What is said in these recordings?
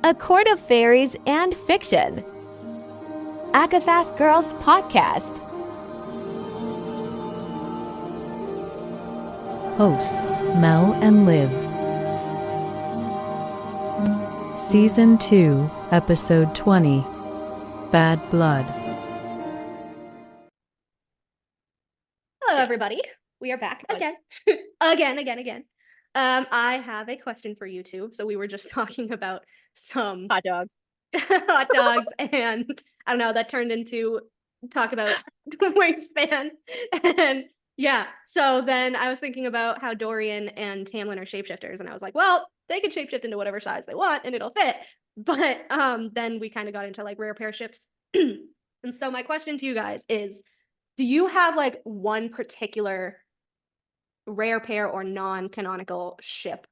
A court of fairies and fiction. Akafath Girls Podcast. Hosts Mel and Liv. Season 2, Episode 20, Bad Blood. Hello, everybody. We are back again. again. I have a question for you two. So we were just talking about some hot dogs. hot dogs, and I don't know, that turned into talk about wingspan. And yeah, so then I was thinking about how Dorian and Tamlin are shapeshifters, and I was like, well, they can shapeshift into whatever size they want and it'll fit. But then we kind of got into like rare pair ships. And so my question to you guys is, do you have like one particular rare pair or non-canonical ship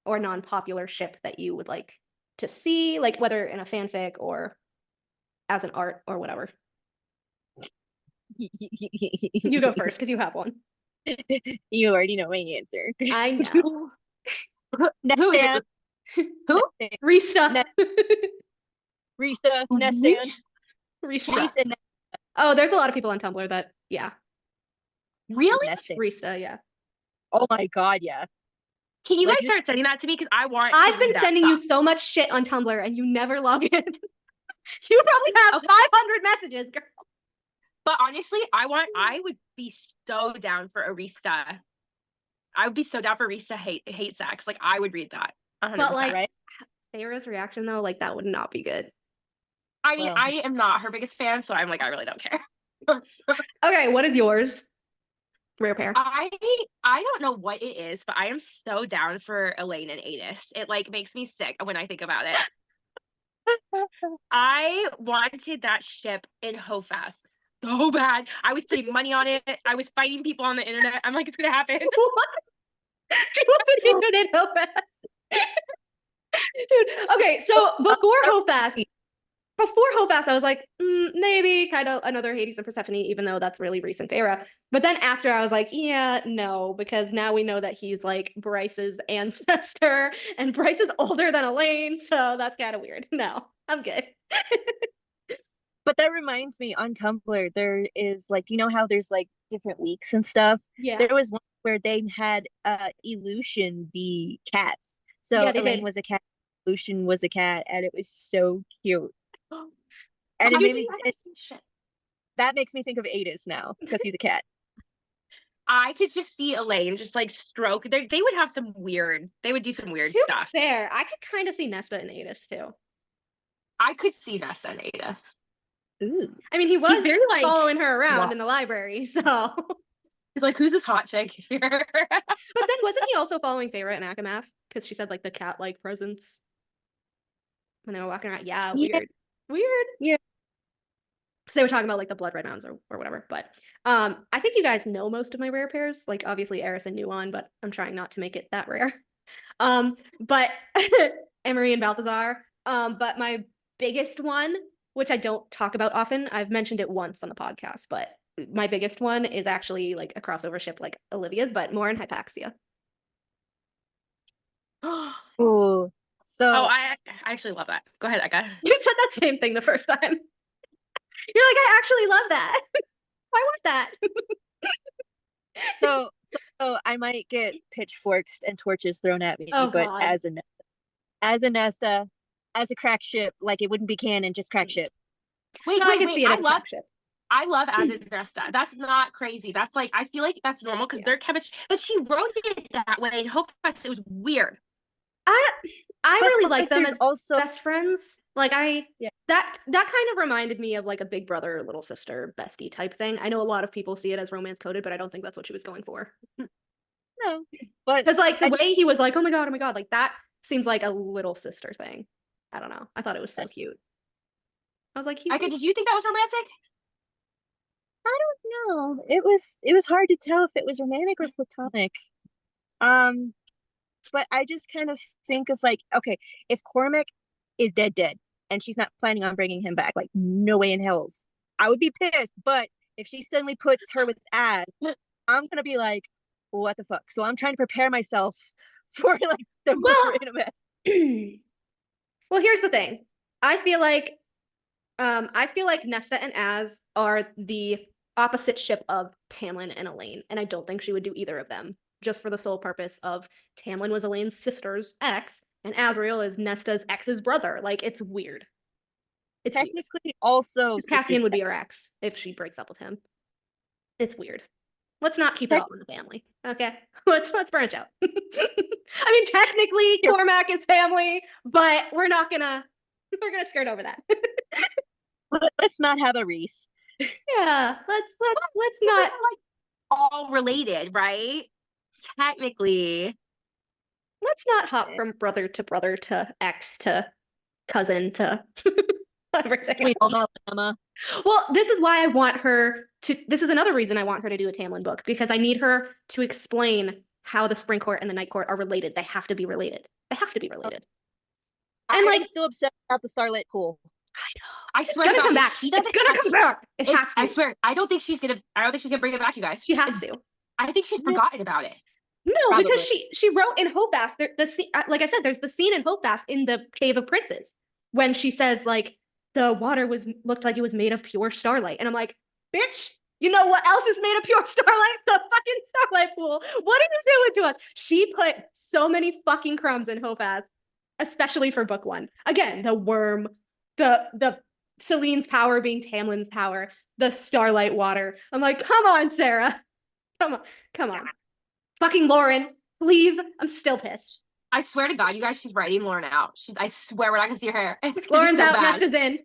or non-popular ship that you would like to see, like whether in a fanfic or as an art or whatever? You go first because you have one. You already know my answer. I know. Nesta. Who? Rhys. Nesta. Rhys. Oh, there's a lot of people on Tumblr that, yeah. Really? Rhys, yeah. Oh my god, yeah. Can you guys start sending that to me? Because I've been sending you so much shit on Tumblr and you never log in. You probably have 500 messages, girl. But honestly, I would be so down for a Rhys. I would be so down for Rhys hate sex. Like, I would read that. 100%. But like, right? Sarah's reaction though, like that would not be good. I mean, I am not her biggest fan, so I'm like, I really don't care. Okay, what is yours? Rare pair. I don't know what it is, but I am so down for Elaine and Adis. It like makes me sick when I think about it. I wanted that ship in Hofast so bad. I was putting money on it. I was fighting people on the internet. I'm like, it's gonna happen. What? What's what in Hofast? Dude, okay, so before Hofast, I was like, maybe kind of another Hades and Persephone, even though that's really recent Feyre. But then after, I was like, yeah, no, because now we know that he's like Bryce's ancestor, and Bryce is older than Elaine, so that's kind of weird. No, I'm good. But that reminds me, on Tumblr, there is like, you know how there's like different weeks and stuff? Yeah. There was one where they had Illusion be cats. So Elaine was a cat, Illusion was a cat, and it was so cute. And that makes me think of Adis now because he's a cat. I could just see Elaine just like stroke. They would have some weird. They would do some weird stuff. Fair. I could kind of see Nesta and Adis too. I could see Nesta and Adis. Ooh. I mean, he was very, like, following her around in the library, so he's like, "Who's this hot chick here?" But then wasn't he also following Feyre and Akamath? Because she said like the cat-like presence when they were walking around. Yeah, weird. Yeah. So they were talking about like the blood red mounds or whatever. But I think you guys know most of my rare pairs. Like obviously Eris and Nuon, but I'm trying not to make it that rare. But Emery and Balthazar. But my biggest one, which I don't talk about often, I've mentioned it once on the podcast, but my biggest one is actually like a crossover ship like Olivia's, but more in Hypaxia. Ooh. So I actually love that. Go ahead, Eka. You said that same thing the first time. You're like, I actually love that. I want that. So I might get pitchforks and torches thrown at me, but God. as a Nesta, as a crack ship, like it wouldn't be canon, just crack ship. Wait. See it as crack ship. I love as a Nesta. That's not crazy. That's like, I feel like that's normal because they're chemistry. But she wrote it that way and Hopefest, it was weird. I really like them as also best friends. Like that kind of reminded me of like a big brother, little sister, bestie type thing. I know a lot of people see it as romance coded, but I don't think that's what she was going for. No, but because like the way he was like, oh my god, like that seems like a little sister thing. I don't know. I thought it was so cute. I was like, Eka, did you think that was romantic? I don't know. It was hard to tell if it was romantic or platonic. But I just kind of think of like, okay, if Cormac is dead, and she's not planning on bringing him back, like no way in hell's, I would be pissed. But if she suddenly puts her with Az, I'm gonna be like, what the fuck? So I'm trying to prepare myself for like the murder in a mess. Well, here's the thing. I feel like Nesta and Az are the opposite ship of Tamlin and Elaine, and I don't think she would do either of them, just for the sole purpose of Tamlin was Elaine's sister's ex, and Azriel is Nesta's ex's brother. Like, it's weird. It's Technically, weird. also Cassian would sister be her ex if she breaks up with him. It's weird. Let's not keep it all in the family. Okay. Let's branch out. I mean, technically Cormac is family, but we're gonna skirt over that. Let's not have a Rhys. Yeah. Let's They're, not like all related, right? Technically. let's not hop from brother to ex to cousin to everything. Sweet home Alabama. Well, this is why I want her to. This is another reason I want her to do a Tamlin book, because I need her to explain how the Spring Court and the Night Court are related. They have to be related. They have to be related. And like- I'm still upset about the Starlight Pool. I swear It's to gonna God, come back. she It's doesn't gonna have come to. back. It It's- has to. I swear, I don't think she's gonna bring it back, you guys. She has to. I think she's No. forgotten about it. No, Probably. because she wrote in Hobast, like I said, there's the scene in Hobast in the Cave of Princes when she says like the water looked like it was made of pure starlight, and I'm like, bitch, you know what else is made of pure starlight? The fucking Starlight Pool. What are you doing to us? She put so many fucking crumbs in Hobast, especially for book 1. Again, the worm, the Celine's power being Tamlin's power, the starlight water. I'm like, come on, Sarah, come on. Fucking Lauren, leave. I'm still pissed. I swear to God, you guys, she's writing Lauren out. I swear we're not gonna see her hair. It's gonna be Lauren's so out, bad. Nesta's in.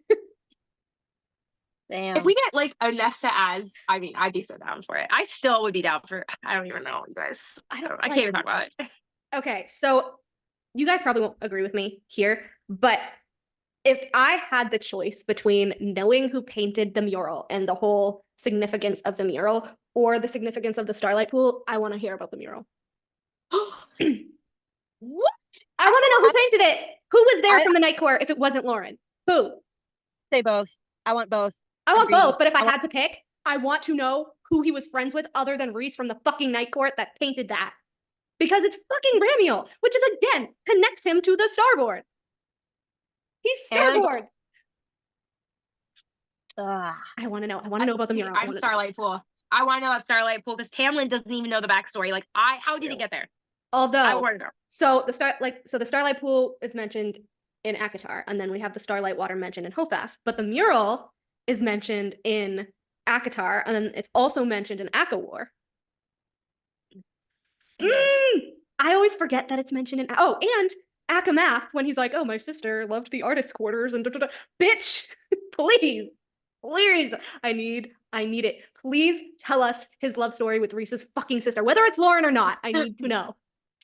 Damn. If we get like a Nesta as, I mean, I'd be so down for it. I still would be down for. I don't even know, you guys. I can't even talk about it. Okay, so you guys probably won't agree with me here, but if I had the choice between knowing who painted the mural and the whole significance of the mural or the significance of the Starlight Pool, I want to hear about the mural. What? I want to know who painted it. Who was there I- from the Night Court if it wasn't Lauren? Who? Say both. I want both. I want Agreed. both, but if I I want- had to pick, I want to know who he was friends with other than Rhys from the fucking Night Court that painted that. Because it's fucking Ramiel, which is again connects him to the starboard. He's And- starboard. Ugh. I want to know. I want to know about the See, mural. I I'm wanna know. Starlight Pool. I want to know about Starlight Pool because Tamlin doesn't even know the backstory. Like, how did he get there? I Although, want to know. so the Starlight Pool is mentioned in Akatar, and then we have the Starlight Water mentioned in Hofast, but the mural is mentioned in Akatar, and then it's also mentioned in Akawar. I always forget that it's mentioned in and Akamath when he's like, "Oh, my sister loved the artist quarters," and bitch, please, I need it. Please tell us his love story with Rhys's fucking sister, whether it's Lauren or not. I need to know.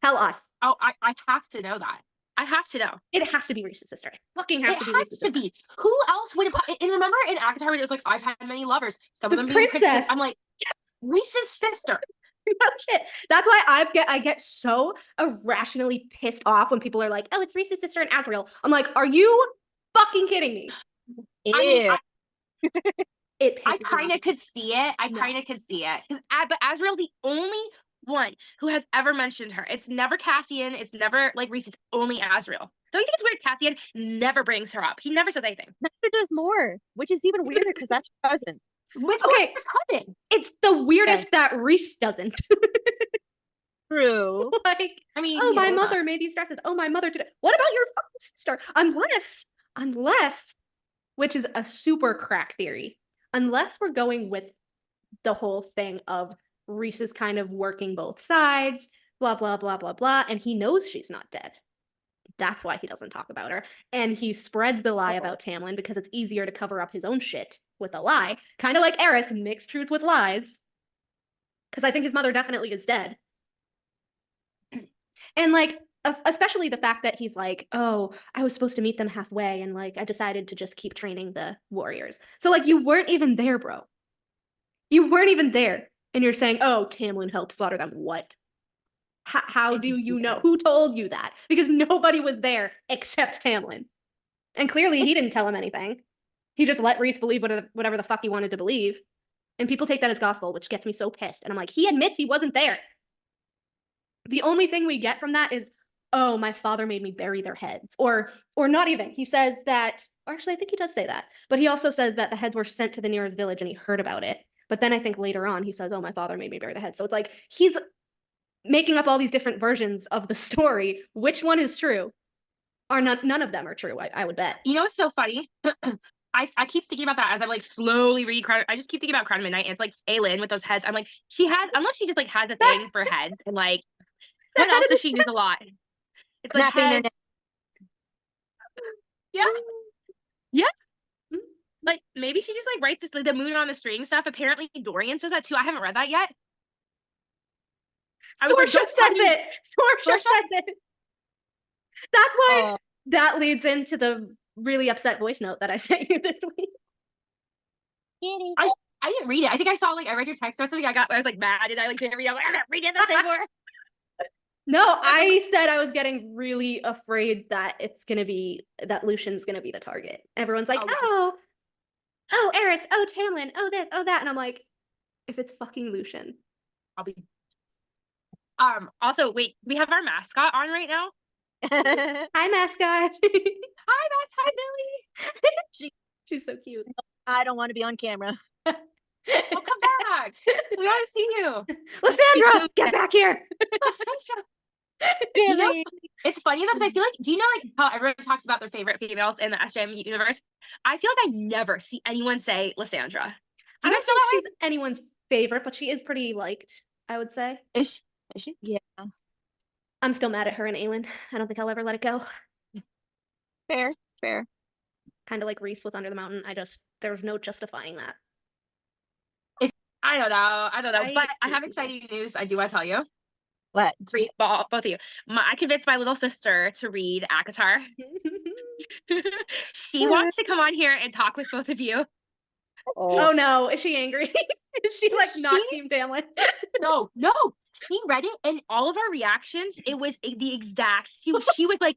Tell us. Oh, I have to know that. I have to know. It has to be Rhys's sister. It fucking has It to be has Rhys's to sister. be. Who else would? And remember in Avatar when it was like, I've had many lovers. Some of The them being princess. princesses. I'm like, Rhys's sister. No shit. That's why I get so irrationally pissed off when people are like, "Oh, it's Rhys's sister and Azriel." I'm like, "Are you fucking kidding me?" Ew. I mean, It I pisses me kind of off. could see it. No. But Azriel's the only one who has ever mentioned her. It's never Cassian. It's never like Rhys. It's only Azriel. Don't you think it's weird? Cassian never brings her up. He never says anything. Nesta does more, which is even weirder because that's her cousin. With Okay. his cousin. It's the weirdest that Rhys doesn't. True. Like, I mean, oh, my yeah. mother made these dresses. Oh, my mother did it. What about your fucking sister? Unless, which is a super crack theory, unless we're going with the whole thing of Rhys is kind of working both sides, blah, blah, blah, blah, blah, and he knows she's not dead. That's why he doesn't talk about her. And he spreads the lie about Tamlin because it's easier to cover up his own shit with a lie. Kind of like Eris, mixed truth with lies. Because I think his mother definitely is dead. And like, especially the fact that he's like, oh, I was supposed to meet them halfway and like, I decided to just keep training the warriors. So like, you weren't even there, bro. You weren't even there. And you're saying, oh, Tamlin helped slaughter them. What? How do you know? Who told you that? Because nobody was there except Tamlin. And clearly he didn't tell him anything. He just let Rhys believe whatever the fuck he wanted to believe. And people take that as gospel, which gets me so pissed. And I'm like, he admits he wasn't there. The only thing we get from that is, oh, my father made me bury their heads. Or not even. He says that, or actually, I think he does say that. But he also says that the heads were sent to the nearest village and he heard about it. But then I think later on he says, oh, my father made me bury the heads. So it's like he's making up all these different versions of the story. Which one is true? Or none of them are true, I would bet. You know what's so funny? I keep thinking about that as I'm like slowly reading Crown. I just keep thinking about Crown of Midnight, and it's like Aelin with those heads. I'm like, she has, unless she just like has a thing for heads, and like, what else does she use a lot? It's like Snapping their heads. Yeah. Yeah. Like maybe she just like writes this like the moon on the string stuff. Apparently Dorian says that too. I haven't read that yet. Sorsha says it. Sorsha says it. That's why that leads into the really upset voice note that I sent you this week. I didn't read it. I think I saw like I read your text or something. I was like mad and I like didn't read it. I'm like, I'm not reading this anymore. No, I said I was getting really afraid that it's gonna be that Lucian's gonna be the target. Everyone's like, oh, Eris, oh, Tamlin, oh this, oh that, and I'm like, if it's fucking Lucian, I'll be. Also, wait, we have our mascot on right now. Hi, mascot. Hi, Billy. She's so cute. I don't want to be on camera. Well, come back. We want to see you. Lysandra, get back here. You know, it's funny though, because I feel like, do you know like how everyone talks about their favorite females in the SJM universe? I feel like I never see anyone say Lysandra. I don't think she's anyone's favorite, but she is pretty liked, I would say. Is she? Yeah. I'm still mad at her and Aelin. I don't think I'll ever let it go. Fair. Kind of like Rhys with Under the Mountain. There's no justifying that. I don't know. But I have exciting news. I do want to tell you. What? Read, both of you. I convinced my little sister to read ACOTAR. She wants to come on here and talk with both of you. Oh no, is she angry? Is she like not Team Tamlin? No. She read it and all of our reactions, it was the exact. She was like,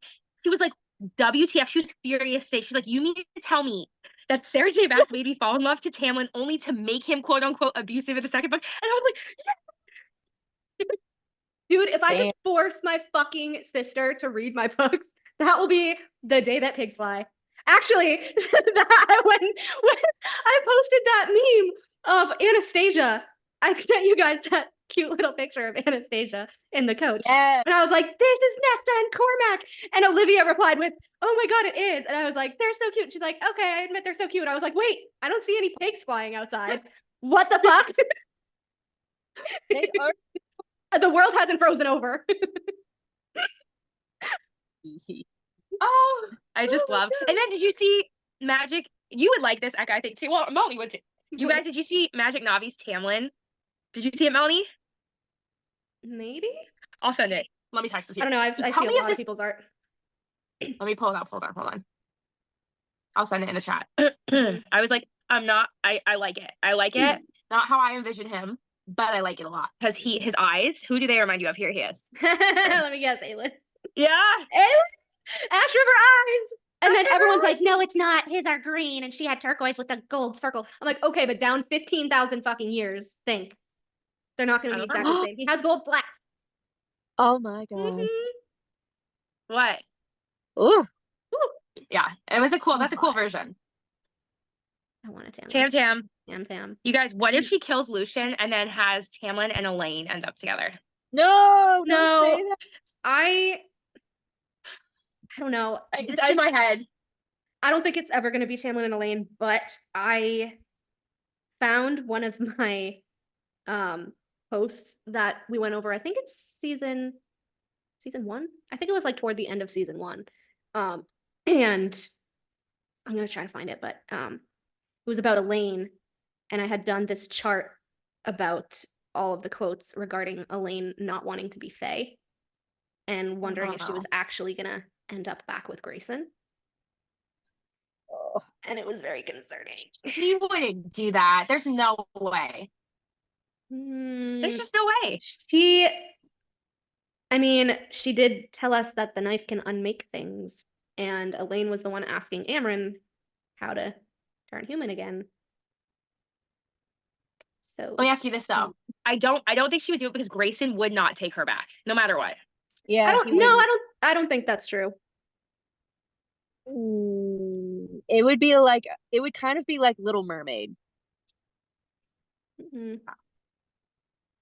WTF? She was furious. She's like, you mean to tell me that Sarah J. Maas made me fall in love to Tamlin only to make him quote unquote abusive in the second book? And I was like, yes. Dude, if I could force my fucking sister to read my books, that will be the day that pigs fly. Actually, when I posted that meme of Anastasia, I sent you guys that cute little picture of Anastasia in the coach. Yeah. And I was like, this is Nesta and Cormac. And Olivia replied with, oh my God, it is. And I was like, they're so cute. She's like, okay, I admit they're so cute. I was like, wait, I don't see any pigs flying outside. What the fuck? They are. The world hasn't frozen over. Oh, I just love. And then did you see Magic? You would like this, I think too. Well, Melanie would too. You guys, did you see Magic Navi's Tamlin? Did you see it, Melanie? Maybe. I'll send it. Let me text it to you. I don't know. I see a lot of people's art. Let me pull it up. Hold on. I'll send it in the chat. I was like, I like it. I like it. Not how I envision him, but I like it a lot. Because his eyes, who do they remind you of? Here he is. Let me guess, Aelin. Yeah. Aelin? Ash River eyes. And then everyone's like, no, it's not. His are green. And she had turquoise with a gold circle. I'm like, okay, but down 15,000 fucking years. Think. They're not going to be exactly the same. He has gold flecks. Oh my God. What? Ooh. Yeah. That's a cool version. I want a Tam. Tam. You guys, what if she kills Lucian and then has Tamlin and Elaine end up together? No. I don't know. It's in my head. I don't think it's ever going to be Tamlin and Elaine, but I found one of my posts that we went over. I think it's season 1. I think it was like toward the end of season 1. And I'm going to try to find it, but it was about Elaine, and I had done this chart about all of the quotes regarding Elaine not wanting to be Fae and wondering if she was actually gonna end up back with Grayson. And it was very concerning. She wouldn't do that. There's no way. There's just no way. She did tell us that the knife can unmake things, and Elaine was the one asking Amren how to turn human again. So let me ask you this though. I don't think she would do it because Grayson would not take her back, no matter what. Yeah. I don't I don't think that's true. It would be like, it would kind of be like Little Mermaid. Mm.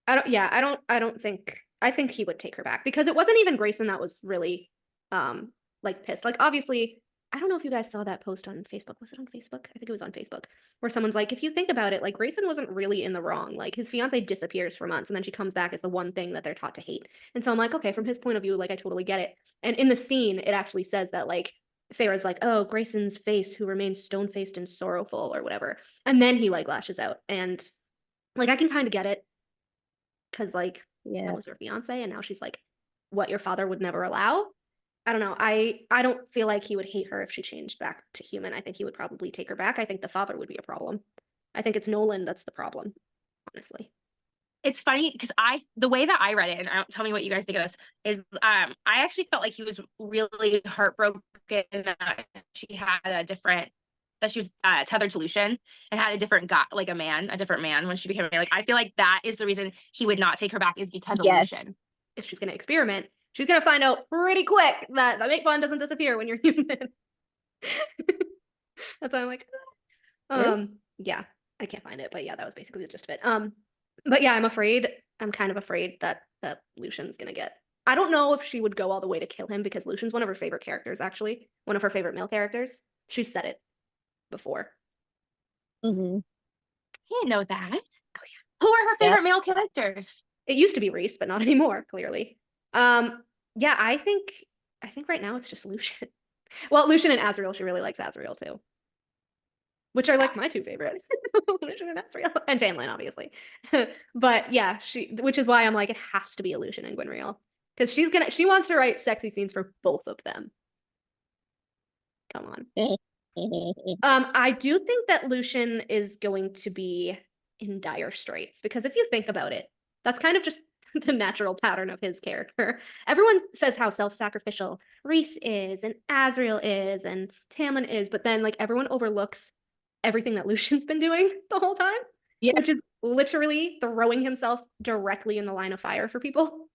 I don't think, I think he would take her back because it wasn't even Grayson that was really like pissed. Like obviously, I don't know if you guys saw that post on Facebook. Was it on Facebook? I think it was on Facebook, where someone's like, if you think about it, like Grayson wasn't really in the wrong. Like his fiance disappears for months and then she comes back as the one thing that they're taught to hate. And so I'm like, okay, from his point of view, like I totally get it. And in the scene, it actually says that like Feyre's like, oh, Grayson's face who remains stone-faced and sorrowful or whatever. And then he like lashes out. And like I can kind of get it because like Yeah. that was her fiance and now she's like what your father would never allow. I don't know. I don't feel like he would hate her if she changed back to human. I think he would probably take her back. I think the father would be a problem. I think it's Nolan that's the problem, honestly. It's funny because the way that I read it, and tell me what you guys think of this, is I actually felt like he was really heartbroken that she had a different, that she was tethered to Lucian and had a different guy, like a different man when she became like, I feel like that is the reason he would not take her back is because of Lucian. If she's gonna experiment, she's gonna find out pretty quick that the make fun doesn't disappear when you're human. That's why I'm like, yeah, I can't find it, but yeah, that was basically the gist of it. But yeah, I'm kind of afraid that Lucian's gonna get. I don't know if she would go all the way to kill him because Lucian's one of her favorite characters, actually. One of her favorite male characters. She's said it before. Mm-hmm. I didn't know that. Oh yeah. Who are her favorite male characters? It used to be Rhys, but not anymore, clearly. Yeah, I think right now it's just Lucian. Well, Lucian and Azriel, she really likes Azriel too. Which are like my two favorite. Lucian and Azriel. And Tamlin, obviously. But yeah, which is why I'm like, it has to be a Lucian and Gwynriel. Because she wants to write sexy scenes for both of them. Come on. I do think that Lucian is going to be in dire straits because if you think about it, that's kind of just the natural pattern of his character. Everyone says how self-sacrificial Rhys is and Azriel is and Tamlin is, but then like everyone overlooks everything that Lucian's been doing the whole time, which is literally throwing himself directly in the line of fire for people.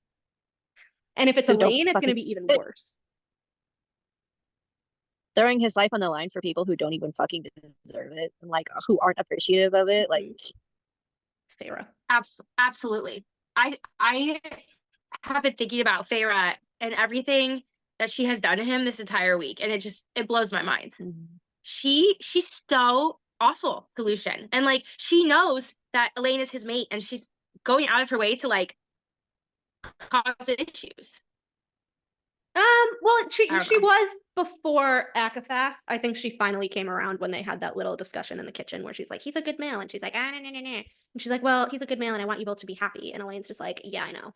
And if it's Elaine, it's going to be even worse. Throwing his life on the line for people who don't even fucking deserve it and like who aren't appreciative of it, like Feyre. Absolutely. I have been thinking about Feyre and everything that she has done to him this entire week, and it blows my mind. Mm-hmm. She's so awful to Lucian, and like she knows that Elaine is his mate, and she's going out of her way to like cause issues. Well, she was before Akathas. I think she finally came around when they had that little discussion in the kitchen where she's like, he's a good male. And she's like, nah. And she's like, well, he's a good male and I want you both to be happy. And Elaine's just like, yeah, I know.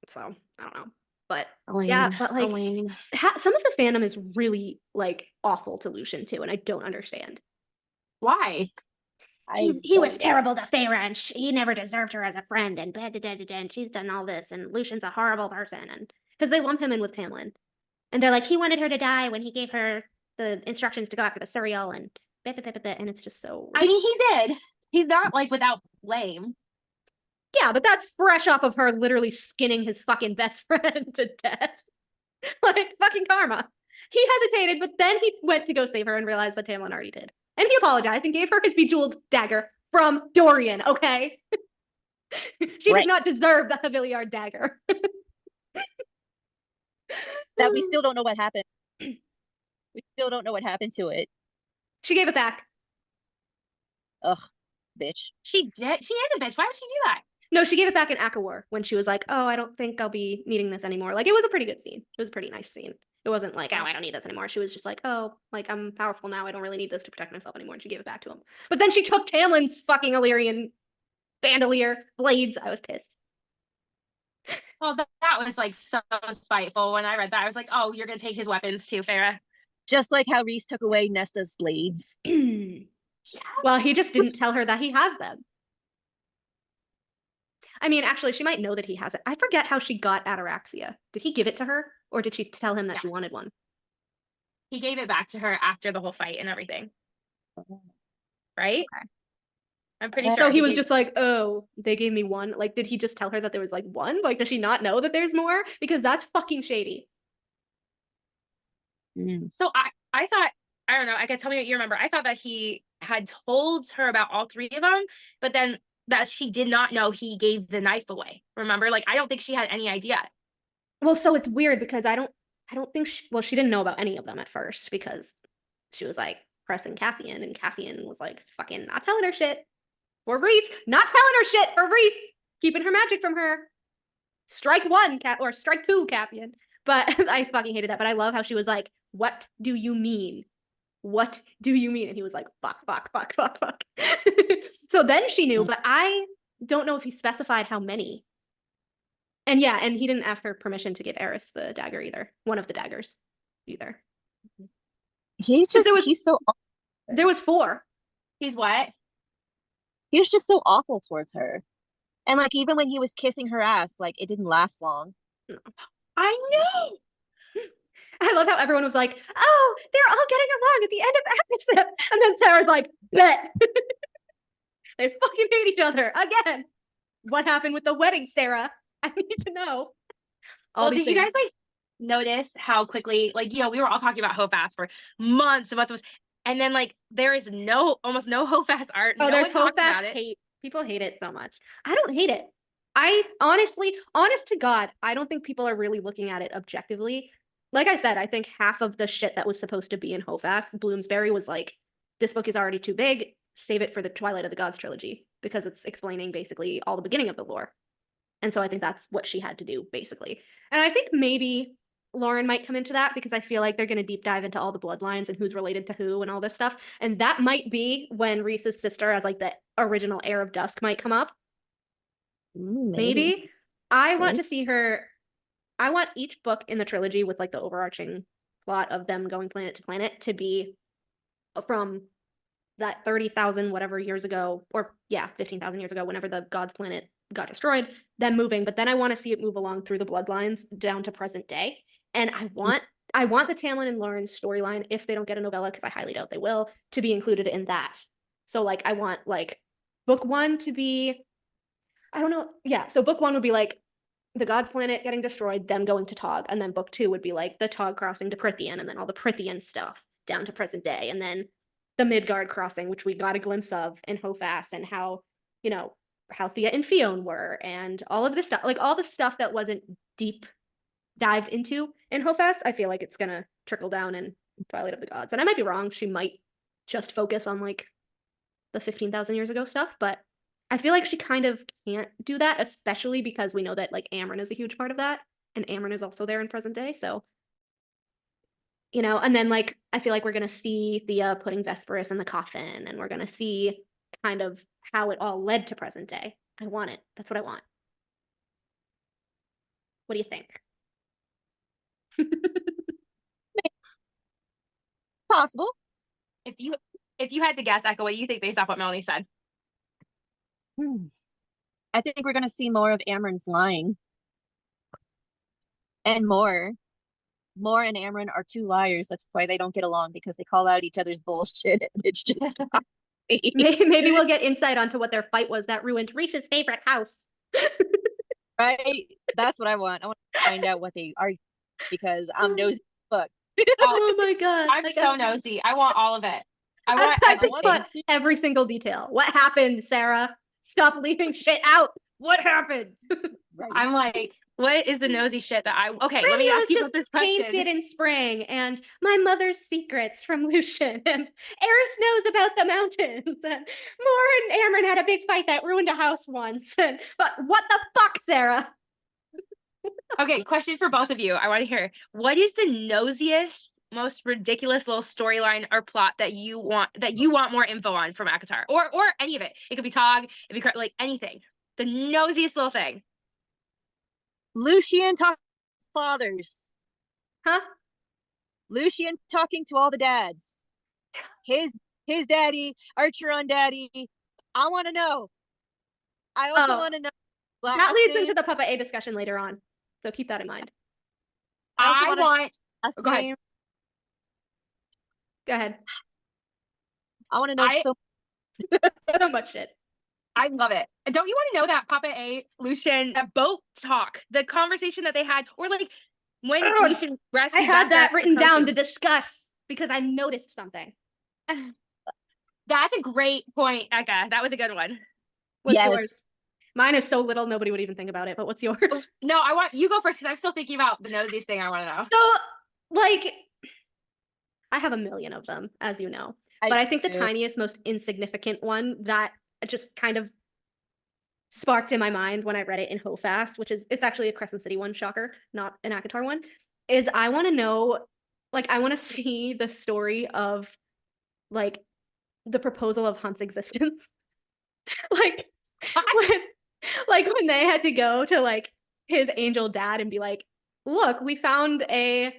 So, I don't know. But Elaine, yeah, but like some of the fandom is really like awful to Lucian too. And I don't understand. Why? He was terrible to Feyre and he never deserved her as a friend and and she's done all this and Lucian's a horrible person and because they lump him in with Tamlin and they're like he wanted her to die when he gave her the instructions to go after the cereal and and it's just so I mean he did. He's not like without blame. Yeah, but that's fresh off of her literally skinning his fucking best friend to death. Like fucking karma. He hesitated, but then he went to go save her and realized that Tamlin already did. And he apologized and gave her his bejeweled dagger from Dorian, okay? She did not deserve the Haviliard dagger. That we still don't know what happened. We still don't know what happened to it. She gave it back. Ugh, bitch. She did? She is a bitch. Why would she do that? No, she gave it back in Akawar when she was like, oh, I don't think I'll be needing this anymore. Like, it was a pretty good scene. It was a pretty nice scene. It wasn't like, oh, I don't need this anymore. She was just like, oh, like, I'm powerful now. I don't really need this to protect myself anymore. And she gave it back to him. But then she took Tamlin's fucking Illyrian bandolier blades. I was pissed. Well, that was like so spiteful. When I read that, I was like, oh, you're going to take his weapons too, Feyre. Just like how Rhys took away Nesta's blades. Yeah. Well, he just didn't tell her that he has them. I mean, actually, she might know that he has it. I forget how she got ataraxia. Did he give it to her? Or did she tell him that she wanted one? He gave it back to her after the whole fight and everything. Right? Okay. I'm pretty sure. So he was gave- just like, oh, they gave me one. Like, did he just tell her that there was like one? Like, does she not know that there's more? Because that's fucking shady. So I thought, I don't know, I could tell me what you remember. I thought that he had told her about all three of them, but then that she did not know he gave the knife away. Remember? Like, I don't think she had any idea. Well, so it's weird because I don't think she didn't know about any of them at first because she was like pressing Cassian, and Cassian was like fucking not telling her shit. For Rhys, not telling her shit for Rhys, keeping her magic from her. Strike one, or strike two, Cassian. But I fucking hated that. But I love how she was like, what do you mean? What do you mean? And he was like, fuck, fuck, fuck, fuck, fuck. So then she knew, but I don't know if he specified how many. And yeah, and he didn't ask her permission to give Eris the dagger either. One of the daggers either. He just, there was- he's so, There was 4. He's what? he was just so awful towards her. And like, even when he was kissing her ass, like, it didn't last long. I know. I love how everyone was like, oh, they're all getting along at the end of episode. And then Sarah's like, bet. They fucking hate each other again. What happened with the wedding, Sarah? I need to know. Well, did you guys like notice how quickly, like, you know, we were all talking about Hofast for months and months, and then like there is almost no Hofast art. Oh, no there's one talks Hofast about it. hate. People hate it so much. I don't hate it. I honestly, honest to God, I don't think people are really looking at it objectively. Like I said, I think half of the shit that was supposed to be in Hofast, Bloomsbury was like, this book is already too big. Save it for the Twilight of the Gods trilogy because it's explaining basically all the beginning of the lore. And so I think that's what she had to do, basically. And I think maybe Lauren might come into that because I feel like they're going to deep dive into all the bloodlines and who's related to who and all this stuff. And that might be when Rhys's sister, as like the original heir of Dusk, might come up. Maybe. I want to see her. I want each book in the trilogy with like the overarching plot of them going planet to planet to be from that 30,000 whatever years ago, or yeah, 15,000 years ago, whenever the God's planet got destroyed, them moving. But then I want to see it move along through the bloodlines down to present day. And I want the Tamlin and Lauren storyline, if they don't get a novella, because I highly doubt they will, to be included in that. So like I want like book 1 to be, I don't know, yeah. So book 1 would be like the God's planet getting destroyed, them going to Tog, and then book 2 would be like the Tog crossing to Prithian, and then all the Prithian stuff down to present day, and then the Midgard crossing, which we got a glimpse of in Hofast, and how, you know, how Thea and Fionn were, and all of this stuff, like all the stuff that wasn't deep dived into in Hofast, I feel like it's gonna trickle down in Twilight of the Gods. And I might be wrong, she might just focus on like the 15,000 years ago stuff, but I feel like she kind of can't do that, especially because we know that like Amryn is a huge part of that, and Amryn is also there in present day, so you know. And then like I feel like we're gonna see Thea putting Vesperus in the coffin, and we're gonna see kind of how it all led to present day. I want it. That's what I want. What do you think? Possible. If you had to guess, Echo, what do you think based off what Melanie said? I think we're gonna see more of Amryn's lying. And more and Amryn are 2 liars. That's why they don't get along, because they call out each other's bullshit, and it's just Maybe we'll get insight onto what their fight was that ruined Rhys's favorite house. right. That's what I want. I want to find out what they are, because I'm nosy. Fuck. Oh my god. I'm so nosy. I want all of it. I That's want why I want every single detail. What happened, Sarah? Stop leaving shit out. What happened? Right. I'm like, what is the nosy shit that okay, let me Ramiel ask you just this question. painted in spring, and my mother's secrets from Lucian, and Eris knows about the mountains, and Mor and Amryn had a big fight that ruined a house once. But what the fuck, Sarah? Okay, question for both of you. I want to hear, what is the nosiest, most ridiculous little storyline or plot that you want more info on from ACOTAR, or any of it? It could be Tog, it could be like anything. The nosiest little thing. Lucian talking to fathers. Huh? Lucian talking to all the dads. His daddy, Archeron daddy. I want to know. I also want to know. That leads into the Papa A discussion later on, so keep that in mind. I want. Go ahead. Go ahead. I want to know so much shit. I love it. And don't you want to know that Papa A, Lucian, that boat talk, the conversation that they had, or like when Oh, Lucian I rescued had that Nesta written from down to Koshi. discuss because I noticed something. That's a great point, Eka. That was a good one. What's Yes. yours? Mine is so little, nobody would even think about it, but what's yours? Oh, no, I want you go first because I'm still thinking about the nosiest thing I want to know. So, like, I have a million of them, as you know. But I think the do. tiniest, most insignificant one that just kind of sparked in my mind when I read it in Hofast, which is, it's actually a Crescent City one, shocker, not an Akatar one, is I want to know, like, I want to see the story of, like, the proposal of Hunt's existence. like, when they had to go to, like, his angel dad and be like, look, we found a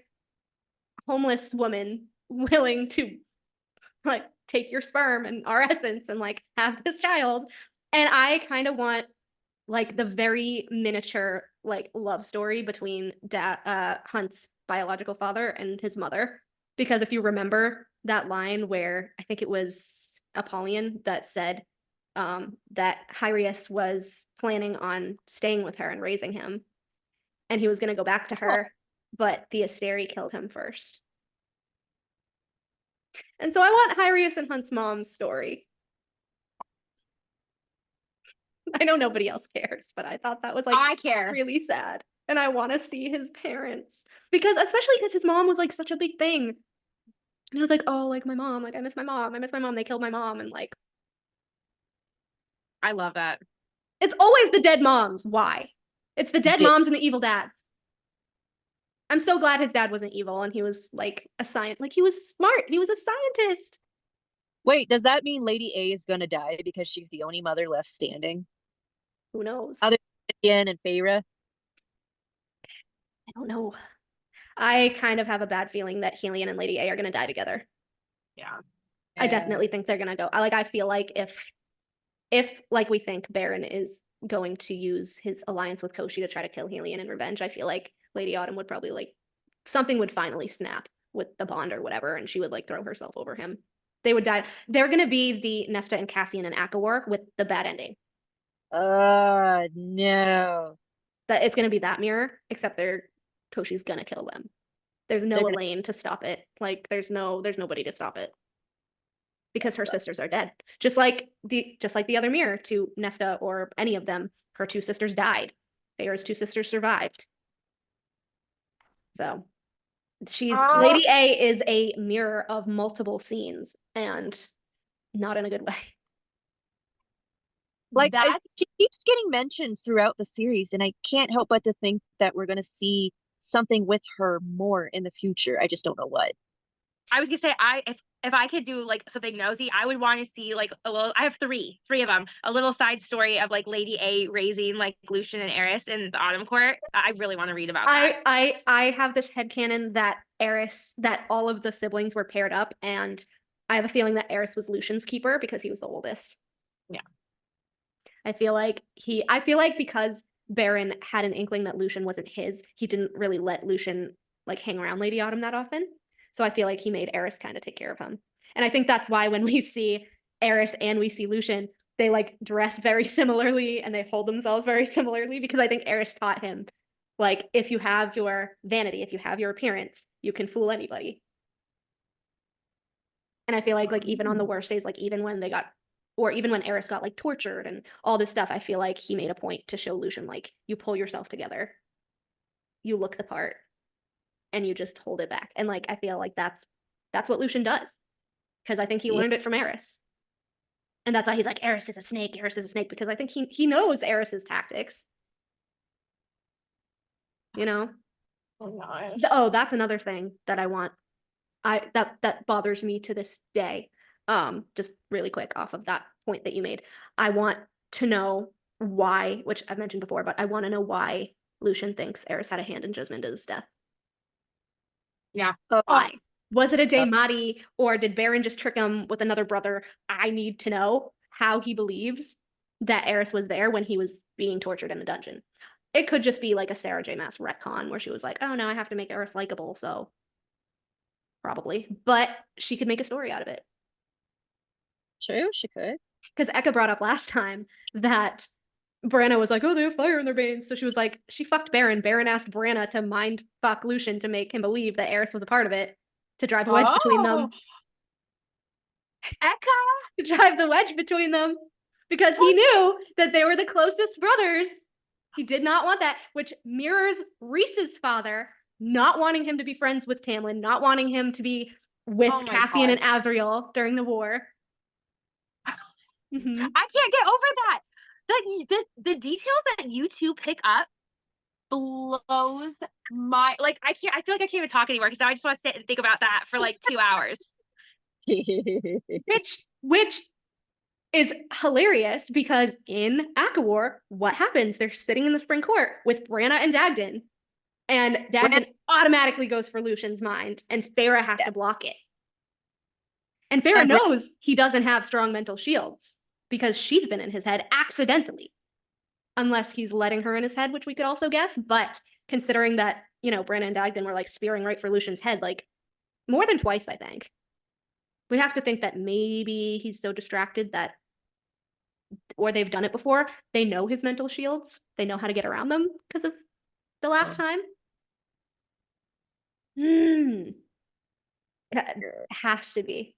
homeless woman willing to, like, take your sperm and our essence and, like, have this child. And I kind of want, like, the very miniature, like, love story between Hunt's biological father and his mother. Because if you remember that line where I think it was Apollyon that said that Rhys was planning on staying with her and raising him, and he was going to go back to her, but the Asteri killed him first. And so I want Rhys and Hunt's mom's story. I know nobody else cares, but I thought that was, like, I care. really sad. And I want to see his parents. Because, especially because his mom was, like, such a big thing. And I was like, oh, like, my mom, like, I miss my mom. I miss my mom. They killed my mom. And, like, I love that. it's always the dead moms. Why? It's the dead moms and the evil dads. I'm so glad his dad wasn't evil and he was, like, he was smart. He was a scientist. Wait, does that mean Lady A is gonna die because she's the only mother left standing? Who knows? Other than Ian and Feyre? I don't know. I kind of have a bad feeling that Helion and Lady A are going to die together. Yeah. I definitely think they're going to go. I feel like if like we think Baron is going to use his alliance with Koshi to try to kill Helion in revenge, I feel like Lady Autumn would probably, like, something would finally snap with the bond or whatever, and she would, like, throw herself over him. They would die. They're going to be the Nesta and Cassian and Akka war with the bad ending. No. That it's going to be that mirror, except Koshi's going to kill them. There's no Elaine to stop it. Like, there's nobody to stop it. Because her sisters are dead. Just like the other mirror to Nesta or any of them, her two sisters died. Feyre's two sisters survived. So Lady A is a mirror of multiple scenes, and not in a good way. Like, she keeps getting mentioned throughout the series, and I can't help but to think that we're gonna see something with her more in the future. I just don't know what. I was gonna say, if I could do, like, something nosy, I would want to see, like, a little. I have three of them. A little side story of, like, Lady A raising, like, Lucian and Eris in the Autumn Court. I really want to read about that. I have this headcanon that that all of the siblings were paired up, and I have a feeling that Eris was Lucian's keeper because he was the oldest. Yeah. I feel like because Baron had an inkling that Lucian wasn't his, he didn't really let Lucian, like, hang around Lady Autumn that often. So I feel like he made Eris kind of take care of him. And I think that's why when we see Eris and we see Lucian, they, like, dress very similarly and they hold themselves very similarly, because I think Eris taught him, like, if you have your vanity, if you have your appearance, you can fool anybody. And I feel like even on the worst days, like, even when Eris got, like, tortured and all this stuff, I feel like he made a point to show Lucian, like, you pull yourself together, you look the part, and you just hold it back. And, like, I feel like that's what Lucian does, because I think he learned it from Eris. And that's why he's like, Eris is a snake, because I think he knows Eris's tactics. You know? Oh gosh. Oh, that's another thing that I want. That bothers me to this day. Just really quick off of that point that you made. I want to know why, which I've mentioned before, but I want to know why Lucian thinks Eris had a hand in Jasminda's death. Yeah. Why? Was it a Daemati, or did Baron just trick him with another brother? I need to know how he believes that Eris was there when he was being tortured in the dungeon. It could just be like a Sarah J. Maas retcon where she was like, oh no, I have to make Eris likable, so probably. But she could make a story out of it. True, she could. because Eka brought up last time that Branna was like, oh, they have fire in their veins. So she was like, she fucked Baron. Baron asked Branna to mind fuck Lucian to make him believe that Eris was a part of it, to drive a wedge between them. Eka! To drive the wedge between them. Because he knew that they were the closest brothers. He did not want that, which mirrors Rhys's father not wanting him to be friends with Tamlin, not wanting him to be with Oh my Cassian and gosh. Azriel during the war. Mhm. I can't get over that. The details that you two pick up blows my like I feel like I can't even talk anymore because now I just want to sit and think about that for like 2 hours. Which is hilarious because in Akawar, what happens? They're sitting in the Spring Court with Branna and Dagden, and Dagden automatically goes for Lucian's mind, and Farah has to block it. And Farah knows he doesn't have strong mental shields because she's been in his head accidentally. Unless he's letting her in his head, which we could also guess. But considering that, you know, Branna and Dagden were like spearing right for Lucian's head, like more than twice, I think. We have to think that maybe he's so distracted that, or they've done it before, they know his mental shields. They know how to get around them because of the last time. It has to be.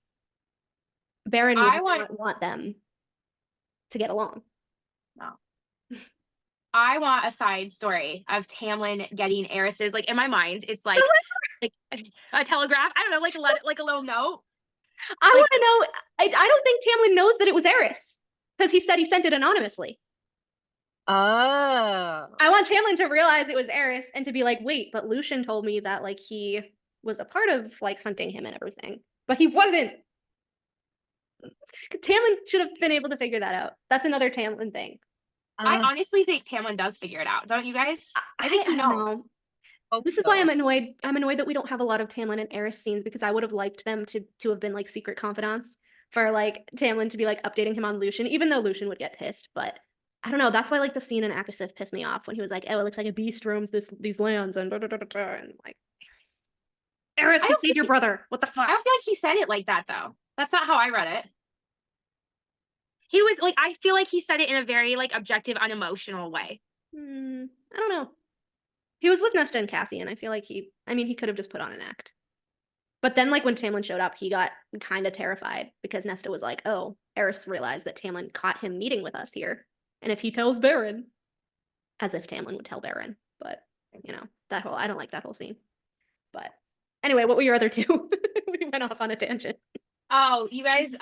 Baron would want them to get along. No. I want a side story of Tamlin getting Eris's, like in my mind, it's like a telegraph. I don't know, like a little note. I want to know. I don't think Tamlin knows that it was Eris because he said he sent it anonymously. Oh. I want Tamlin to realize it was Eris and to be like, wait, but Lucian told me that like he was a part of like hunting him and everything, but he wasn't. Tamlin should have been able to figure that out. That's another Tamlin thing. I honestly think Tamlin does figure it out, don't you guys? I think he knows. This is why I'm annoyed. I'm annoyed that we don't have a lot of Tamlin and Eris scenes because I would have liked them to have been like secret confidants for like Tamlin to be like updating him on Lucian, even though Lucian would get pissed. But I don't know. That's why like the scene in Akasif pissed me off when he was like, "Oh, it looks like a beast roams these lands," and and like, Eris, you saved your brother. What the fuck? I don't feel like he said it like that though. That's not how I read it. He was like, I feel like he said it in a very like objective, unemotional way. I don't know. He was with Nesta and Cassian. I feel like he could have just put on an act. But then like when Tamlin showed up, he got kind of terrified because Nesta was like, oh, Eris realized that Tamlin caught him meeting with us here. And if he tells Baron, as if Tamlin would tell Baron. But, you know, I don't like that whole scene. But anyway, what were your other two? We went off on a tangent. Oh, you guys,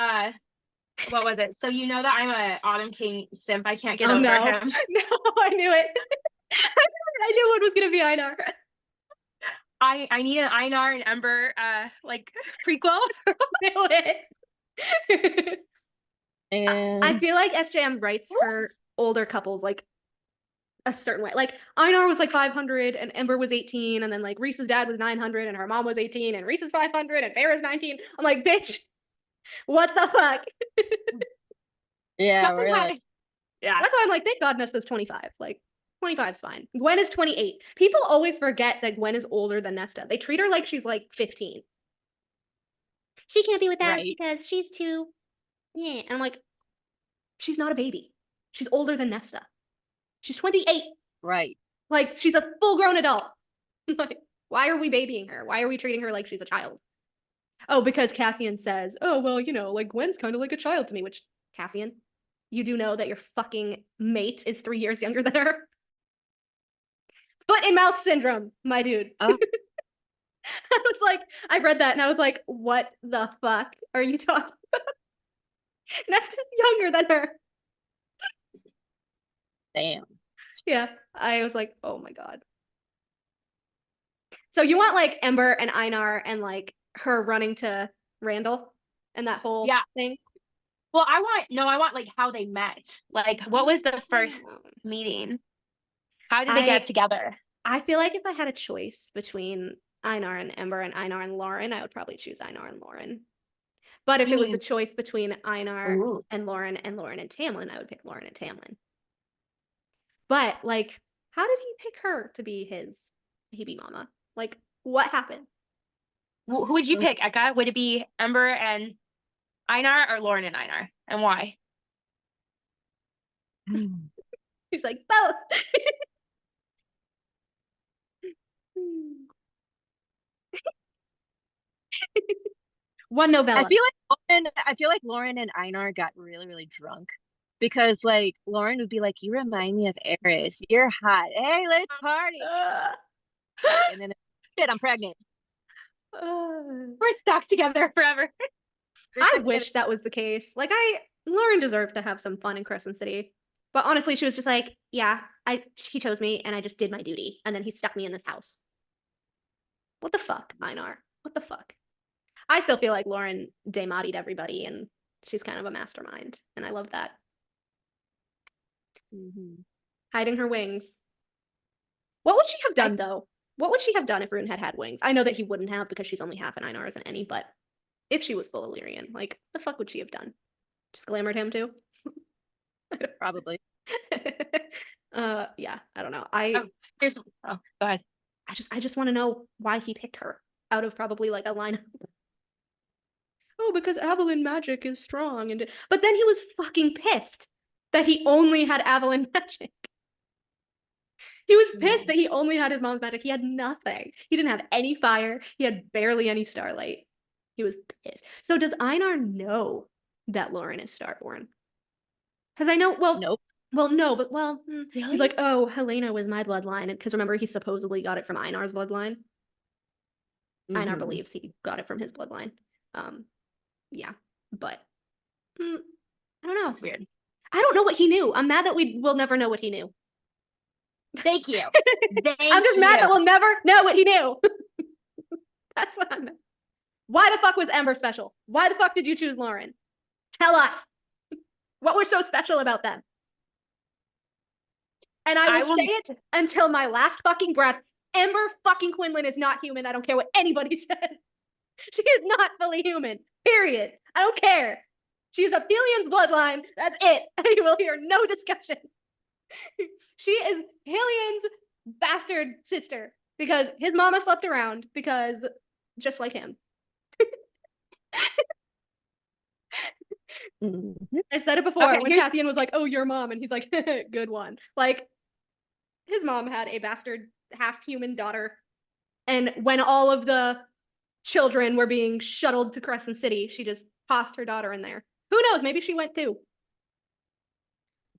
what was it? So you know that I'm a Autumn King simp. I can't get over him. No, I knew it. I knew one was gonna be Einar. I need an Einar and Ember like prequel. Knew it. And I feel like SJM writes her older couples like a certain way. Like Einar was like 500 and Ember was 18, and then like Rhys's dad was 900 and her mom was 18 and Rhys's 500 and Farah's 19. I'm like, bitch, what the fuck? yeah, really. Yeah. That's why I'm like, thank God Nesta's 25. Like 25's fine. Gwen is 28. People always forget that Gwen is older than Nesta. They treat her like she's like 15. She can't be with us because she's too, yeah. And I'm like, she's not a baby. She's older than Nesta. She's 28. Right. Like, she's a full-grown adult. Like, why are we babying her? Why are we treating her like she's a child? Oh, because Cassian says, oh, well, you know, like, Gwen's kind of like a child to me, which, Cassian, you do know that your fucking mate is 3 years younger than her? Foot and mouth syndrome, my dude. Oh. I was like, I read that and I was like, what the fuck are you talking about? Nesta's younger than her. Damn. Yeah, I was like, oh my God. So you want like Ember and Einar and like her running to Randall and that whole thing? Well, I want like how they met. Like, what was the first meeting? How did they get together? I feel like if I had a choice between Einar and Ember and Einar and Lauren, I would probably choose Einar and Lauren. But if it was the choice between Einar and Lauren and Tamlin, I would pick Lauren and Tamlin. But like, how did he pick her to be his baby mama? Like, what happened? Who would you pick, Eka? Would it be Ember and Einar or Lauren and Einar? And why? He's like, both. One novella. I feel like Lauren and Einar got really, really drunk. Because like Lauren would be like, "You remind me of Eris. You're hot. Hey, let's party." And then, shit, I'm pregnant. We're stuck together forever. I wish that was the case. Like, Lauren deserved to have some fun in Crescent City. But honestly, she was just like, yeah, he chose me and I just did my duty. And then he stuck me in this house. What the fuck, Einar? What the fuck? I still feel like Lauren demodied everybody and she's kind of a mastermind. And I love that. Hiding her wings. What would she have done, though? What would she have done if Rune had wings? I know that he wouldn't have because she's only half an Einar, isn't any, but if she was full Illyrian, like, the fuck would she have done? Just glamored him too? Probably. Yeah, I don't know. Go ahead. I just want to know why he picked her out of probably like a lineup. Oh, because Avalon magic is strong, but then he was fucking pissed that he only had Avalon magic. He was pissed that he only had his mom's magic. He had nothing. He didn't have any fire. He had barely any starlight. He was pissed. So does Einar know that Lauren is Starborn? Because I know, well, nope. Well, no, but Really? He's like, oh, Helena was my bloodline. Because remember, he supposedly got it from Einar's bloodline. Einar believes he got it from his bloodline. Yeah, but I don't know. It's weird. I don't know what he knew. I'm mad that we will never know what he knew. Thank you. I'm just mad that we'll never know what he knew. That's what I'm mad. Why the fuck was Ember special? Why the fuck did you choose Lauren? Tell us what was so special about them. And I will say it until my last fucking breath. Ember fucking Quinlan is not human. I don't care what anybody says. She is not fully human. Period. I don't care. She's of Helian's bloodline. That's it. You will hear no discussion. She is Helian's bastard sister because his mama slept around because just like him. I said it before when Cassian was like, oh, your mom. And he's like, good one. Like, his mom had a bastard half-human daughter. And when all of the children were being shuttled to Crescent City, she just tossed her daughter in there. Who knows? Maybe she went too.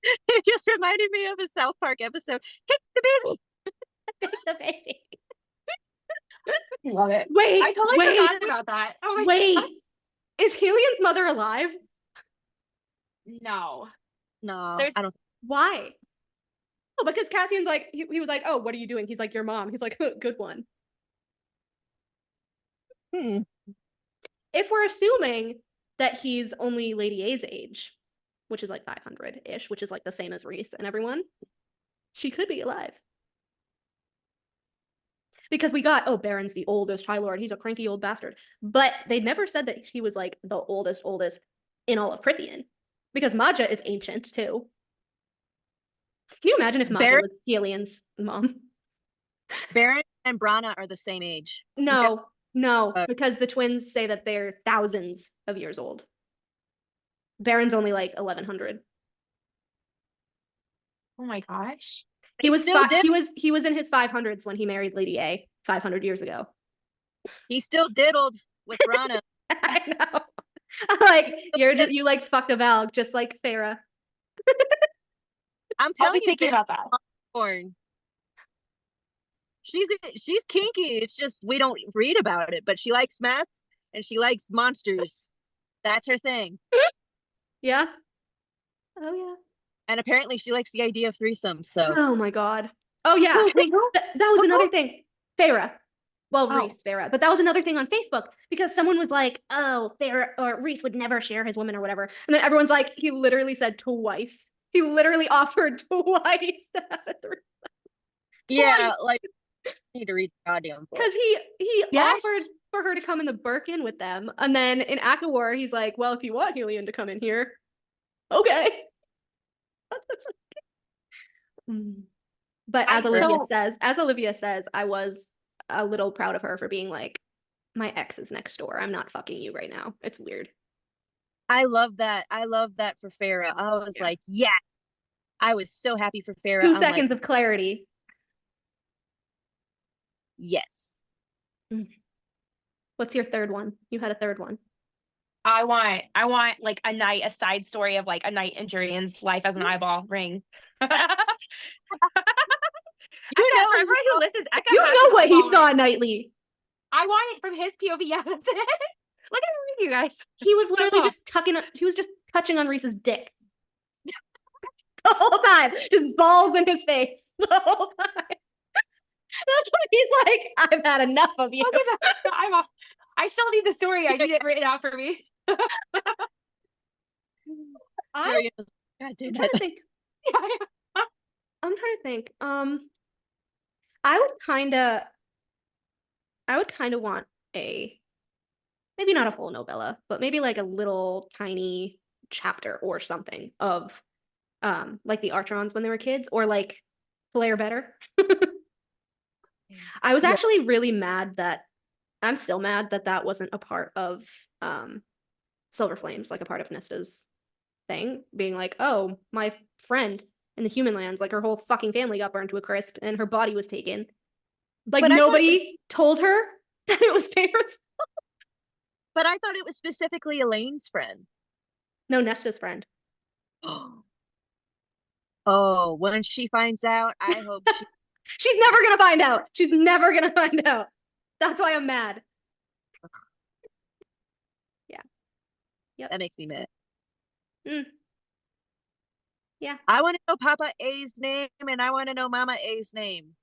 It just reminded me of a South Park episode. Kick the baby. Kick the baby. Love it. Wait, I totally forgot about that. Oh my God. Is Helian's mother alive? No. I don't. Why? Oh, because Cassian's like, he was like, oh, what are you doing? He's like, your mom. He's like, good one. If we're assuming that he's only Lady A's age, which is like 500-ish, which is like the same as Rhys and everyone, she could be alive. Because we got, oh, Baron's the oldest High Lord. He's a cranky old bastard. But they never said that he was like the oldest in all of Prythian. Because Maja is ancient too. Can you imagine if Maja was Helian's mom? Baron and Brana are the same age. No, because the twins say that they're thousands of years old. Baron's only like 1100. Oh my gosh. He was in his 500s when he married Lady A 500 years ago. He still diddled with Brana. I know. I'm like, you like fucked a Valg just like Farah. I'm telling you, thinking about that. Porn. She's kinky. It's just we don't read about it, but she likes math and she likes monsters. That's her thing. Yeah. Oh yeah. And apparently she likes the idea of threesomes. So. Oh my God. Oh yeah. That was another thing. Farah. Well, Rhys, Farah. But that was another thing on Facebook because someone was like, oh, Farah or Rhys would never share his woman or whatever. And then everyone's like, he literally said twice. He literally offered twice to have a threesome. Yeah, like I need to read the goddamn book. Because he offered for her to come in the Birkin with them. And then in Akawar, he's like, well, if you want Helion to come in here, okay. But as Olivia says, I was a little proud of her for being like, my ex is next door. I'm not fucking you right now. It's weird. I love that. I love that for Farah. I was like, yeah. I was so happy for Farrah. 2 I'm seconds like, of clarity. yes. What's your third one? You had a third one. I want like a side story of like a knight in Jurian's life as an eyeball ring. You Eka, know, for everyone who listens, Eka You has know an what he eyeball saw ring. nightly. I want it from his POV. Yeah, that's it. Look at you guys. He was So literally cool. just touching on Rhys's dick. The whole time. Just balls in his face. The whole time. That's what he's like, I've had enough of you. Look at that eyeball. I still need the story. I need it written out for me. Durian, God damn I'm trying it. to think. I'm trying to think. I would kind of want maybe not a whole novella, but maybe like a little tiny chapter or something of like the Archerons when they were kids, or like Blair Better. I was Yeah. actually really mad I'm still mad that wasn't a part of Silver Flames, like a part of Nesta's thing, being like, oh, my friend in the human lands, like her whole fucking family got burned to a crisp and her body was taken. Like But I thought nobody told her that it was Feyre's. But I thought it was specifically Elaine's friend. No, Nesta's friend. Oh, when she finds out, I hope she. She's never gonna find out. She's never gonna find out. That's why I'm mad. Yeah. Yep. That makes me mad. Yeah. I want to know Papa A's name and I want to know Mama A's name.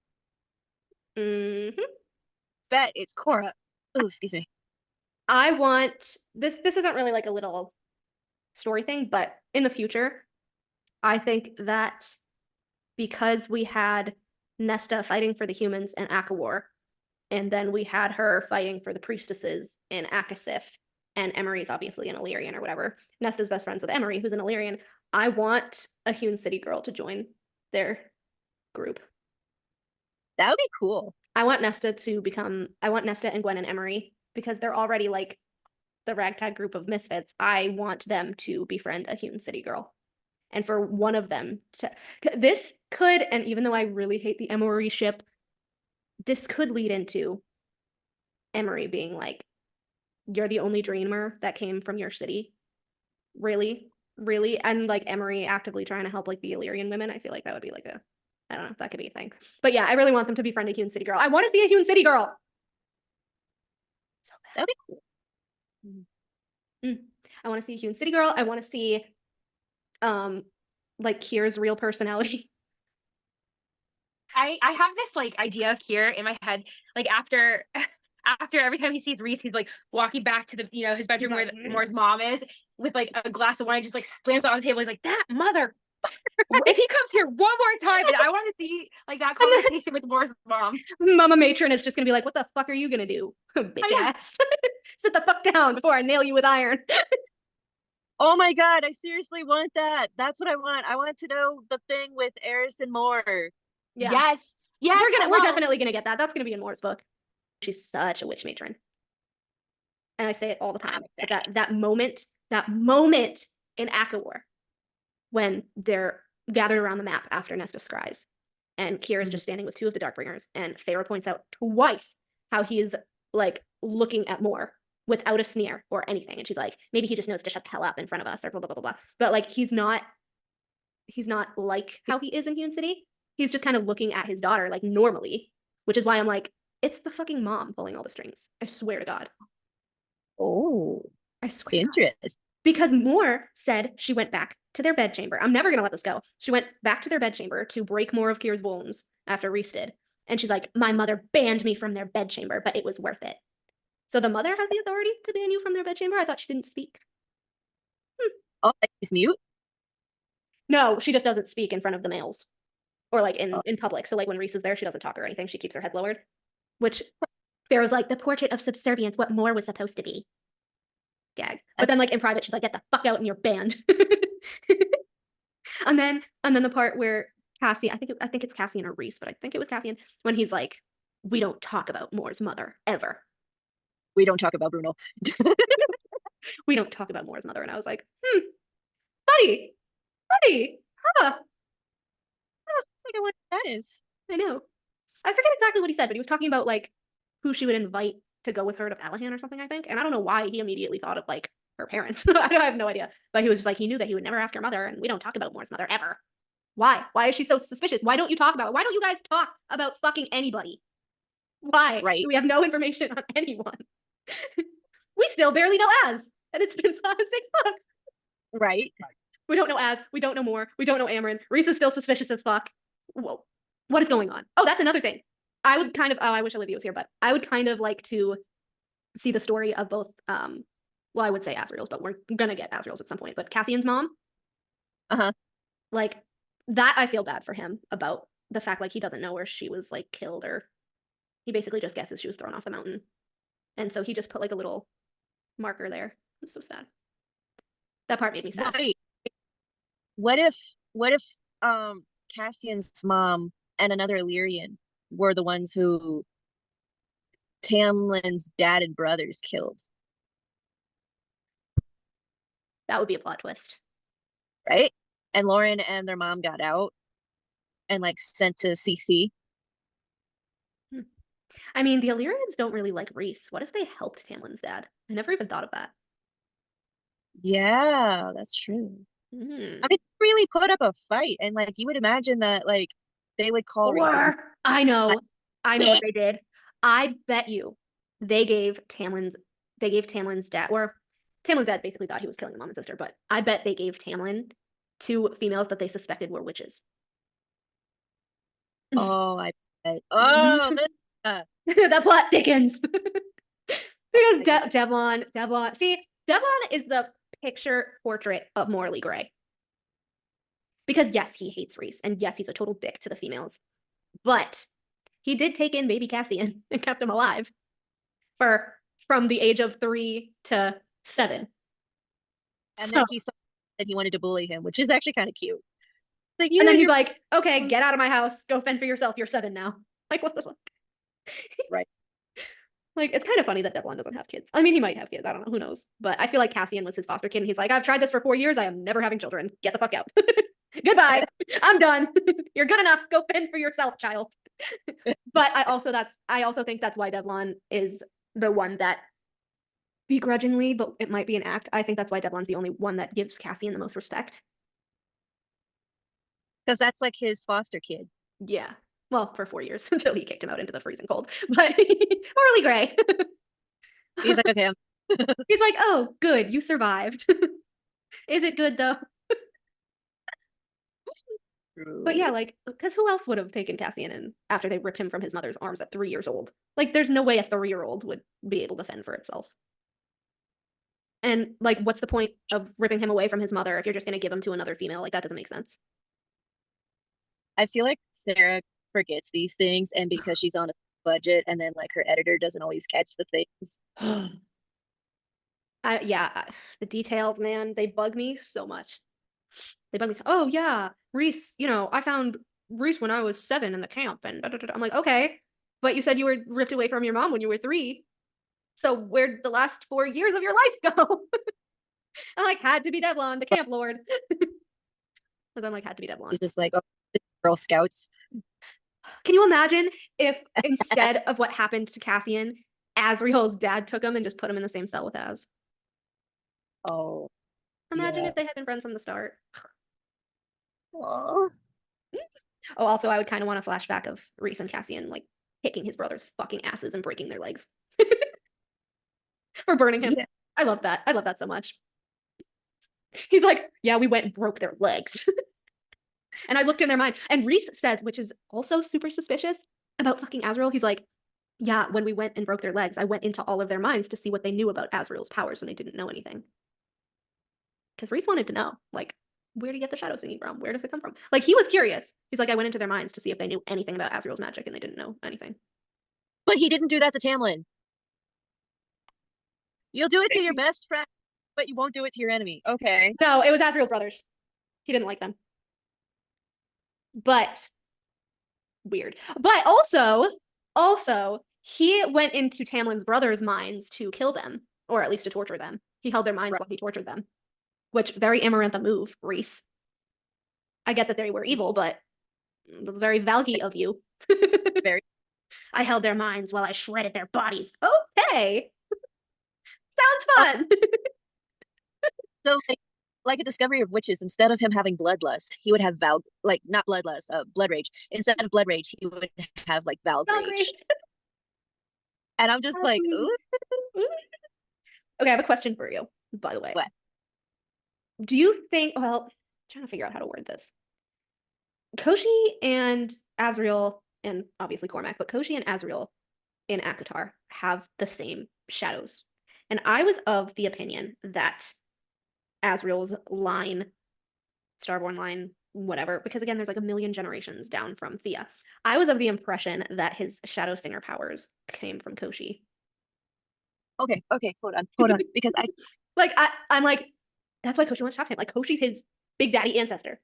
Mm-hmm. Bet it's Cora. Oh, excuse me. I want this isn't really like a little story thing, but in the future, I think that because we had Nesta fighting for the humans in Akawar, and then we had her fighting for the priestesses in Akasif, and Emery's obviously an Illyrian or whatever. Nesta's best friends with Emery, who's an Illyrian. I want a Hewn City girl to join their group. That would be cool. I want Nesta and Gwen and Emery, because they're already like the ragtag group of misfits. I want them to befriend a Hewn City girl. And for one of them to, this could, and even though I really hate the Emery ship, this could lead into Emery being like, you're the only dreamer that came from your city. Really? Really? And like Emery actively trying to help like the Illyrian women. I feel like that would be like I don't know, that could be a thing. But yeah, I really want them to befriend a Hewn City girl. I want to see a Hewn City girl. So that'd be cool. I want to see a Hewn City girl. I want to see like Kier's real personality. I have this like idea of Kier in my head, like after every time he sees Rhys, he's like walking back to the his bedroom He's where like, Moore's mom is with like a glass of wine, just like slams it on the table. He's like, that mother. If he comes here one more time, and I want to see like that conversation with Moore's mom. Mama Matron is just gonna be like, what the fuck are you gonna do, bitch ass? Sit the fuck down before I nail you with iron. Oh my god, I seriously want that. That's what I want. I want to know the thing with Eris and Moore. Yeah. Yes. We're definitely gonna get that. That's gonna be in Moore's book. She's such a witch matron. And I say it all the time. But that moment in Akawar when they're gathered around the map after Nesta scries, and Kier is just standing with two of the Darkbringers, and Feyre points out twice how he is like looking at Moore without a sneer or anything. And she's like, maybe he just knows to shut the hell up in front of us, or blah blah blah blah blah. But like he's not like how he is in Hewn City. He's just kind of looking at his daughter like normally, which is why I'm like, it's the fucking mom pulling all the strings. I swear to God. Oh, I swear. interesting. Because Moore said she went back to their bedchamber. I'm never going to let this go. She went back to their bedchamber to break more of Kier's wounds after Rhys did. And she's like, my mother banned me from their bedchamber, but it was worth it. So the mother has the authority to ban you from their bedchamber? I thought she didn't speak. Oh, he's mute? No, she just doesn't speak in front of the males. Or like in public. So like when Rhys is there, she doesn't talk or anything. She keeps her head lowered. Which Pharaoh's like, the portrait of subservience, what Moore was supposed to be. Gag. But then like in private, she's like, get the fuck out and you're banned. and then the part where Cassian, I think it's Cassian or Rhys, but I think it was Cassian, when he's like, we don't talk about Moore's mother ever. We don't talk about Bruno. We don't talk about Moore's mother. And I was like, buddy, huh? idea what that is. I know. I forget exactly what he said, but he was talking about like who she would invite to go with her to Alahan or something, I think. And I don't know why he immediately thought of like her parents. I have no idea. But he was just like, he knew that he would never ask her mother, and we don't talk about Moore's mother ever. Why? Why is she so suspicious? Why don't you talk about it? Why don't you guys talk about fucking anybody? Why? Right. We have no information on anyone. We still barely know Az, and it's been 6 books. Right. We don't know Az. We don't know Moore. We don't know Amryn. Rhys is still suspicious as fuck. Whoa. What is going on? Oh, that's another thing. I would kind of, oh, I wish Olivia was here, but I would kind of like to see the story of both, well, I would say Asriel's, but we're gonna get Asriel's at some point, but Cassian's mom. Uh-huh. Like, that I feel bad for him about the fact, like, he doesn't know where she was, like, killed, or he basically just guesses she was thrown off the mountain. And so he just put, like, a little marker there. It's so sad. That part made me sad. Wait. What if Cassian's mom and another Illyrian were the ones who Tamlin's dad and brothers killed? That would be a plot twist. Right? And Lauren and their mom got out and like sent to CC. I mean, the Illyrians don't really like Rhys. What if they helped Tamlin's dad? I never even thought of that. Yeah, that's true. I mean, they really put up a fight, and like you would imagine that like they would call Rhys. I know what they did. I bet you they gave Tamlin's dad, or Tamlin's dad basically thought he was killing the mom and sister, but I bet they gave Tamlin 2 females that they suspected were witches. Oh, I bet. Oh, that plot thickens. Because Devlon. See, Devlon is the picture portrait of morally gray. Because yes, he hates Rhys, and yes, he's a total dick to the females. But he did take in baby Cassian and kept him alive from the age of 3 to 7. And then he saw that he wanted to bully him, which is actually kind of cute. Like, and then he's like, okay, get out of my house. Go fend for yourself. You're 7 now. Like, what the fuck? Right. Like, it's kind of funny that Devlon doesn't have kids. I mean, he might have kids. I don't know. Who knows? But I feel like Cassian was his foster kid. And he's like, I've tried this for 4 years. I am never having children. Get the fuck out. Goodbye. I'm done. You're good enough. Go fend for yourself, child. But I also think that's why Devlon is the one that begrudgingly, but it might be an act. I think that's why Devlon's the only one that gives Cassian the most respect. Because that's like his foster kid. Yeah. Well, for 4 years until he kicked him out into the freezing cold. But morally gray. He's like, okay. He's like, oh, good, you survived. Is it good though? But yeah, like, because who else would have taken Cassian in after they ripped him from his mother's arms at 3 years old? Like, there's no way a 3-year-old would be able to fend for itself. And like, what's the point of ripping him away from his mother if you're just going to give him to another female? Like, that doesn't make sense. I feel like Sarah forgets these things, and because she's on a budget, and then like her editor doesn't always catch the things. Yeah, the details, man, they bug me so much. They bug me so, oh yeah, Rhys, I found Rhys when I was 7 in the camp, and I'm like, okay, but you said you were ripped away from your mom when you were 3. So where'd the last 4 years of your life go? I'm like, had to be Devlon, the camp lord. Because I'm like, had to be Devlon. He's just like, oh, Girl Scouts. Can you imagine if instead of what happened to Cassian, Asriel's dad took him and just put him in the same cell with Az? Oh. Imagine if they had been friends from the start. Aww. Oh, also, I would kind of want a flashback of Rhys and Cassian, like, kicking his brother's fucking asses and breaking their legs. For burning him. Yeah. I love that. I love that so much. He's like, yeah, we went and broke their legs. And I looked in their mind. And Rhys says, which is also super suspicious about fucking Asriel, he's like, yeah, when we went and broke their legs, I went into all of their minds to see what they knew about Asriel's powers, and they didn't know anything. Because Rhys wanted to know, like, where do you get the shadow singing from? Where does it come from? Like, he was curious. He's like, I went into their minds to see if they knew anything about Asriel's magic, and they didn't know anything. But he didn't do that to Tamlin. You'll do it to your best friend, but you won't do it to your enemy. Okay. No, it was Asriel's brothers. He didn't like them. But weird. But also, he went into Tamlin's brothers' minds to kill them, or at least to torture them. He held their minds while he tortured them, which very Amarantha move, Rhys. I get that they were evil, but That's very Valky of you. Very. I held their minds while I shredded their bodies. Okay. Sounds fun. So like a discovery of witches, instead of him having bloodlust, he would have not bloodlust, blood rage. Instead of blood rage, he would have like Valg rage. And I'm just like, ooh. Okay, I have a question for you, by the way. What? Do you think, well, I'm trying to figure out how to word this. Koshi and Azriel, and obviously Cormac, but Koshi and Azriel in ACOTAR have the same shadows. And I was of the opinion that Azriel's line, Starborn line, whatever, because again, there's like a million generations down from Thea. I was of the impression that his Shadow Singer powers came from Koshi. Okay, hold on, because I'm like, that's why Koshi wants to talk to him. Like, Koshi's his big daddy ancestor.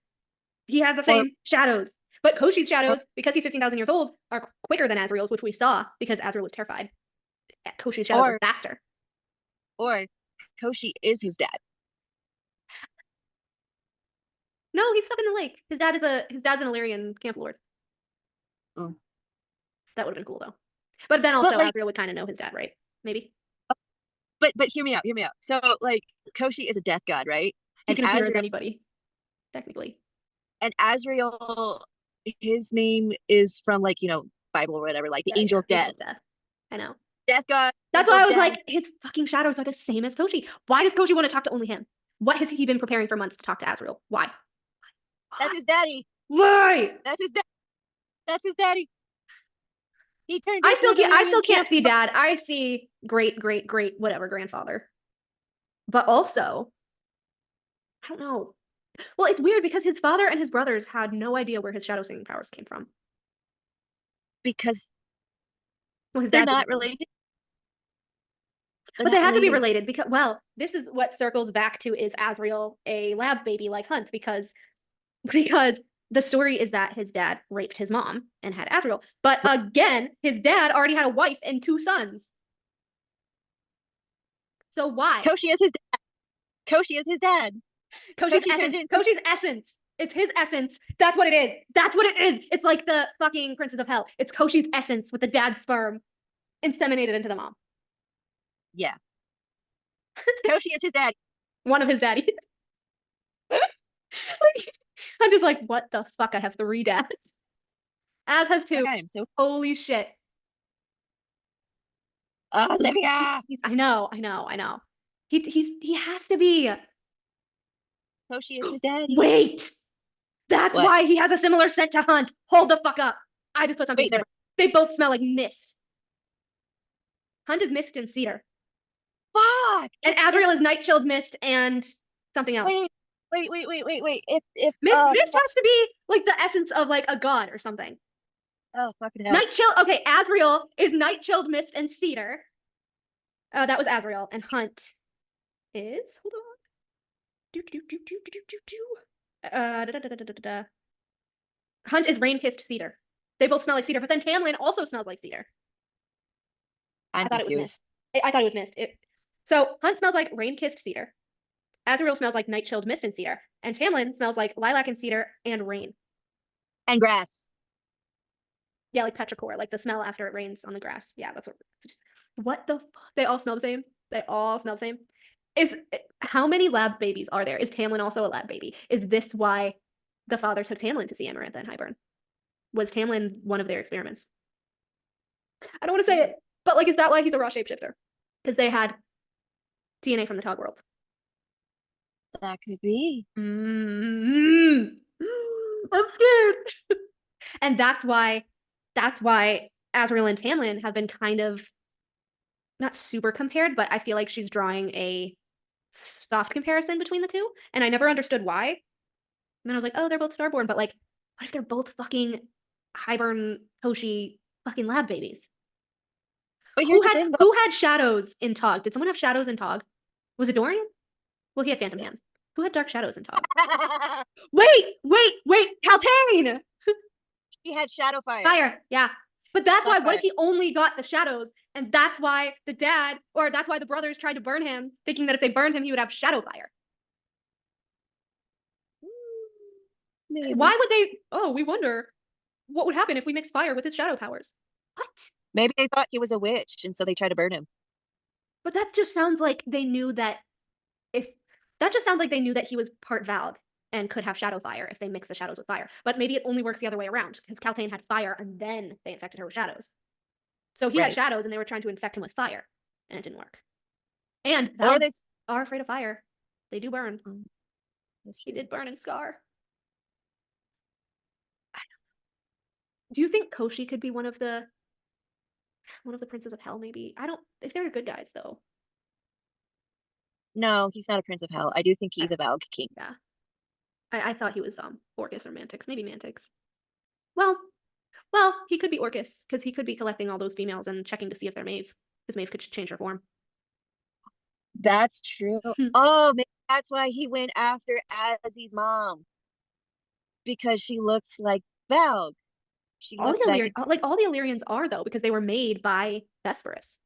He has the same shadows. But Koshi's shadows, because he's 15,000 years old, are quicker than Azriel's, which we saw because Azriel was terrified. Koshi's shadows are faster. Or Koshi is his dad. No, he's stuck in the lake. His dad's an Illyrian camp lord. Oh. That would have been cool though. But then also Azriel would kind of know his dad, right? Maybe. But hear me out. So like Koshi is a death god, right? He can appear as anybody, technically. And Azriel, his name is from like, Bible or whatever, like the angel of death. I know. Death god. That's why I was like, his fucking shadows are the same as Koshi. Why does Koshi want to talk to only him? What has he been preparing for months to talk to Azriel? Why? That's his daddy. Why? That's his daddy. He turned. I still can't see dad. I see great whatever grandfather. But also, I don't know. Well, it's weird because his father and his brothers had no idea where his shadow singing powers came from. Because his they're dad not related. But they had to be related because, well, this is what circles back to, is Azriel a lab baby like Hunt? Because the story is that his dad raped his mom and had Azriel. But again, his dad already had a wife and 2 sons. So why? Koshi is his dad. Koshi's essence. It's his essence. That's what it is. It's like the fucking Princess of Hell. It's Koshi's essence with the dad's sperm inseminated into the mom. Yeah. Koshi is his dad. One of his daddies. I'm just like, what the fuck? I have 3 dads. Az has 2. I am so holy shit. Olivia. I know. He has to be. Koshi is his daddy. Wait. That's why he has a similar scent to Hunt. Hold the fuck up. I just put something together. They both smell like mist. Hunt is mist and cedar. Fuck. And Azriel is night chilled mist and something else. Wait. If mist has to be like the essence of like a god or something. Oh, fucking hell. Night chill. Okay, Azriel is night chilled mist and cedar. That was Azriel, and Hunt is, hold on. Hunt is rain kissed cedar. They both smell like cedar, but then Tamlin also smells like cedar. I thought it was mist. I thought it was mist. So Hunt smells like rain kissed cedar. Azriel smells like night chilled mist and cedar, and Tamlin smells like lilac and cedar and rain and grass. Yeah, like petrichor, like the smell after it rains on the grass. Yeah, that's what the fuck? They all smell the same. How many lab babies are there? Is Tamlin also a lab baby? Is this why the father took Tamlin to see Amarantha and Hybern? Was Tamlin one of their experiments? I don't want to say it, but like, is that why he's a raw shapeshifter? Because they had DNA from the Tog world. That could be. I'm scared. And that's why Azriel and Tamlin have been kind of not super compared, but I feel like she's drawing a soft comparison between the two. And I never understood why. And then I was like, oh, they're both Starborn, but like, what if they're both fucking Hybern, Koshi, fucking lab babies? But here's the thing, who had shadows in Tog? Did someone have shadows in Tog? Was it Dorian? Well, he had phantom hands. Who had dark shadows in Tog? Wait, Kaltane! He had shadow fire. Fire, yeah. But that's why, what if he only got the shadows, and that's why that's why the brothers tried to burn him, thinking that if they burned him, he would have shadow fire. Maybe. Why would they, we wonder, what would happen if we mix fire with his shadow powers? What? Maybe they thought he was a witch, and so they tried to burn him. But that just sounds like they knew that if that just sounds like they knew that he was part Valg and could have shadow fire if they mix the shadows with fire. But maybe it only works the other way around because Kaltain had fire and then they infected her with shadows. So he had Right. shadows and they were trying to infect him with fire, and it didn't work. And Or they- Valgs are afraid of fire. They do burn. That's He true. did burn in Scar. Do you think Koshi could be one of the princes of hell? Maybe I don't. If they're good guys, though. No, he's not a prince of hell. I do think he's a Valg king. Yeah, I thought he was Orcus or Mantix. Maybe Mantix. Well, he could be Orcus because he could be collecting all those females and checking to see if they're Maeve. Because Maeve could change her form. That's true. Oh, maybe that's why he went after Azzy's mom. Because she looks like Valg. She All the looks like all the Illyrians are though because they were made by Vesperus.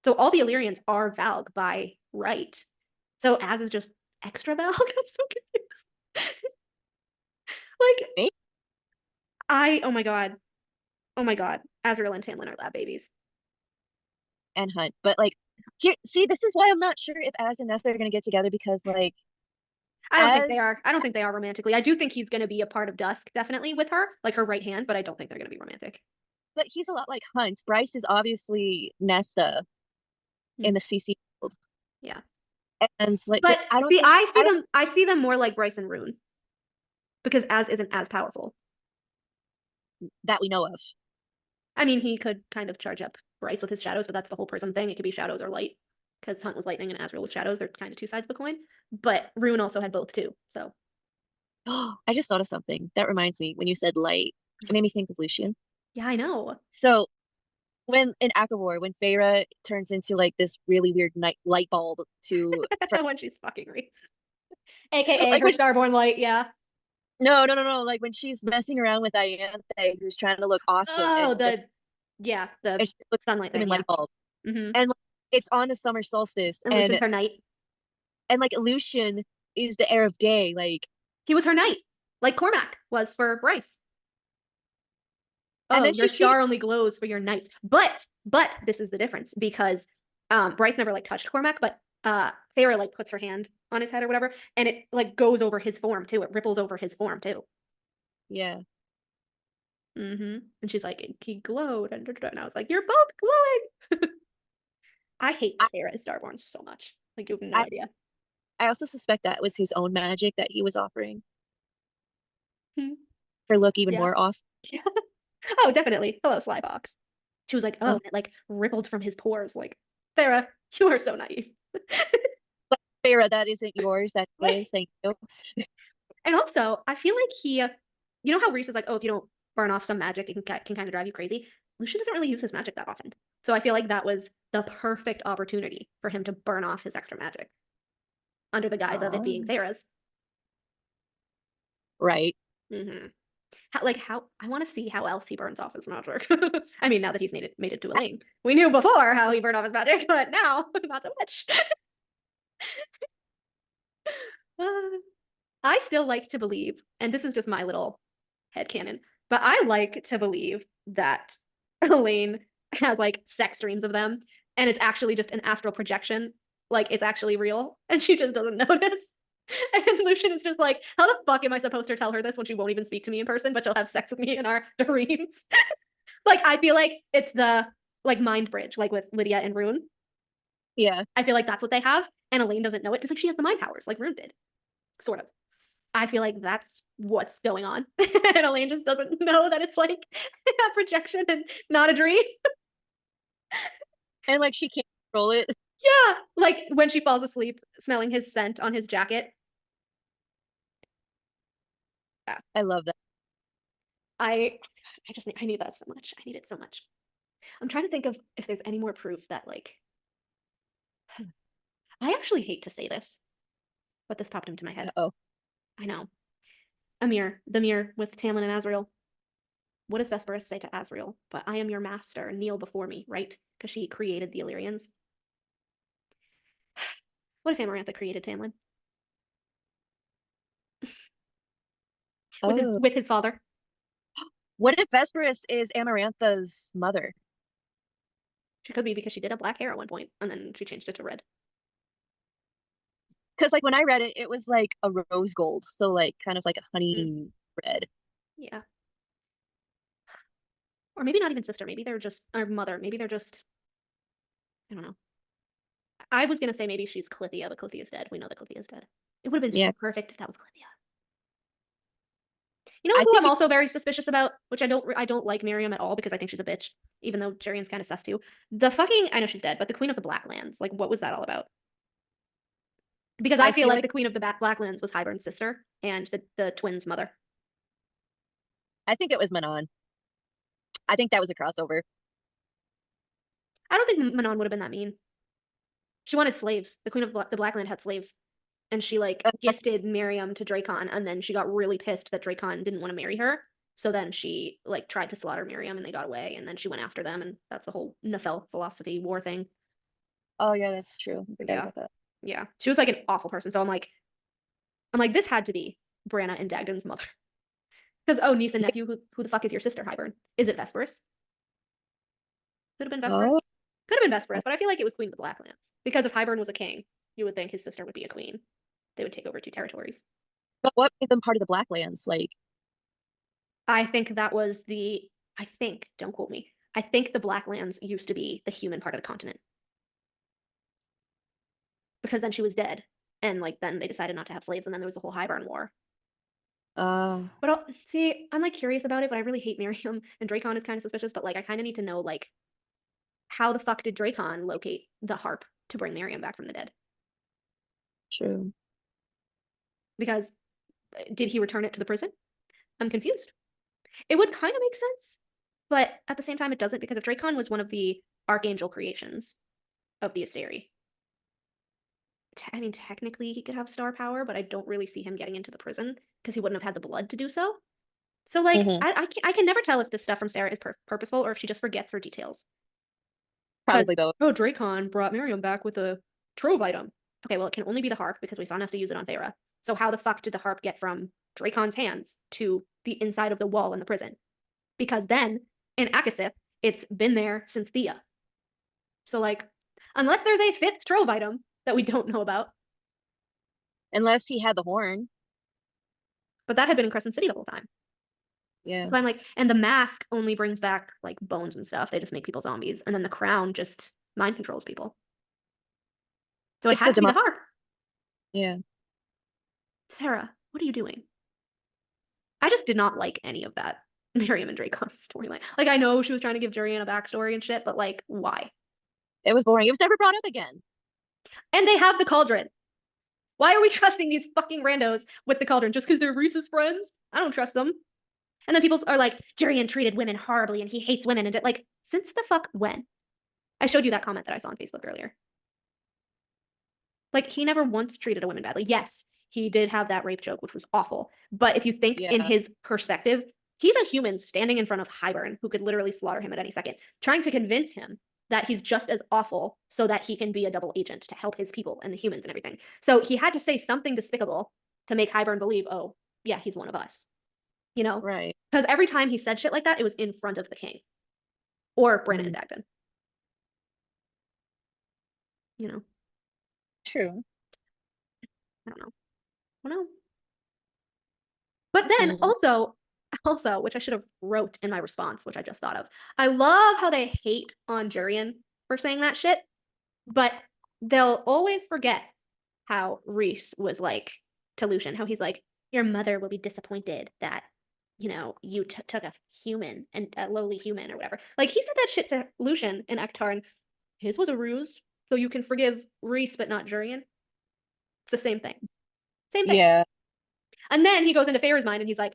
So all the Illyrians are Valg by right. So Az is just extra Valg. I'm so confused. Me? Oh my god. Azrael and Tamlin are lab babies. and Hunt. But like here, see, this is why I'm not sure if Az and Nesta are gonna get together because like I don't think they are. I don't think they are romantically. I do think he's going to be a part of Dusk, definitely with her, like her right hand, but I don't think they're going to be romantic. but he's a lot like Hunt. Bryce is obviously Nesta in the CC world. Yeah. And like But I don't see, think, I see them more like Bryce and Rune. Because Az isn't as powerful. that we know of. I mean, he could kind of charge up Bryce with his shadows, but that's the whole prism thing. It could be shadows or light. Because Hunt was lightning and Azrael was shadows. They're kind of two sides of the coin. But Rune also had both too. So I just thought of something. That reminds me, when you said light, it made me think of Lucian. yeah, I know. So when in Akavor, when Feyre turns into like this really weird light bulb to When she's fucking Rhys. AKA like her Starborn light, yeah. no, like when she's messing around with Ianthe, who's trying to look awesome Oh, and the she looks sunlight like thing, a light bulb. Mm-hmm. And like, it's on the summer solstice And Lucian's her knight. and like Lucian is the heir of day. Like He was her knight, like Cormac was for Bryce. and Oh, then your she star only glows for your knights. But this is the difference because Bryce never like touched Cormac, but Feyre like puts her hand on his head or whatever, and it like goes over his form too. It ripples over his form too. yeah. Mm-hmm. And she's like, he glowed, and I was like, you're both glowing. I hate that Feyre is Starborn so much. Like you have no idea. I also suspect that was his own magic that he was offering Hmm. for look even Yeah. more awesome. Yeah. Oh, definitely. Hello, Slybox. She was like, oh, and it like rippled from his pores. Like, Feyre, you are so naive. Feyre, that isn't yours. That's his. Thank you. And also, I feel like he, you know how Rhys is like, oh, if you don't burn off some magic, it can kind of drive you crazy. Lucian doesn't really use his magic that often. So I feel like that was the perfect opportunity for him to burn off his extra magic under the guise of it being Feyre's. Right. Mm-hmm. How I want to see how else he burns off his magic. I mean, now that he's made it to Elaine, we knew before how he burned off his magic, but now not so much. I still like to believe, and this is just my little headcanon, but I like to believe that Elaine has like sex dreams of them, and it's actually just an astral projection, like it's actually real, and she just doesn't notice. And Lucian is just like, how the fuck am I supposed to tell her this when she won't even speak to me in person, but she'll have sex with me in our dreams? Like, I feel like it's the like mind bridge, like with Lydia and Rune. Yeah. I feel like that's what they have, and Elaine doesn't know it because like she has the mind powers, like Rune did, sort of. I feel like that's what's going on, and Elaine just doesn't know that it's like a projection and not a dream. And like she can't control it. Yeah, like when she falls asleep, smelling his scent on his jacket. Yeah. I love that. I need that so much. I need it so much. I'm trying to think of if there's any more proof that like I actually hate to say this, but this popped into my head. Oh. I know. Amir, the mirror with Tamlin and Azrael. What does Vesperus say to Azrael? But I am your master, kneel before me, right? Because she created the Illyrians. What if Amarantha created Tamlin? With his father. What if Vesperus is Amarantha's mother? She could be, because she did have black hair at one point, and then she changed it to red. Because like when I read it, it was like a rose gold, so like kind of like a honey red. Yeah. Or maybe not even sister. Maybe they're just, or mother. Maybe they're just, I don't know. I was gonna say maybe she's Clithia, but Clithia's dead. We know that Clithia's dead. It would have been Yeah. so perfect if that was Clithia. You know I who think I'm also very suspicious about, which I don't like Miriam at all, because I think she's a bitch, even though Jerian's kind of sus too. The fucking, I know she's dead, but the Queen of the Blacklands, like, what was that all about? Because I feel like the Queen of the Blacklands was Hybern's sister and the twins' mother. I think it was Manon. I think that was a crossover. I don't think Manon would have been that mean. She wanted slaves. The Queen of the Blackland had slaves. And she like gifted Miriam to Dracon, and then she got really pissed that Dracon didn't want to marry her. So then she like tried to slaughter Miriam, and they got away, and then she went after them, and that's the whole Nefel philosophy war thing. Oh yeah, that's true. I forgot Yeah. about that. Yeah. She was like an awful person. So I'm like, this had to be Branna and Dagdan's mother. Because niece and nephew, who the fuck is your sister, Hybern? Is it Vesperus? Could have been Vesperus. Oh. Could have been Vesperus, but I feel like it was Queen of the Blacklands. Because if Hybern was a king, you would think his sister would be a queen. They would take over 2 territories. But what made them part of the Blacklands? Like, I think that was don't quote me. I think the Blacklands used to be the human part of the continent. Because then she was dead. And like then they decided not to have slaves, and then there was the whole Hybern War. But see, I'm like curious about it, but I really hate Miriam, and Dracon is kind of suspicious, but like I kind of need to know like how the fuck did Dracon locate the harp to bring Miriam back from the dead? true. Because did he return it to the prison? I'm confused. It would kind of make sense, but at the same time it doesn't, because if Dracon was one of the archangel creations of the Asteri, I mean, technically he could have star power, but I don't really see him getting into the prison because he wouldn't have had the blood to do so. So like, Mhm. I can never tell if this stuff from Sarah is purposeful or if she just forgets her details. Probably both. Oh, Dracon brought Miriam back with a trove item. Okay, well, it can only be the harp because we saw Nesta use it on Feyre. So how the fuck did the harp get from Dracon's hands to the inside of the wall in the prison? Because then, in Akasif, it's been there since Thea. So like, unless there's a 5th trove item that we don't know about. Unless he had the horn. But that had been in Crescent City the whole time. Yeah. So I'm like, and the mask only brings back like bones and stuff. They just make people zombies. And then the crown just mind controls people. So it had to be the harp. Yeah. Sarah, what are you doing? I just did not like any of that Miriam and Dracon storyline. Like, I know she was trying to give Jurian a backstory and shit, but like, why? It was boring. It was never brought up again. And they have the cauldron. Why are we trusting these fucking randos with the cauldron? Just because they're Rhys's friends? I don't trust them. And then people are like, Jurian treated women horribly and he hates women. And like, since the fuck when? I showed you that comment that I saw on Facebook earlier. Like, he never once treated a woman badly. Yes, he did have that rape joke, which was awful. But if you think in his perspective, he's a human standing in front of Hybern, who could literally slaughter him at any second, trying to convince him that he's just as awful so that he can be a double agent to help his people and the humans and everything. So he had to say something despicable to make Hybern believe, oh, yeah, he's one of us. You know? Right. Because every time he said shit like that, it was in front of the king. Or Branna and Dagdan. You know? True. I don't know. But then also, which I should have wrote in my response, which I just thought of, I love how they hate on Jurian for saying that shit, but they'll always forget how Rhys was like to Lucian, how he's like, your mother will be disappointed that, you know, you took a human and a lowly human or whatever. Like, he said that shit to Lucian in Ektar, and his was a ruse, so you can forgive Rhys but not Jurian. It's the same thing. Same thing. Yeah. And then he goes into Feyre's mind and he's like,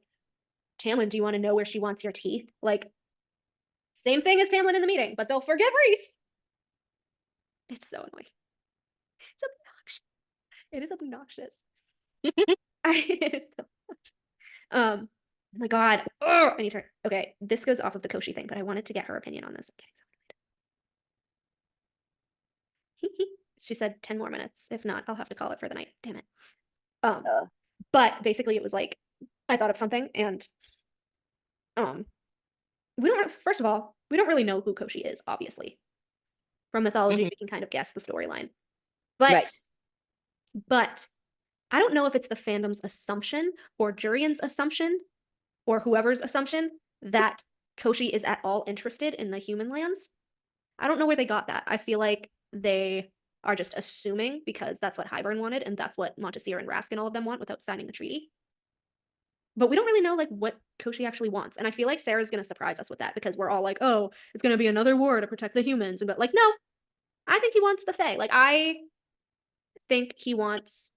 Tamlin, do you want to know where she wants your teeth? Like, same thing as Tamlin in the meeting, but they'll forgive Rhys. It's so annoying. It's obnoxious. It is obnoxious. It is so obnoxious. Oh my god. Oh, I need her. Okay, this goes off of the Koshi thing, but I wanted to get her opinion on this. I'm getting so annoyed. She said 10 more minutes. If not, I'll have to call it for the night. Damn it. But basically it was like, I thought of something and first of all, we don't really know who Koshi is, obviously. From mythology, Mhm. we can kind of guess the storyline. Right. But I don't know if it's the fandom's assumption or Jurian's assumption or whoever's assumption that Koshi is at all interested in the human lands. I don't know where they got that. I feel like they are just assuming because that's what Hybern wanted and that's what Montesir and Rask and all of them want without signing the treaty. But we don't really know like what Koshi actually wants. And I feel like Sarah's gonna surprise us with that because we're all like, oh, it's gonna be another war to protect the humans. But like, no, I think he wants the Fae. Like I think he wants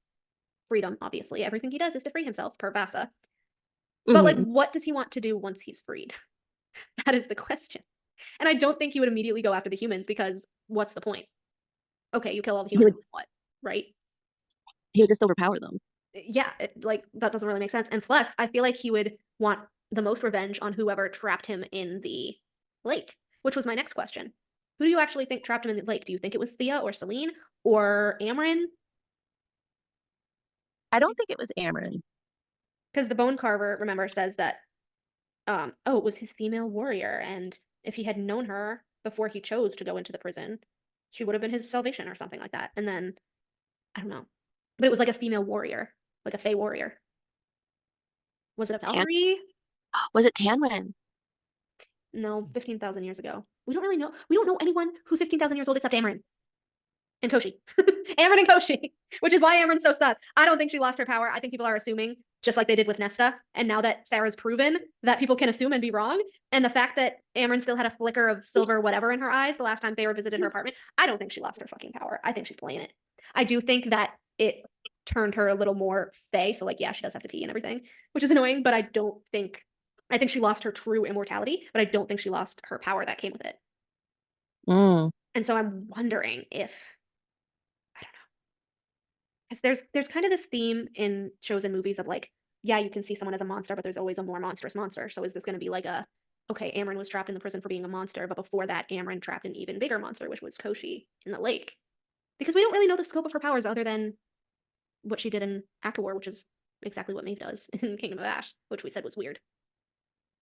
freedom, obviously. Everything he does is to free himself per Vasa. But like, Mhm. what does he want to do once he's freed? That is the question. And I don't think he would immediately go after the humans because what's the point? Okay, you kill all the He humans, would what? Right? he would just overpower them. Yeah, like that doesn't really make sense. And plus, I feel like he would want the most revenge on whoever trapped him in the lake, which was my next question. Who do you actually think trapped him in the lake? Do you think it was Thea or Celine or Amarin? I don't think it was Amarin. Because the bone carver, remember, says that oh, it was his female warrior, and if he had known her before he chose to go into the prison, she would have been his salvation or something like that. And then I don't know. But it was like a female warrior, like a Fey warrior. Was it a Tan Valkyrie? was it Tanwin? No, 15,000 years ago. We don't really know. We don't know anyone who's 15,000 years old except Amarin and Koshi. Amarin and Koshi, which is why Amarin's so sus. I don't think she lost her power. I think people are assuming, just like they did with Nesta, and now that Sarah's proven that people can assume and be wrong, and the fact that Amarin still had a flicker of silver whatever in her eyes the last time Feyre visited her apartment, I don't think she lost her fucking power. I think she's playing it. I do think that it turned her a little more Fey, so like, yeah, she does have to pee and everything, which is annoying, but I think she lost her true immortality, but I don't think she lost her power that came with it. Mm. And so I'm wondering if I don't know. Because there's kind of this theme in shows and movies of like, yeah, you can see someone as a monster, but there's always a more monstrous monster. So is this going to be like a, okay, Amryn was trapped in the prison for being a monster, but before that, Amryn trapped an even bigger monster, which was Koshi in the lake? Because we don't really know the scope of her powers other than what she did in Act of War, which is exactly what Maeve does in Kingdom of Ash, which we said was weird.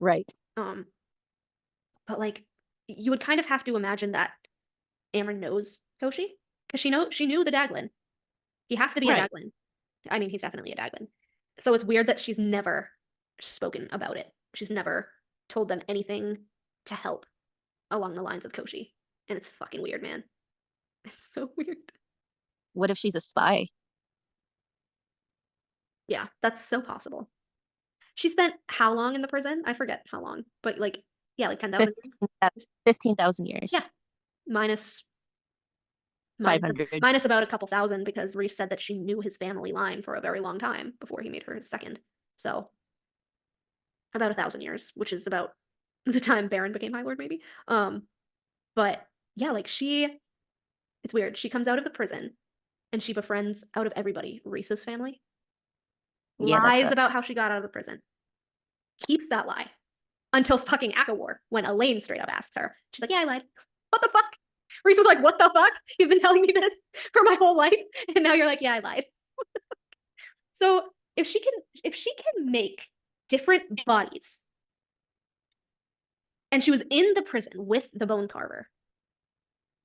Right. Um, but like, you would kind of have to imagine that Amryn knows Koshi because she knew the Daglin. He has to be a Right. Daglin. I mean, he's definitely a Daglin. So it's weird that she's never spoken about it. She's never told them anything to help along the lines of Koshi. And it's fucking weird, man. It's so weird. What if she's a spy? Yeah, that's so possible. She spent how long in the prison? I forget how long, but like, yeah, like 10,000 years. 15,000 years. Yeah, minus 500. minus about a couple thousand because Rhys said that she knew his family line for a very long time before he made her his second. So about 1,000 years, which is about the time Baron became High Lord, maybe. But yeah, like it's weird. She comes out of the prison and she befriends out of everybody Rhys's family. Yeah, Lies about how she got out of the prison. Keeps that lie until fucking Akawar when Elaine straight up asks her. She's like, yeah, I lied. What the fuck? Rhys was like, what the fuck? You've been telling me this for my whole life, and now you're like, yeah, I lied. So if she can make different bodies, and she was in the prison with the bone carver,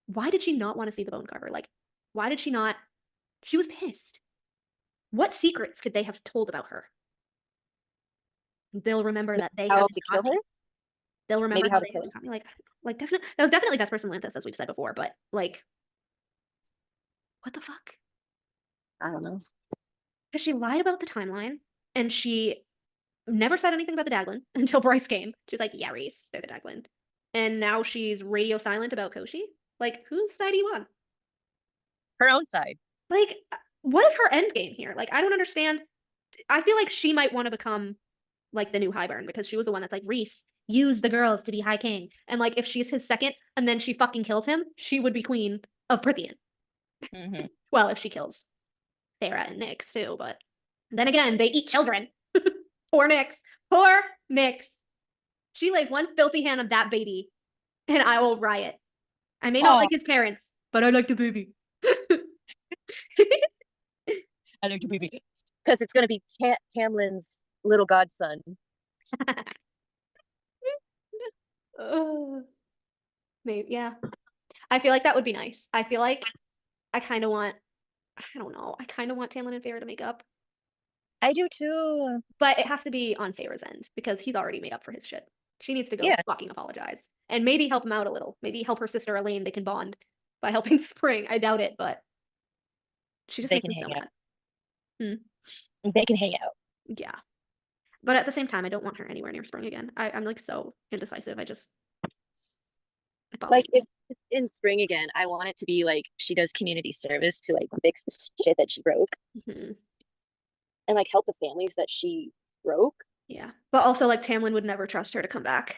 why did she not want to see the bone carver? Like, why did she not? She was pissed. What secrets could they have told about her? They'll remember that they how have to kill her? They'll remember Maybe how how to they kill haven't got me. Like definitely that was definitely best person Lanthus, as we've said before, but like, what the fuck? I don't know. Because she lied about the timeline and she never said anything about the Daglin until Bryce came. She was like, yeah, Rhys, they're the Daglin. And now she's radio silent about Koshi. Like, whose side are you on? Her own side. Like, what is her end game here? Like, I don't understand. I feel like she might want to become like the new Hybern because she was the one that's like, Rhys, use the girls to be High King. And like, if she's his second and then she fucking kills him, she would be queen of Prythian. Mm-hmm. Well, if she kills Thera and Nyx too, but then again, they eat children. Poor Nyx. Poor Nyx. She lays one filthy hand on that baby, and I will riot. I may not like his parents, but I like the baby. I like the baby. Because it's going to be Tamlin's little godson. Maybe, yeah. I feel like that would be nice. I feel like I kind of want, I don't know, I kind of want Tamlin and Feyre to make up, I do too. but it has to be on Feyre's end because he's already made up for his shit. She needs to go Yeah. fucking apologize and maybe help him out a little. Maybe help her sister Elaine. They can bond by helping Spring. I doubt it, but she just They makes can me so hang out. mad. They can hang out. Yeah. But at the same time, I don't want her anywhere near Spring again. I'm like so indecisive. It bothers Like me. if it's in Spring again, I want it to be like she does community service to like fix the shit that she broke Mhm. and like help the families that she broke. Yeah. But also like Tamlin would never trust her to come back,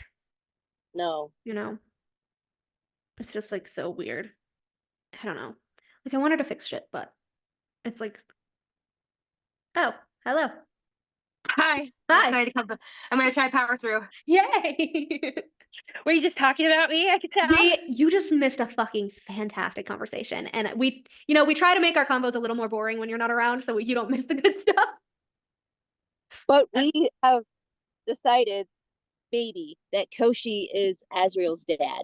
No. you know? It's just like so weird. I don't know. Like I wanted to fix shit, but it's like, oh, hello. Hi. I'm Hi. excited to come. I'm gonna try to power through. Yay. Were you just talking about me? I could tell. You just missed a fucking fantastic conversation. And we try to make our combos a little more boring when you're not around so you don't miss the good stuff. But we have decided, baby, that Koshi is Azriel's dad.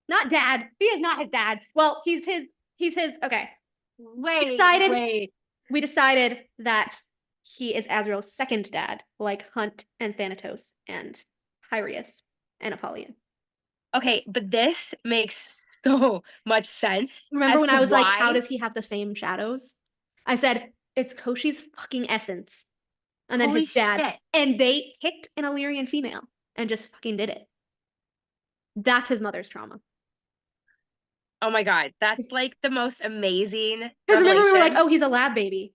Not dad. He is not his dad. Well, he's his okay. Wait. We decided that he is Azriel's second dad, like Hunt and Thanatos and Hyrius and Apollyon. Okay, but this makes so much sense. Remember as when to I was like, why- how does he have the same shadows? I said, it's Koshi's fucking essence. And then Holy his dad. shit. And they picked an Illyrian female and just fucking did it. That's his mother's trauma. Oh my god, that's like the most amazing. Because remember we were like, revelation. oh, he's a lab baby.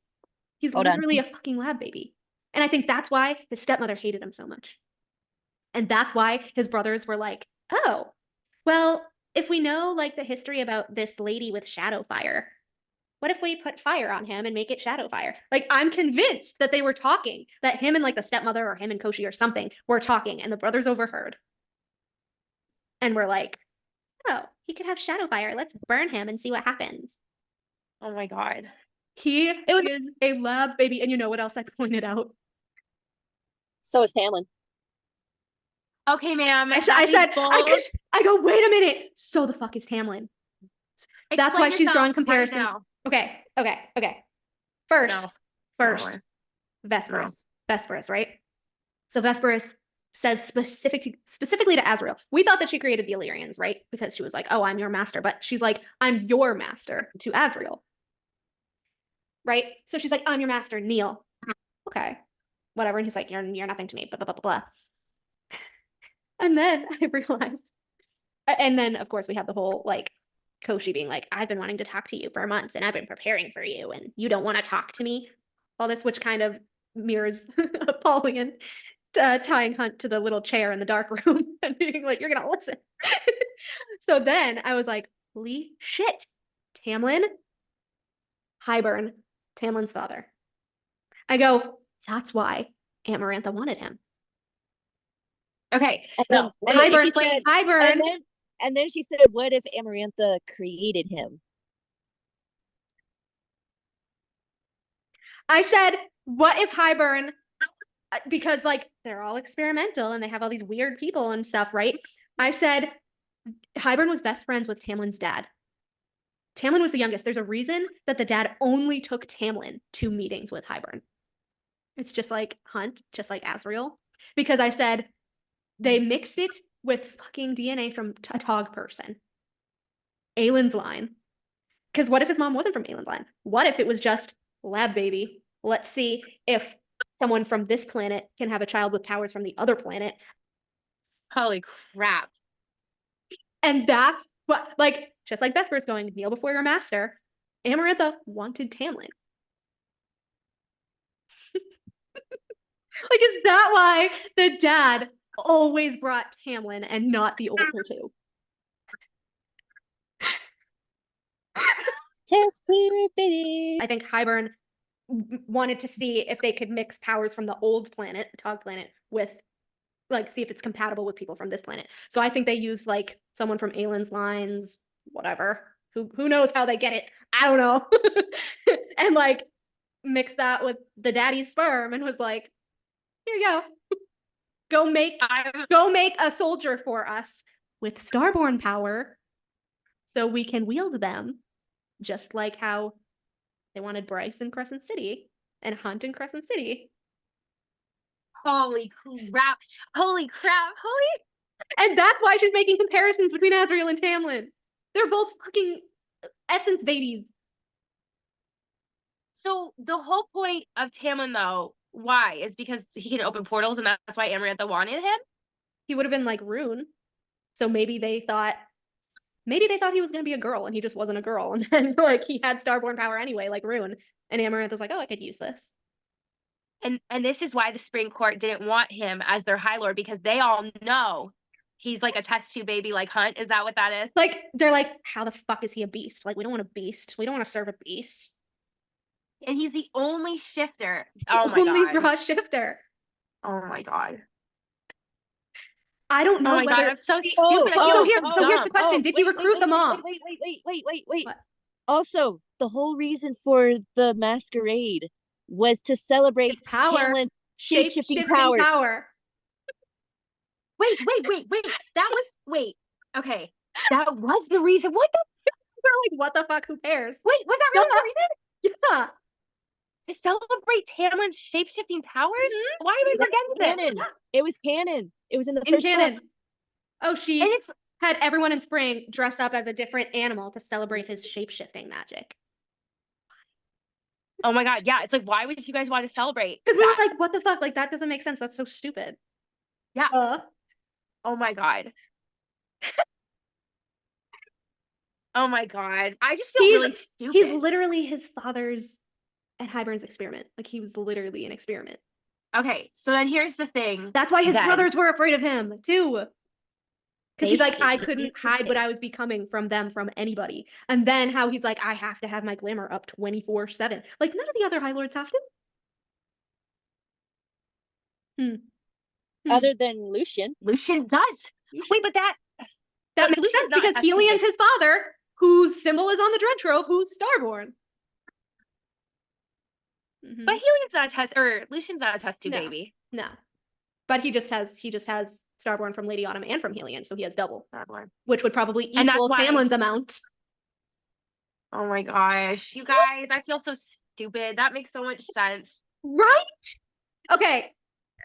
He's Hold on. literally a fucking lab baby. And I think that's why his stepmother hated him so much. And that's why his brothers were like, oh, well, if we know like the history about this lady with shadow fire, what if we put fire on him and make it shadow fire? Like, I'm convinced that they were talking, that him and like the stepmother or him and Koshi or something were talking, and the brothers overheard. And we're like, oh, he could have shadow fire. Let's burn him and see what happens. Oh my god. He was- is a lab baby. And you know what else I pointed out? So is Tamlin. Okay, ma'am. I go, wait a minute. So the fuck is Tamlin? That's why she's drawing comparisons. Okay. First, Vesperus, right? So Vesperus says specifically to Azriel. We thought that she created the Illyrians, right? Because she was like, oh, I'm your master. But she's like, I'm your master to Azriel. Right? So she's like, I'm your master, kneel. Okay. Whatever. And he's like, you're nothing to me, blah, blah, blah, blah. And then I realized, and then of course we have the whole like Koshi being like, I've been wanting to talk to you for months and I've been preparing for you and you don't want to talk to me. All this, which kind of mirrors Apollyon tying Hunt to the little chair in the dark room and being like, you're going to listen. So then I was like, holy shit, Tamlin, Hybern, Tamlin's father. I go, that's why Amarantha wanted him. Okay. And No. Hybern. And then she said, what if Amarantha created him? I said, what if Hybern, because like they're all experimental and they have all these weird people and stuff, right? I said, Hybern was best friends with Tamlin's dad. Tamlin was the youngest. There's a reason that the dad only took Tamlin to meetings with Hybern. It's just like Hunt, just like Azriel. Because I said, they mixed it with fucking DNA from a Tog person. Aylin's line. Because what if his mom wasn't from Aylin's line? What if it was just lab baby? Let's see if someone from this planet can have a child with powers from the other planet. Holy crap. And that's what, like, just like Vesper's going, kneel before your master, Amarantha wanted Tamlin. Like, is that why the dad always brought Tamlin and not the older two? I think Hybern wanted to see if they could mix powers from the old planet, the Tog planet, with like see if it's compatible with people from this planet. So I think they used like someone from Aylin's lines, whatever. Who knows how they get it? I don't know. And like mix that with the daddy's sperm and was like, here you go. Go make a soldier for us with starborn power so we can wield them, just like how they wanted Bryce in Crescent City and Hunt in Crescent City. Holy crap. And that's why she's making comparisons between Azriel and Tamlin. They're both fucking essence babies. So the whole point of Tamlin, though, why? Is because he can open portals and that's why Amarantha wanted him? He would have been like Rune. So maybe they thought he was going to be a girl and he just wasn't a girl. And then like he had starborn power anyway, like Rune. And Amarantha's like, oh, I could use this. And this is why the Spring Court didn't want him as their High Lord, because they all know he's like a test tube baby like Hunt. Is that what that is? Like, they're like, how the fuck is he a beast? Like, we don't want a beast. We don't want to serve a beast. And he's the only shifter. Only raw shifter. Oh my god. I don't know whether. whether. God, I'm so stupid. So here's the question: did he recruit the mom? Wait. What? Also, the whole reason for the masquerade was to celebrate His power, Tamlin's shape-shifting power. Wait. Okay. That was the reason. What the? They're like, what the fuck? Who cares? Wait, was that really the reason? Yeah. To celebrate Tamlin's shape-shifting powers? Mm-hmm. Why am I forgetting this? It was canon. It was in the In first canon. book. Oh, she And it's had everyone in Spring dress up as a different animal to celebrate his shape-shifting magic. oh my god, yeah. It's like, why would you guys want to celebrate? Because we were that? like, what the fuck? Like, that doesn't make sense. That's so stupid. Yeah. Oh my god. Oh my god. I just feel really stupid. He's literally his father's and Hybern's experiment. Like, he was literally an experiment. Okay, so then here's the thing. That's why his brothers were afraid of him, too. Because he's like, I couldn't hide what I was becoming from them, from anybody. And then how he's like, I have to have my glamour up 24/7. Like, none of the other High Lords have to. Other than Lucian. Lucian does. Wait, but that makes sense because Helian's his father, whose symbol is on the Dread Trove, who's Starborn. But Helian's not a test, or Lucian's not a test tube baby. No. But he just has Starborn from Lady Autumn and from Helian, so he has double. Starborn. Which would probably equal And that's why- Tamlin's amount. Oh my gosh. You guys, I feel so stupid. That makes so much sense. Right? Okay.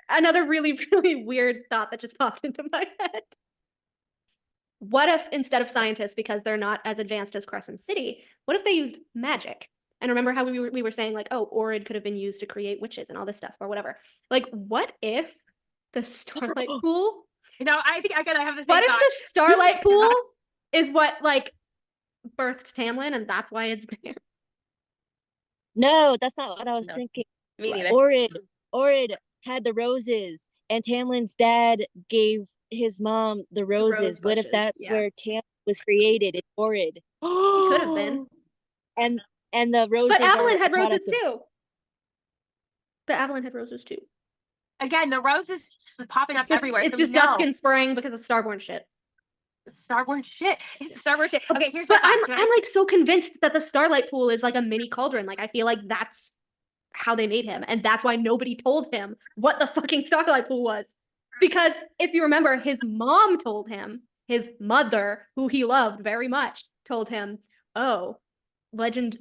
Another really, really weird thought that just popped into my head. What if instead of scientists, because they're not as advanced as Crescent City, what if they used magic? And remember how we were saying, like, oh, Orid could have been used to create witches and all this stuff or whatever. Like, what if the Starlight Pool? No, I think I have the same What thought. if the Starlight Pool is what, like, birthed Tamlin and that's why it's there? No, that's not what I was thinking. Me neither. Orid had the roses, and Tamlin's dad gave his mom the roses. What if that's where Tamlin was created? It's Orid. He could have been. And the roses. But Avalon had roses too. But Avalon had roses too. Again, the roses just popping up everywhere. It's so just dusk and spring because of Starborn shit. It's Starborn shit. It's Starborn shit. Okay, here's but I'm like so convinced that the Starlight Pool is like a mini cauldron. Like I feel like that's how they made him, and that's why nobody told him what the fucking Starlight Pool was. Because if you remember, his mom told him, his mother, who he loved very much, told him, "Oh, legend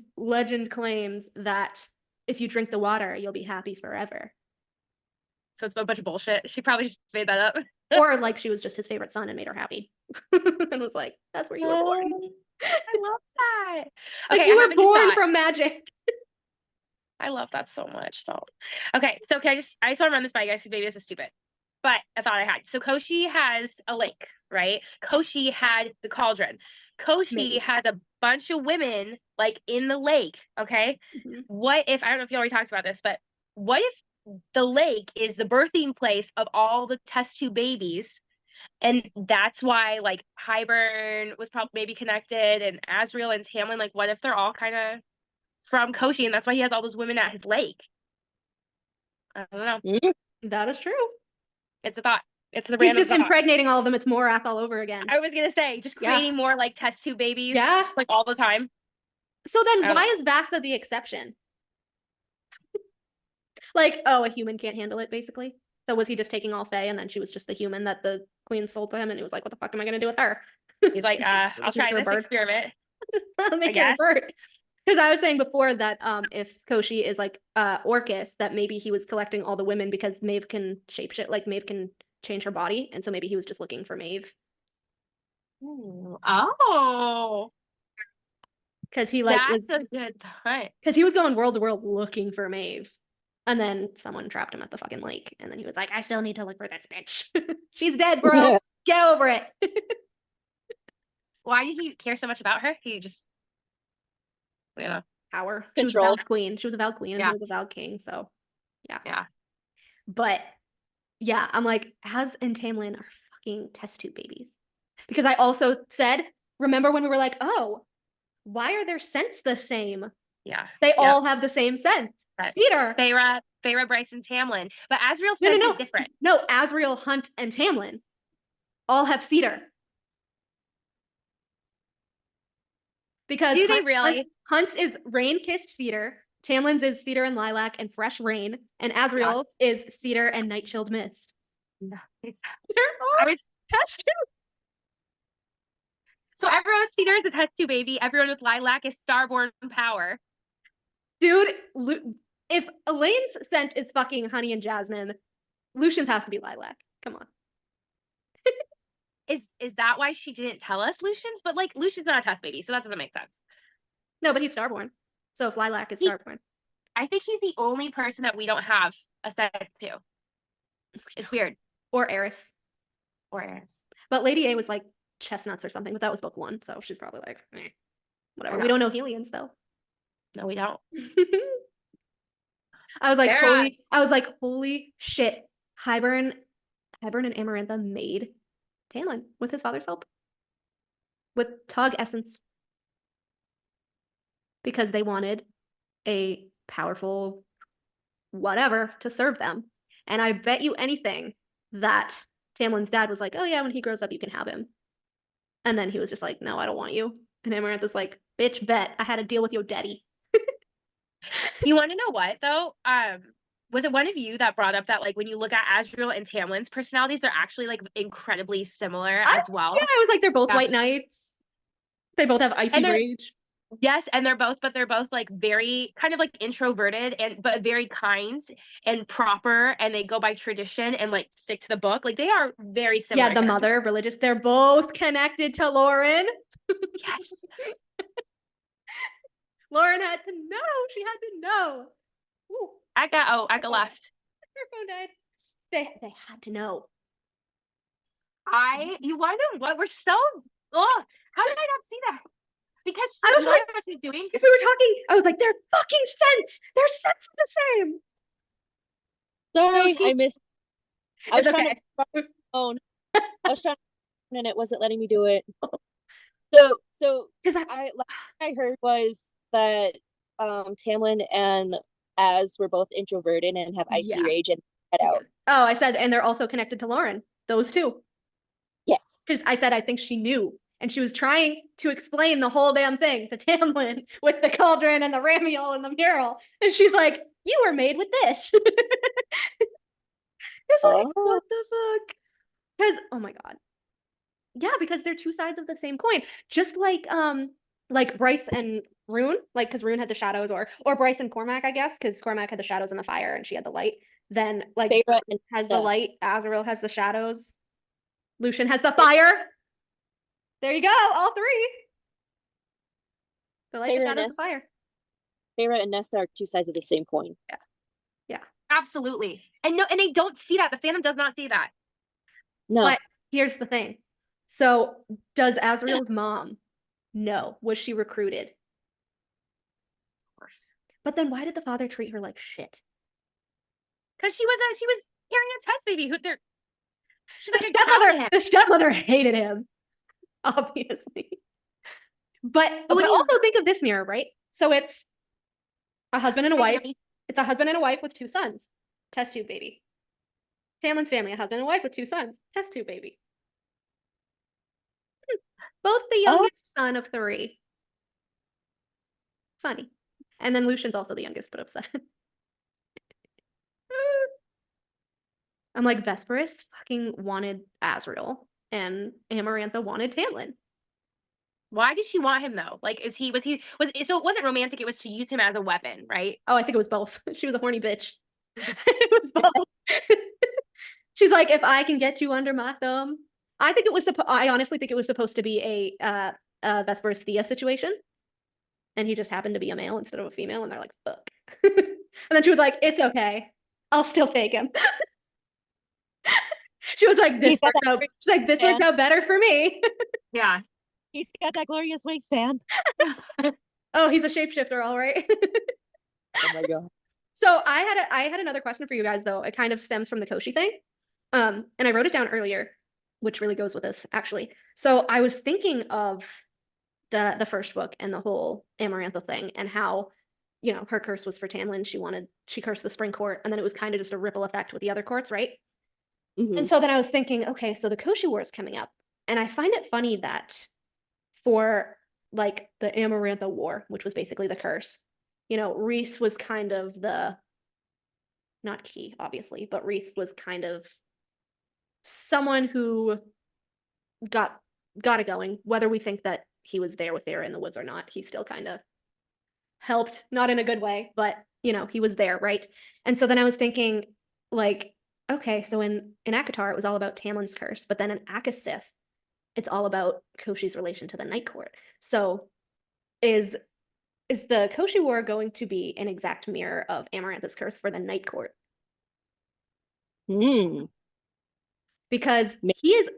claims that if you drink the water, you'll be happy forever." So it's a bunch of bullshit. She probably just made that up. Or like she was just his favorite son and made her happy. And was like, that's where you were born. I love that. Like Okay, you were born from magic. I love that so much. So okay, so I just want to run this by you guys because maybe this is stupid. But I thought I had. So Koshi has a lake, right? Koshi had the cauldron. Koshi has a bunch of women like in the lake. Okay. Mm-hmm. What if, I don't know if you already talked about this, but what if the lake is the birthing place of all the test tube babies? And that's why like Hybern was probably maybe connected, and Azriel and Tamlin, like what if they're all kind of from Koshi, and that's why he has all those women at his lake? I don't know. That is true. It's a thought. It's the He's just impregnating all of them. It's Morath all over again. I was gonna say, just creating more like test tube babies. Yeah, just, like all the time. So then, why is Vasta the exception? Like, oh, a human can't handle it, basically. So was he just taking all Fae, and then she was just the human that the queen sold to him, and he was like, "What the fuck am I gonna do with her?" He's like, I'll Just make try her a this bird. experiment. I'll make I her a guess. bird. Because I was saying before that if Koshi is like Orcus, that maybe he was collecting all the women because Maeve can shapeshift, like Maeve can change her body, and so maybe he was just looking for Maeve. Oh, Because he like that's was a good point. because he was going world to world looking for Maeve. And then someone trapped him at the fucking lake. And then he was like, I still need to look for this bitch. She's dead, bro. Get over it. Why did he care so much about her? He just, you know, Power. She was a Control. vowed queen. She was a vowed queen, and Yeah. he was a vowed king. So, yeah. Yeah. But, yeah, I'm like, Az and Tamlin are fucking test tube babies. Because I also said, remember when we were like, oh, why are their scents the same? Yeah. They all have the same scent. Right. Cedar. Feyre, Bryce, and Tamlin. But Azriel's No, scent no, is no. different. No, Azriel, Hunt, and Tamlin all have cedar. Because Do they really? Hunt's is rain-kissed cedar, Tamlin's is cedar and lilac and fresh rain, and Azriel's is cedar and night-chilled mist. Nice. They're all I was test tube. so everyone with Cedar is a test tube baby. Everyone with Lilac is Starborn power. Dude, if Elaine's scent is fucking honey and jasmine, Lucian's has to be lilac. Come on. Is that why she didn't tell us Lucian's? But like Lucian's not a test baby, so that doesn't make sense. No, but he's Starborn. So if lilac is Starborn. I think he's the only person that we don't have a set to. It's weird. Or Eris. Or Eris. But Lady A was like chestnuts or something, but that was book 1, so she's probably like, whatever. Yeah. We don't know Helians though. No, we don't. I was like, They're holy shit. Hybern and Amarantha made Tamlin with his father's help. With Tug essence. Because they wanted a powerful whatever to serve them. And I bet you anything that Tamlin's dad was like, oh yeah, when he grows up, you can have him. And then he was just like, no, I don't want you. And Amarantha's like, bitch, bet. I had to deal with your daddy. You want to know what though? Was it one of you that brought up that like when you look at Azriel and Tamlin's personalities, they're actually like incredibly similar as well? Yeah, I was like, they're both white knights. They both have icy rage. Yes, and they're both like very kind of like introverted but very kind and proper, and they go by tradition and like stick to the book. Like they are very similar. Yeah, the mother, religious. They're both connected to Lauren. Yes. Lauren had to know. She had to know. Ooh. Akka left. Her phone died. They had to know. You want to know what? We're so how did I not see that? Because I was like, what she's doing. Because we were talking, I was like, they're fucking scents. Their scents are the same. Sorry, I missed. I was It's trying okay. to phone. I was trying to, and it wasn't letting me do it. So I heard was that Tamlin and Az were both introverted and have icy rage and head out. Oh, I said, and they're also connected to Lauren. Those two. Yes. Because I said I think she knew. And she was trying to explain the whole damn thing to Tamlin with the cauldron and the ramiel and the mural. And she's like, you were made with this. It's like, what the fuck? Because, oh my God. Yeah, because they're two sides of the same coin. Just like Bryce and Rune, like, because Rune had the shadows, or Bryce and Cormac, I guess, because Cormac had the shadows and the fire and she had the light. Then, like, Feyre has the light, Azriel has the shadows, Lucian has the fire. There you go, all three. The light, the shadows, the fire. Feyre and Nesta are two sides of the same coin. Yeah. Absolutely. And they don't see that. The fandom does not see that. No. But here's the thing. So does Azriel's mom know? Was she recruited? Of course. But then why did the father treat her like shit? Because she was carrying a test baby. The stepmother hated him. Obviously. But also think of this mirror, right? So it's a husband and a wife. It's a husband and a wife with 2 sons. Test tube baby. Tamlin's family, a husband and wife with 2 sons. Test tube baby. Both the youngest son of 3. Funny. And then Lucian's also the youngest, but of 7. I'm like, Vesperus fucking wanted Azrael, and Amarantha wanted Tamlin. Why did she want him though? Like, was so it wasn't romantic, it was to use him as a weapon, right? Oh, I think it was both. She was a horny bitch. It was both. She's like, if I can get you under my thumb. I honestly think it was supposed to be a Vesperus Thea situation. And he just happened to be a male instead of a female, and they're like, fuck. And then she was like, it's okay. I'll still take him. She was like, this worked out. She's like, this worked out better for me. Yeah. He's got that glorious waistband. Oh, he's a shapeshifter, all right. Oh my god. So I had another question for you guys, though. It kind of stems from the Koshi thing. And I wrote it down earlier, which really goes with this, actually. So I was thinking of the first book and the whole Amarantha thing, and how, you know, her curse was for Tamlin. She cursed the Spring Court, and then it was kind of just a ripple effect with the other courts, right? And so then I was thinking, okay, so the Koshi War is coming up. And I find it funny that for like the Amarantha War, which was basically the curse, you know, Rhys was kind of not key, obviously, but Rhys was kind of someone who got it going. Whether we think that he was there with Feyre in the woods or not, he still kind of helped, not in a good way, but you know, he was there, right? And so then I was thinking, like, okay, so in ACOTAR, it was all about Tamlin's curse, but then in ACOSF, it's all about Koshi's relation to the Night Court. So is the Koshi War going to be an exact mirror of Amarantha's curse for the Night Court? Because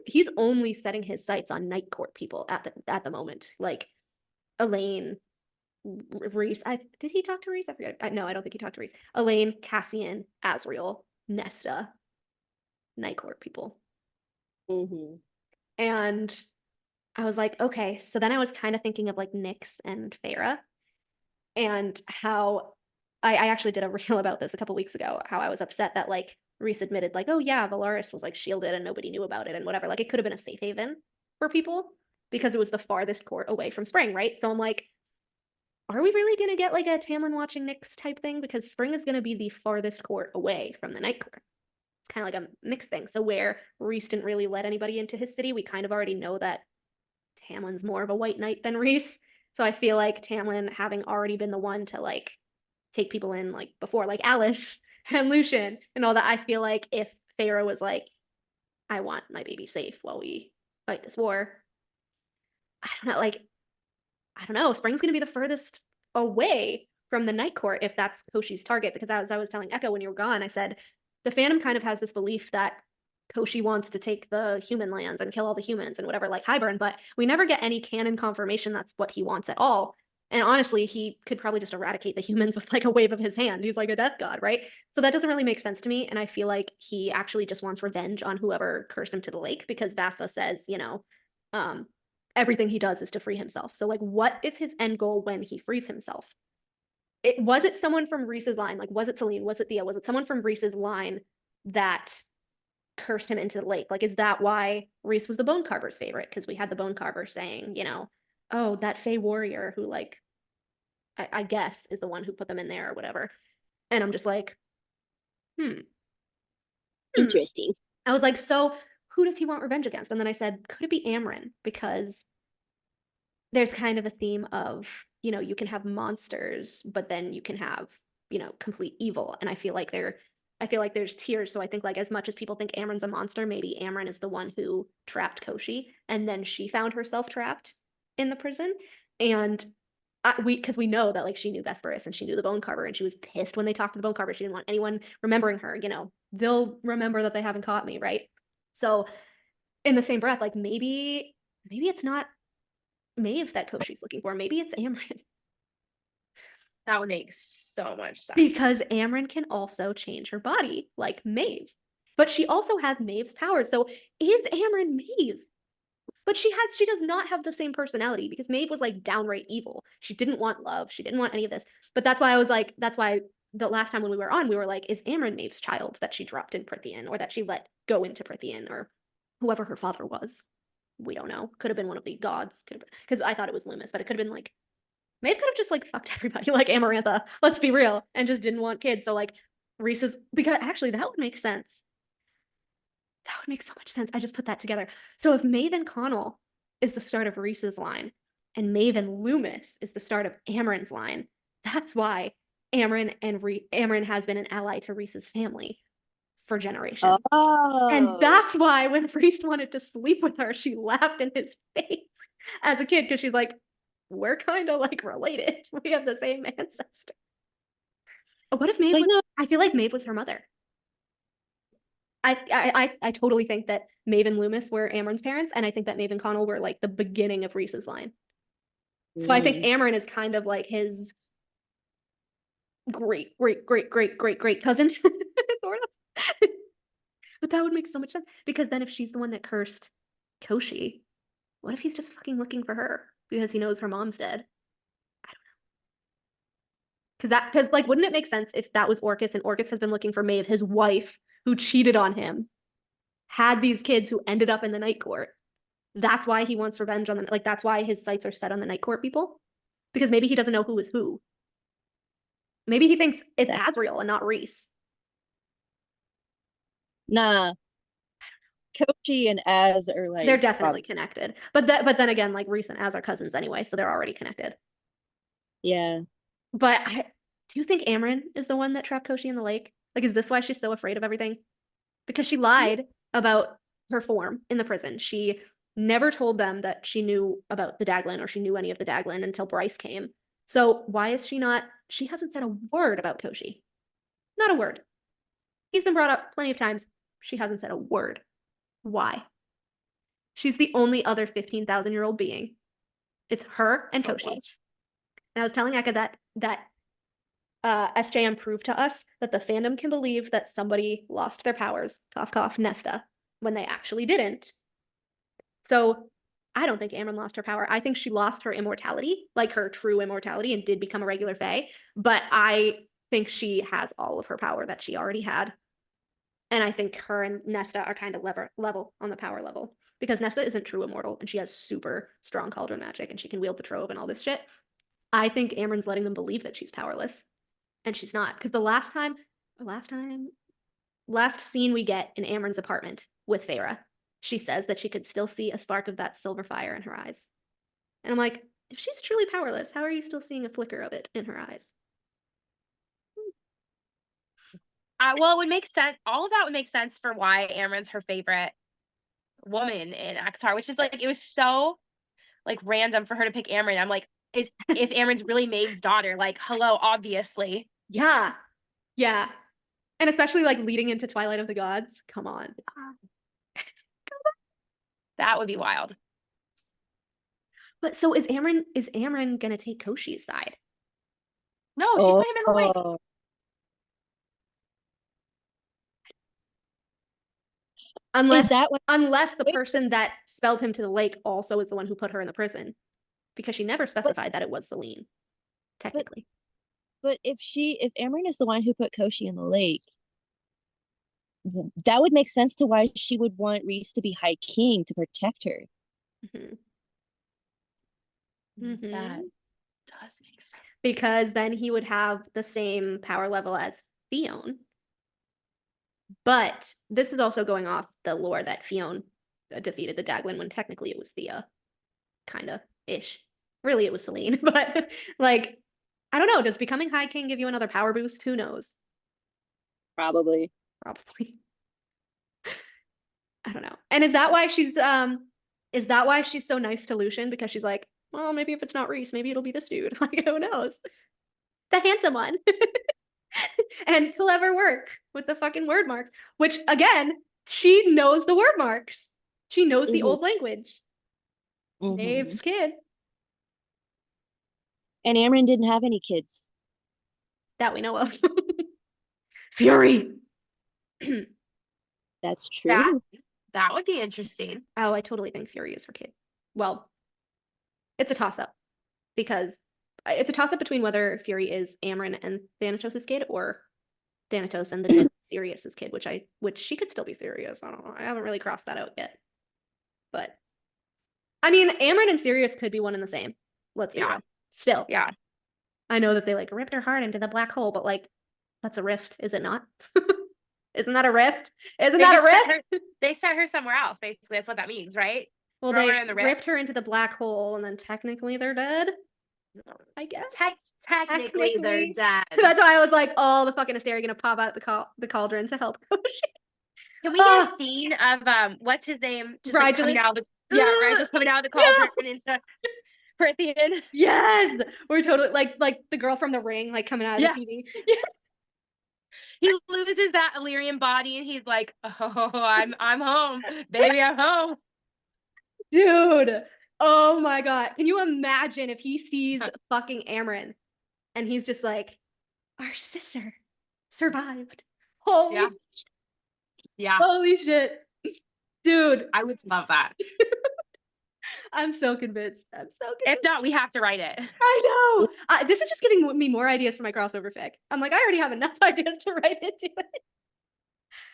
he's only setting his sights on Night Court people at the moment. Like Elaine, Rhys. Did he talk to Rhys? I forget. No, I don't think he talked to Rhys. Elaine, Cassian, Azrael, Nesta, Night Court people. And I was like, okay, so then I was kind of thinking of like Nyx and Feyre, and how I actually did a reel about this a couple weeks ago, how I was upset that like Rhys admitted like, oh yeah, Valaris was like shielded and nobody knew about it and whatever. Like it could have been a safe haven for people because it was the farthest court away from Spring, right? So I'm like, are we really gonna get like a Tamlin watching Nyx type thing? Because Spring is gonna be the farthest court away from the Night Court. It's kind of like a mixed thing. So where Rhys didn't really let anybody into his city, we kind of already know that Tamlin's more of a white knight than Rhys. So I feel like Tamlin, having already been the one to like take people in like before, like Alice and Lucian and all that, I feel like if Feyre was like, I want my baby safe while we fight this war, I don't know, Spring's gonna be the furthest away from the Night Court if that's Koshi's target. Because as I was telling Echo when you were gone, I said the fandom kind of has this belief that Koshi wants to take the human lands and kill all the humans and whatever, like Hybern, but we never get any canon confirmation that's what he wants at all. And honestly, he could probably just eradicate the humans with like a wave of his hand. He's like a death god, right? So that doesn't really make sense to me. And I feel like he actually just wants revenge on whoever cursed him to the lake, because Vasa says, you know, everything he does is to free himself. So like, what is his end goal when he frees himself? Was it someone from Rhys's line? Like, was it Celine? Was it Thea? Was it someone from Rhys's line that cursed him into the lake? Like, is that why Rhys was the Bone Carver's favorite? Because we had the Bone Carver saying, you know, oh, that Fey warrior who like, I guess is the one who put them in there or whatever. And I'm just like, Interesting. I was like, so who does he want revenge against? And then I said, could it be Amren? Because there's kind of a theme of, you know, you can have monsters, but then you can have, you know, complete evil. And I feel like there's tiers. So I think like as much as people think Amren's a monster, maybe Amren is the one who trapped Koshi, and then she found herself trapped in the prison. And because we know that like she knew Vesperus and she knew the Bone Carver, and she was pissed when they talked to the Bone Carver. She didn't want anyone remembering her. You know, they'll remember that they haven't caught me, right? So in the same breath, like maybe it's not Maeve that Koshi's looking for. Maybe it's Amren. That would make so much sense. Because Amren can also change her body like Maeve. But she also has Maeve's powers. So is Amren Maeve? But she does not have the same personality, because Maeve was like downright evil. She didn't want love. She didn't want any of this. But that's why the last time when we were on, we were like, is Amren Maeve's child that she dropped in Prythian, or that she let go into Prythian, or whoever her father was? We don't know. Could have been one of the gods. Because I thought it was Loomis, but it could have been like, Maeve could have just like fucked everybody like Amarantha, let's be real, and just didn't want kids. So like Rhys is, because actually that would make sense. That would make so much sense. I just put that together. So if Maven Connell is the start of Rhys's line, and Maven Loomis is the start of Amren's line, that's why Amren has been an ally to Rhys's family for generations. And that's why when Rhys wanted to sleep with her, she laughed in his face as a kid because she's like, we're kind of like related. We have the same ancestor. What if Maeve Like, was, no. I feel like Maeve was her mother. I totally think that Maeve and Loomis were Amren's parents, and I think that Maeve and Connell were like the beginning of Rhys's line. So I think Amren is kind of like his great cousin, sort of. But that would make so much sense because then if she's the one that cursed Koshi, what if he's just fucking looking for her because he knows her mom's dead? I don't know. Because like, wouldn't it make sense if that was Orcus and Orcus has been looking for Maeve, his wife, who cheated on him, had these kids who ended up in the Night Court? That's why he wants revenge on them. Like, that's why his sights are set on the Night Court people. Because maybe he doesn't know who is who. Maybe he thinks it's Azriel and not Rhys. Nah. Kochi and Az are like they're definitely connected. But then again, like Rhys and Az are cousins anyway, so they're already connected. Yeah. But do you think Amren is the one that trapped Koshi in the lake? Like, is this why she's so afraid of everything? Because she lied about her form in the prison. She never told them that she knew about the Daglin or she knew any of the Daglin until Bryce came. So why is she not? She hasn't said a word about Koshi. Not a word. He's been brought up plenty of times. She hasn't said a word. Why? She's the only other 15,000-year-old being. It's her and Koshi. And I was telling Eka that SJM proved to us that the fandom can believe that somebody lost their powers, cough cough, Nesta, when they actually didn't. So I don't think Amren lost her power. I think she lost her immortality, like her true immortality, and did become a regular Fae. But I think she has all of her power that she already had. And I think her and Nesta are kind of level on the power level. Because Nesta isn't true immortal, and she has super strong cauldron magic, and she can wield the trove and all this shit. I think Amren's letting them believe that she's powerless. And she's not. Because the last scene we get in Amren's apartment with Feyre, she says that she could still see a spark of that silver fire in her eyes. And I'm like, if she's truly powerless, how are you still seeing a flicker of it in her eyes? Well, it would make sense. All of that would make sense for why Amren's her favorite woman in ACOTAR, which is like, it was so like random for her to pick Amren. I'm like, if Amren's really Maeve's daughter, like, hello, obviously. Yeah. Yeah. And especially like leading into Twilight of the Gods. Come on. That would be wild. But so is Amren gonna take Koshi's side? No, she put him in the lake. Unless the person that spelled him to the lake also is the one who put her in the prison. Because she never specified that it was Selene, technically. But if Amren is the one who put Koshi in the lake, that would make sense to why she would want Rhys to be High King to protect her. That does make sense. Because then he would have the same power level as Fionn. But this is also going off the lore that Fionn defeated the Daglin when technically it was Thea. Kinda-ish. Really, it was Selene. But, like, I don't know. Does becoming High King give you another power boost? Who knows? Probably. I don't know. And is that why she's so nice to Lucian? Because she's like, well, maybe if it's not Rhys, maybe it'll be this dude. Like, who knows? The handsome one. And clever work with the fucking word marks. Which, again, she knows the word marks. She knows the old language. Maeve's kid. And Amren didn't have any kids. That we know of. Fury! That's true. That would be interesting. Oh, I totally think Fury is her kid. Well, it's a toss-up. Because it's a toss-up between whether Fury is Amren and Thanatos' kid, or Thanatos and the Sirius' kid, which she could still be Sirius. I don't know. I haven't really crossed that out yet. But I mean, Amren and Sirius could be one and the same. Let's be real. Still. Yeah. I know that they like ripped her heart into the black hole, but like, that's a rift, is it not? Isn't that a rift? Isn't They that a just set rift? her, they set her somewhere else, basically. That's what that means, right? Well, Throw they her in the rift? ripped her into the black hole, and then technically they're dead, I guess. Technically, they're dead. That's why I was like, oh, the fucking Asteria gonna pop out the cauldron to help Koshi. Can we get a scene of what's his name? Just like coming out of the Rigel coming out of the cauldron into Prithian. Yes, we're totally like the girl from The Ring, like coming out of the TV. Yeah. He loses that Illyrian body, and he's like, "Oh, I'm home, baby, I'm home." Dude, oh my god, can you imagine if he sees fucking Amren, and he's just like, our sister survived. Holy Yeah. Holy shit. Dude. I would love that. I'm so convinced. If not, we have to write it. I know. This is just giving me more ideas for my crossover fic. I'm like, I already have enough ideas to write into it.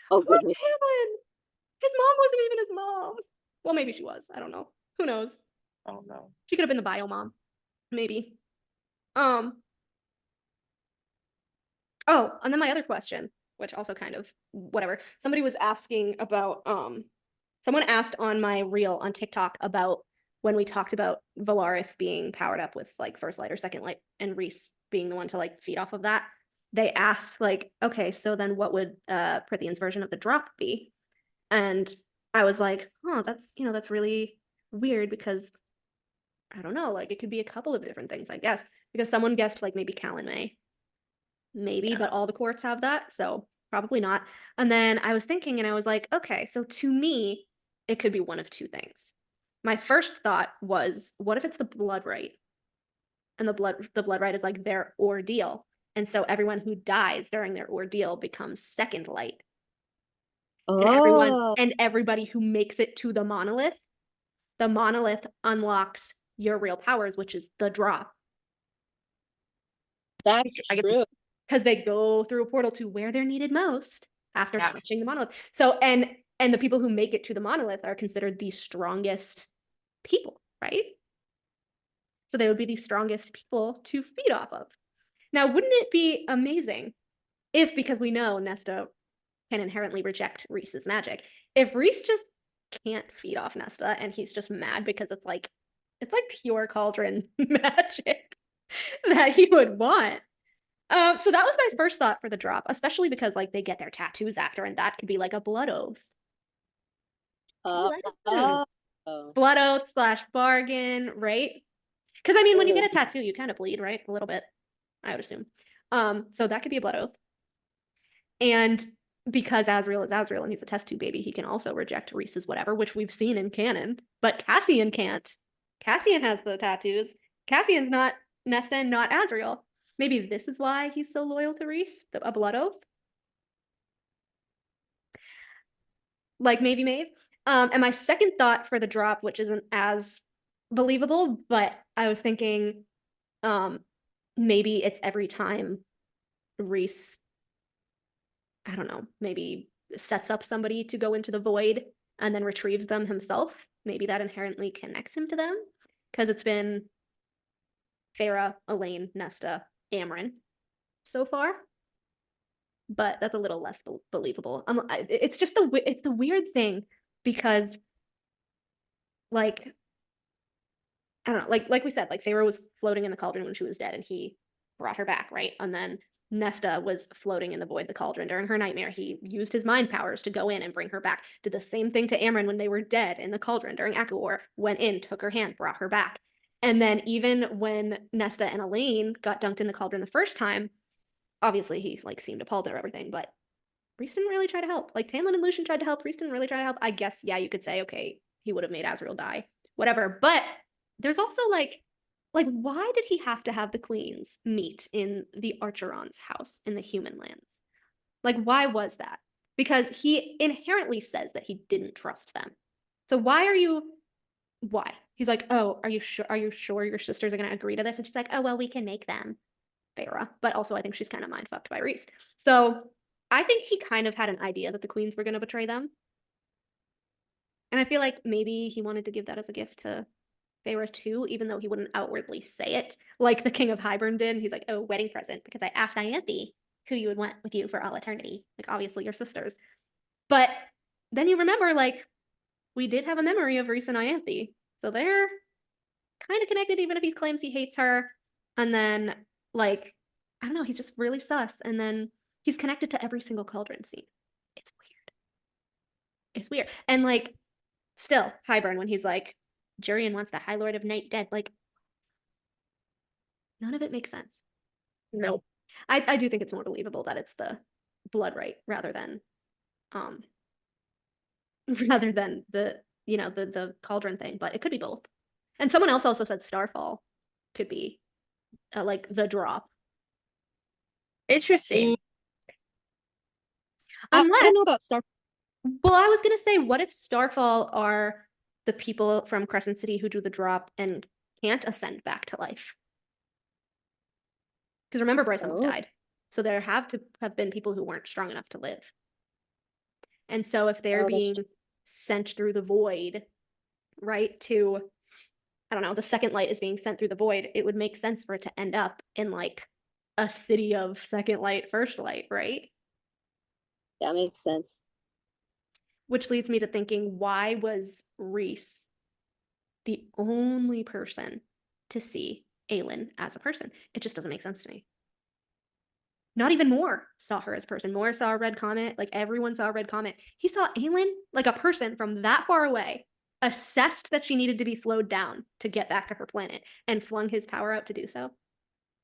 Oh, Tamlin. His mom wasn't even his mom. Well, maybe she was. I don't know. Who knows? Oh no. She could have been the bio mom. Maybe. Oh, and then my other question, which also kind of whatever. Somebody was asking about someone asked on my reel on TikTok about when we talked about Valaris being powered up with like first light or second light and Rhys being the one to like feed off of that. They asked like, okay, so then what would Prithian's version of the drop be? And I was like, oh, that's really weird because I don't know, like it could be a couple of different things, I guess. Because someone guessed like maybe Callan May. Maybe, but all the courts have that, so probably not. And then I was thinking and I was like, okay, so to me, it could be one of two things. My first thought was, what if it's the blood rite? And the blood rite is like their ordeal. And so everyone who dies during their ordeal becomes second light. Oh. And everybody who makes it to the monolith unlocks your real powers, which is the drop. That's true. Because they go through a portal to where they're needed most after touching the monolith. So and the people who make it to the monolith are considered the strongest people, right? So they would be the strongest people to feed off of. Now, wouldn't it be amazing if, because we know Nesta can inherently reject Rhys's magic, if Rhys just can't feed off Nesta and he's just mad because it's like pure cauldron magic that he would want. So that was my first thought for the drop, especially because like they get their tattoos after, and that could be like a blood oath. Blood oath / bargain, right? Because I mean, when you get a tattoo, you kind of bleed, right? A little bit, I would assume. So that could be a blood oath. And because Azriel is Azriel and he's a test tube baby, he can also reject Rhys's whatever, which we've seen in canon. But Cassian can't. Cassian has the tattoos. Cassian's not Nesta and not Azriel. Maybe this is why he's so loyal to Rhys, a blood oath. Like maybe Maeve. And my second thought for the drop, which isn't as believable, but I was thinking maybe it's every time Rhys, I don't know, maybe sets up somebody to go into the void and then retrieves them himself. Maybe that inherently connects him to them, because it's been Feyre, Elaine, Nesta, Amren so far, but that's a little less believable. It's just it's the weird thing, because like I don't know, like we said, like Feyre was floating in the cauldron when she was dead and he brought her back, right? And then Nesta was floating in the void, the cauldron, during her nightmare. He used his mind powers to go in and bring her back. Did the same thing to Amren when they were dead in the cauldron during Aka War. Went in, took her hand, brought her back. And then even when Nesta and Elaine got dunked in the cauldron the first time, obviously he's like seemed appalled at everything, but Rhys didn't really try to help. Like Tamlin and Lucian tried to help, Rhys didn't really try to help. I guess, yeah, you could say, okay, he would have made Azriel die, whatever. But there's also like why did he have to have the queens meet in the Archeron's house in the human lands? Like, why was that? Because he inherently says that he didn't trust them. So why? He's like, oh, are you sure your sisters are going to agree to this? And she's like, oh, well, we can make them, Feyre. But also I think she's kind of mind fucked by Rhys. So I think he kind of had an idea that the queens were going to betray them. And I feel like maybe he wanted to give that as a gift to Feyre too, even though he wouldn't outwardly say it, like the King of Hybern did. He's like, oh, wedding present, because I asked Ianthe, who you would want with you for all eternity. Like, obviously your sisters. But then you remember, like, we did have a memory of Rhys and Ianthe. So they're kind of connected, even if he claims he hates her. And then, like, I don't know, he's just really sus. And then he's connected to every single cauldron scene. It's weird. It's weird. And, like, still, Hybern, when he's like, Jurian wants the High Lord of Night dead, like, none of it makes sense. No. I do think it's more believable that it's the blood right rather than the the cauldron thing, but it could be both. And someone else also said Starfall could be like the drop. Interesting. I don't know about Star. Well, I was gonna say, what if Starfall are the people from Crescent City who do the drop and can't ascend back to life? Because remember, Bryce almost died. So there have to have been people who weren't strong enough to live. And so if they're being sent through the void, right, to, I don't know, the second light is being sent through the void, it would make sense for it to end up in like a city of second light, first light, right? That makes sense. Which leads me to thinking, why was Rhys the only person to see Aelin as a person? It just doesn't make sense to me. Not even Moore saw her as a person. Moore saw a red comet. Like, everyone saw a red comet. He saw Aelin, like a person from that far away, assessed that she needed to be slowed down to get back to her planet, and flung his power out to do so.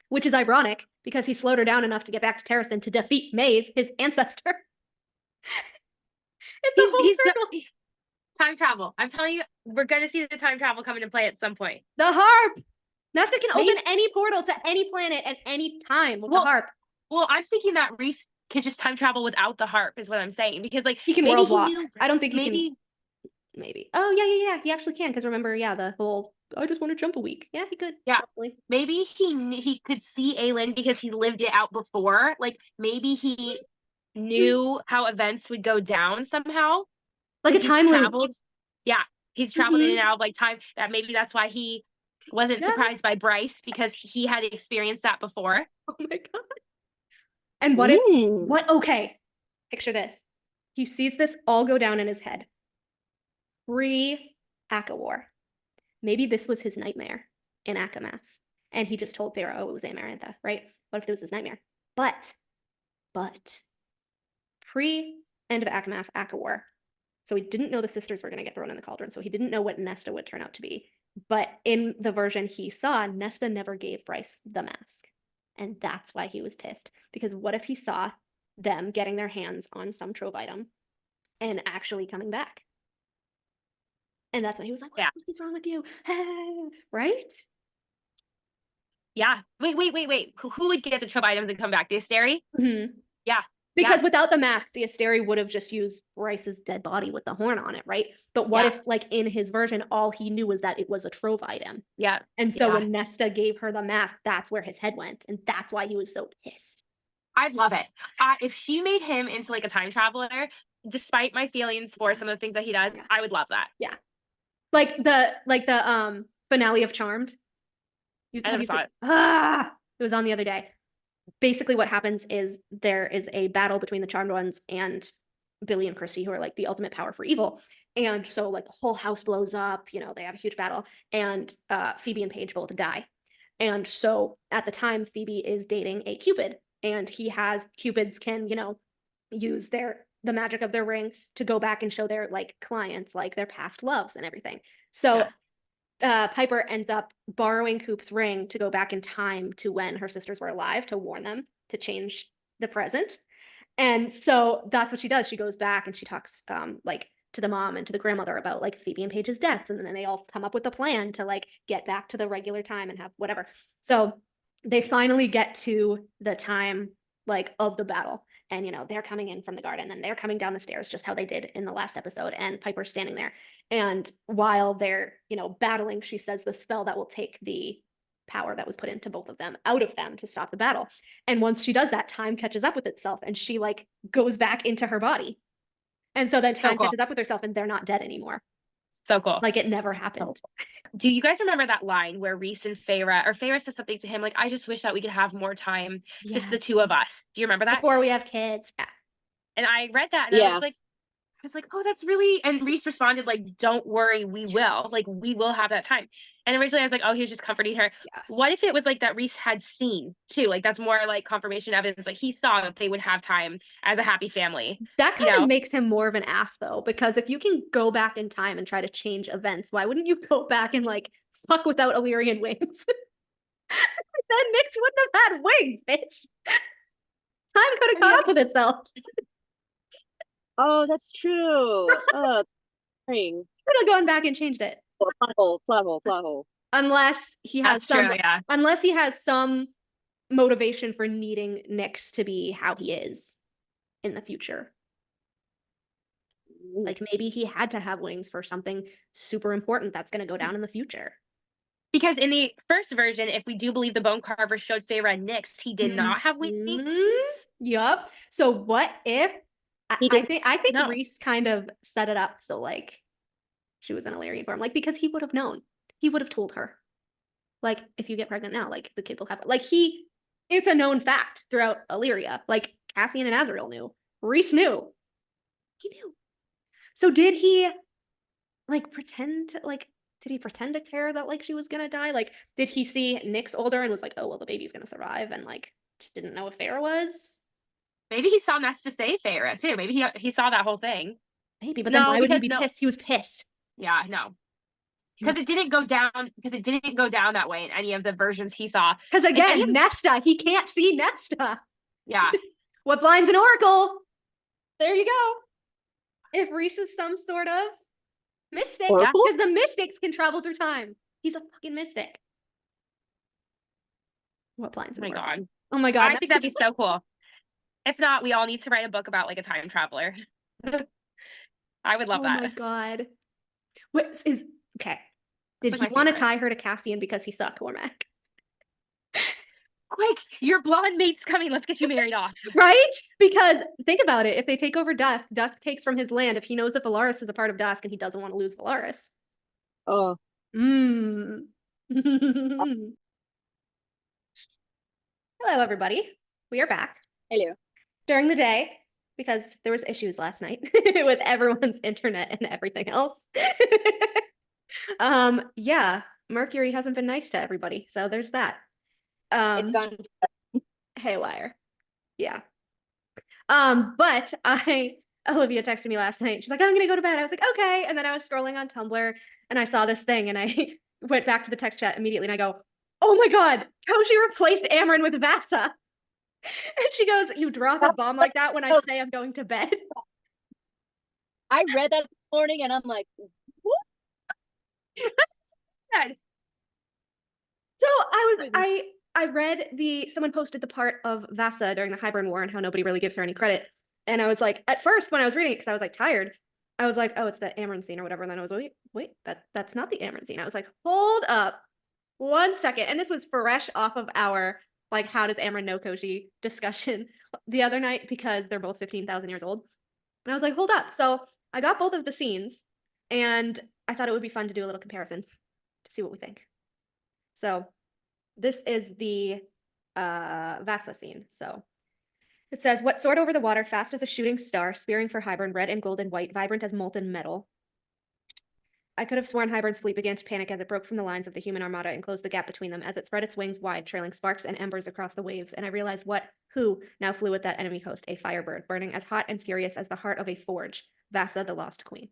Which is ironic, because he slowed her down enough to get back to Terraston to defeat Maeve, his ancestor. It's a full circle. Time travel. I'm telling you, we're going to see the time travel come into play at some point. The harp! Nesta can open any portal to any planet at any time with the harp. Well, I'm thinking that Rhys can just time travel without the harp, is what I'm saying. Because, like, he can maybe world walk. He knew, I don't think he can. Maybe. Oh, yeah. He actually can. Because remember, the whole, I just want to jump a week. Yeah, he could. Yeah. Probably. Maybe he could see Aelin because he lived it out before. Like, maybe he knew how events would go down somehow. Like a time loop. Yeah. He's traveled in and out of, like, time. Maybe that's why he wasn't surprised by Bryce, because he had experienced that before. Oh my God. And okay, picture this. He sees this all go down in his head. Pre-Akawar. Maybe this was his nightmare in Akamath. And he just told Pharaoh it was Amarantha, right? What if it was his nightmare? But, pre-end of Akamath, Akawar. So he didn't know the sisters were going to get thrown in the cauldron, so he didn't know what Nesta would turn out to be. But in the version he saw, Nesta never gave Bryce the mask. And that's why he was pissed. Because what if he saw them getting their hands on some trove item and actually coming back? And that's why he was like, what is wrong with you? Right? Yeah. Wait. Who would get the trove items and come back? The Asteri? Mm-hmm. Yeah. Because without the mask, the Asteri would have just used Bryce's dead body with the horn on it, right? But what if, like, in his version, all he knew was that it was a trove item? Yeah. And so when Nesta gave her the mask, that's where his head went. And that's why he was so pissed. I'd love it. If she made him into, like, a time traveler, despite my feelings for some of the things that he does, I would love that. Yeah. Like the finale of Charmed. I never saw it. It was on the other day. Basically what happens is there is a battle between the Charmed Ones and Billy and Christy, who are like the ultimate power for evil. And so, like, the whole house blows up, they have a huge battle, and Phoebe and Paige both die. And so at the time, Phoebe is dating a Cupid, and Cupids can, use the magic of their ring to go back and show their, like, clients, like, their past loves and everything. So Piper ends up borrowing Coop's ring to go back in time to when her sisters were alive, to warn them to change the present. And so that's what she does. She goes back and she talks like to the mom and to the grandmother about, like, Phoebe and Paige's deaths, and then they all come up with a plan to, like, get back to the regular time and have whatever. So they finally get to the time, like, of the battle, and they're coming in from the garden, and they're coming down the stairs just how they did in the last episode, and Piper's standing there. And while they're battling, she says the spell that will take the power that was put into both of them out of them to stop the battle. And once she does that, time catches up with itself, and she, like, goes back into her body. And so then time catches up with herself, and they're not dead anymore. So cool. Like it never happened. Do you guys remember that line where Rhys and Feyre says something to him like, I just wish that we could have more time, just the two of us. Do you remember that? Before we have kids. Yeah. And I read that and I was like, oh, that's really, and Rhys responded like, don't worry, we will. Like, we will have that time. And originally I was like, oh, he was just comforting her. Yeah. What if it was like that Rhys had seen too? Like, that's more like confirmation evidence. Like, he saw that they would have time as a happy family. That kind of makes him more of an ass though, because if you can go back in time and try to change events, why wouldn't you go back and like fuck without Illyrian wings? Then Nyx wouldn't have had wings, bitch. Time could have caught up with itself. Oh, that's true. Ring. Could have gone back and changed it. Plot hole. Unless he has That's true, yeah. unless he has some motivation for needing Nyx to be how he is in the future. Like maybe he had to have wings for something super important that's going to go down in the future. Because in the first version, if we do believe the bone carver showed Feyre and Nyx, he did not have wings. Yup. So what if I think No. Rhys kind of set it up so like she was in Illyrian form, like because he would have known. He would have told her. Like, if you get pregnant now, like the kid will have like it's a known fact throughout Illyria. Like Cassian and Azriel knew. Rhys knew. He knew. So did he like pretend to care that like she was gonna die? Like, did he see Nyx older and was like, oh well, the baby's gonna survive, and like just didn't know if Feyre was? Maybe he saw Nesta say Feyre too. Maybe he saw that whole thing. Maybe, but then why would he be pissed? He was pissed. Yeah, no. Because it didn't go down that way in any of the versions he saw. Because again, Nesta, he can't see Nesta. Yeah. What blinds an oracle? There you go. If Rhys is some sort of mystic, because the mystics can travel through time. He's a fucking mystic. What blinds an oracle? God. Oh my God. I think that'd be so cool. If not, we all need to write a book about like a time traveler. I would love that. Oh my God. Okay. Did he want to tie her to Cassian because he saw Cormac? Quick, your blonde mate's coming. Let's get you married off. Right? Because think about it. If they take over Dusk, Dusk takes from his land. If he knows that Valaris is a part of Dusk and he doesn't want to lose Valaris. Oh. Hello, everybody. We are back. Hello. During the day, because there was issues last night with everyone's internet and everything else. Yeah, Mercury hasn't been nice to everybody, so there's that. It's gone haywire. Yeah. But Olivia texted me last night. She's like, I'm gonna go to bed. I was like, okay. And then I was scrolling on Tumblr and I saw this thing and I went back to the text chat immediately and I go, oh my God, Koshi replaced Amren with Vasa. And she goes, you drop a bomb like that when I say I'm going to bed? I read that this morning and I'm like, what? That's sad. So I read someone posted the part of Vasa during the Hybern War and how nobody really gives her any credit. And I was like, at first when I was reading it, because I was like tired, I was like, oh, it's the Amren scene or whatever. And then I was like, wait, that's not the Amren scene. I was like, hold up 1 second. And this was fresh off of our like, how does Amren know Koshi discussion the other night, because they're both 15,000 years old. And I was like, hold up. So I got both of the scenes and I thought it would be fun to do a little comparison to see what we think. So this is the Vasa scene. So it says, what soared over the water fast as a shooting star, spearing for Hybern, red and gold and white, vibrant as molten metal. I could have sworn Hybern's fleet began to panic as it broke from the lines of the human armada and closed the gap between them, as it spread its wings wide, trailing sparks and embers across the waves, and I realized who now flew with that enemy host, a firebird, burning as hot and furious as the heart of a forge, Vasa, the lost queen.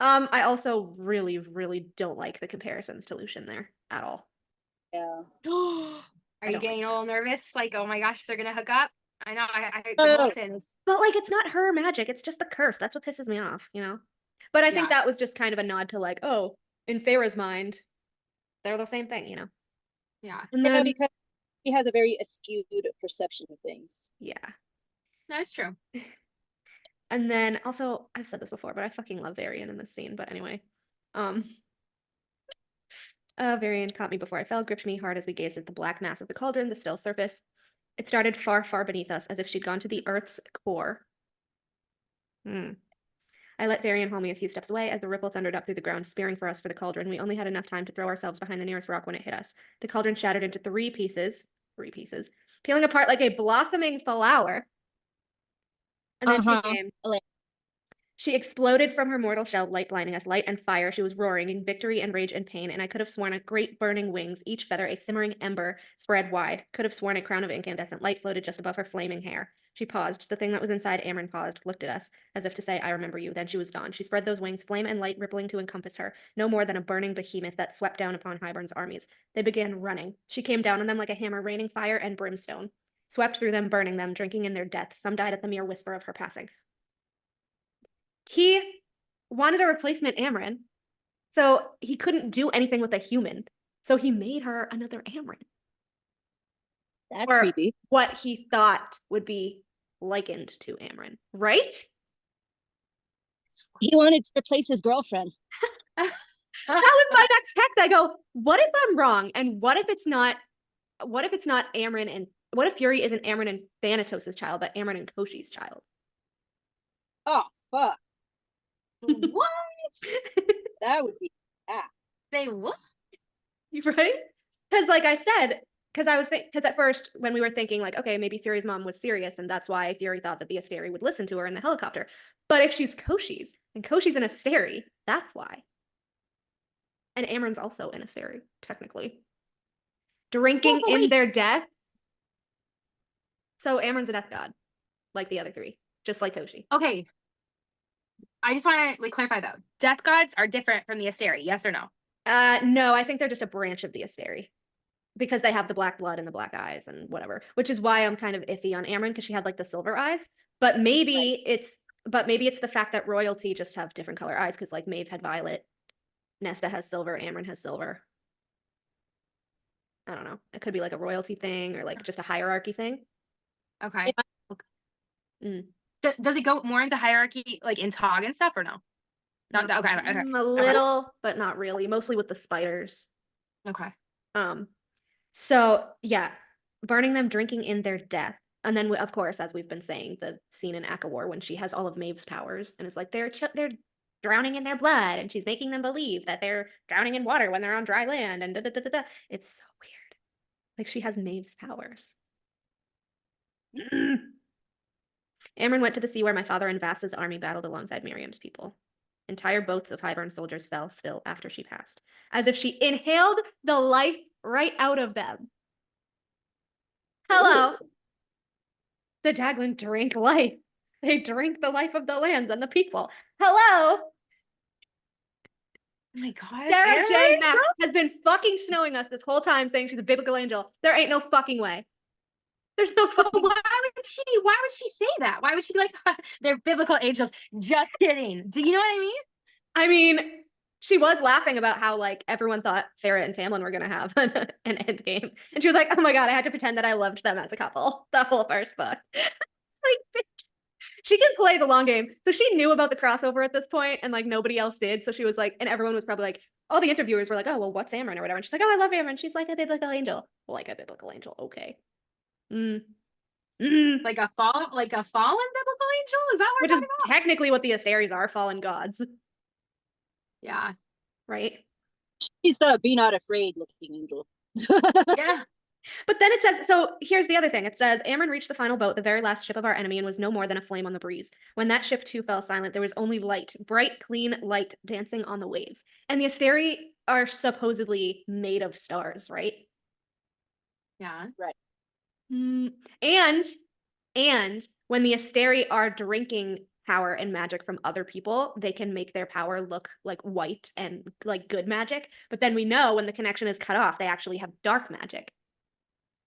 I also really, really don't like the comparisons to Lucian there at all. Yeah. Are you getting a little nervous? Like, oh my gosh, they're gonna hook up? I know, I but like, it's not her magic, it's just the curse. That's what pisses me off, you know? But I think that was just kind of a nod to like, oh, in Feyre's mind, they're the same thing, you know? Yeah. And then, because she has a very skewed perception of things. Yeah. That's true. And then also, I've said this before, but I fucking love Varian in this scene. But anyway, Varian caught me before I fell, gripped me hard as we gazed at the black mass of the cauldron, the still surface. It started far, far beneath us, as if she'd gone to the earth's core. I let Varian haul me a few steps away as the ripple thundered up through the ground, spearing for us for the cauldron. We only had enough time to throw ourselves behind the nearest rock when it hit us. The cauldron shattered into three pieces, peeling apart like a blossoming flower. And then she came. She exploded from her mortal shell, light blinding us, light and fire. She was roaring in victory and rage and pain, and I could have sworn a great burning wings, each feather a simmering ember spread wide. Could have sworn a crown of incandescent light floated just above her flaming hair. She paused. The thing that was inside Amryn paused, looked at us, as if to say, I remember you. Then she was gone. She spread those wings, flame and light rippling to encompass her, no more than a burning behemoth that swept down upon Hybern's armies. They began running. She came down on them like a hammer, raining fire and brimstone. Swept through them, burning them, drinking in their death. Some died at the mere whisper of her passing. He wanted a replacement Amryn, so he couldn't do anything with a human. So he made her another Amryn. That's or creepy. What he thought would be likened to Amryn, right? He wanted to replace his girlfriend. That was my next text. I go, what if I'm wrong? And what if it's not Amryn, and what if Fury isn't Amryn and Thanatos' child, but Amryn and Koshi's child? Oh, fuck. What? That would be Say what? Right? Because like I said, because at first when we were thinking like, okay, maybe Fury's mom was serious and that's why Fury thought that the Asteri would listen to her in the helicopter. But if she's Koshi's and Koshi's an Asteri, that's why. And Amryn's also an Asteri, technically. Drinking in their death. So Amryn's a death god, like the other three, just like Koshi. Okay. I just want to clarify though. Death gods are different from the Asteri, yes or no? No, I think they're just a branch of the Asteri. Because they have the black blood and the black eyes and whatever, which is why I'm kind of iffy on Amryn, because she had like the silver eyes. But maybe it's the fact that royalty just have different color eyes, because like Maeve had violet, Nesta has silver, Amryn has silver. I don't know. It could be like a royalty thing or like just a hierarchy thing. Okay. Does it go more into hierarchy, like in Tog and stuff, or no? Not that. Okay. A little, but not really. Mostly with the spiders. Okay. So yeah, burning them, drinking in their death. And then, of course, as we've been saying, the scene in Akawar when she has all of Maeve's powers and it's like they're drowning in their blood, and she's making them believe that they're drowning in water when they're on dry land, and da-da-da-da-da. It's so weird. Like she has Maeve's powers. Amryn went to the sea where my father and Vass's army battled alongside Miriam's people. Entire boats of Hybern soldiers fell still after she passed, as if she inhaled the life right out of them. Hello. The Daglin drink life. They drink the life of the lands and the people. Hello. Oh my God. Sarah J. Maas has been fucking snowing us this whole time saying she's a biblical angel. There ain't no fucking way. There's no fucking Why would she say that? Why would she be like, they're biblical angels? Just kidding. Do you know what I mean? I mean, she was laughing about how like everyone thought Farrah and Tamlin were gonna have an end game. And she was like, oh my God, I had to pretend that I loved them as a couple the whole first book. Like, she can play the long game. So she knew about the crossover at this point, and like nobody else did. So she was like, and everyone was probably like, all the interviewers were like, oh, well, what's Amryn or whatever. And she's like, oh, I love Amryn. She's like a biblical angel. Well, like a biblical angel. Okay. Like a fallen biblical angel? Is that what Which is technically what the Asteris are, fallen gods. Yeah. Right? She's the be not afraid looking angel. Yeah. But then it says, so here's the other thing. It says, Amryn reached the final boat, the very last ship of our enemy, and was no more than a flame on the breeze. When that ship too fell silent, there was only light, bright, clean light dancing on the waves. And the Asteri are supposedly made of stars, right? Yeah. Right. And when the Asteri are drinking power and magic from other people, they can make their power look like white and like good magic. But then we know when the connection is cut off, they actually have dark magic.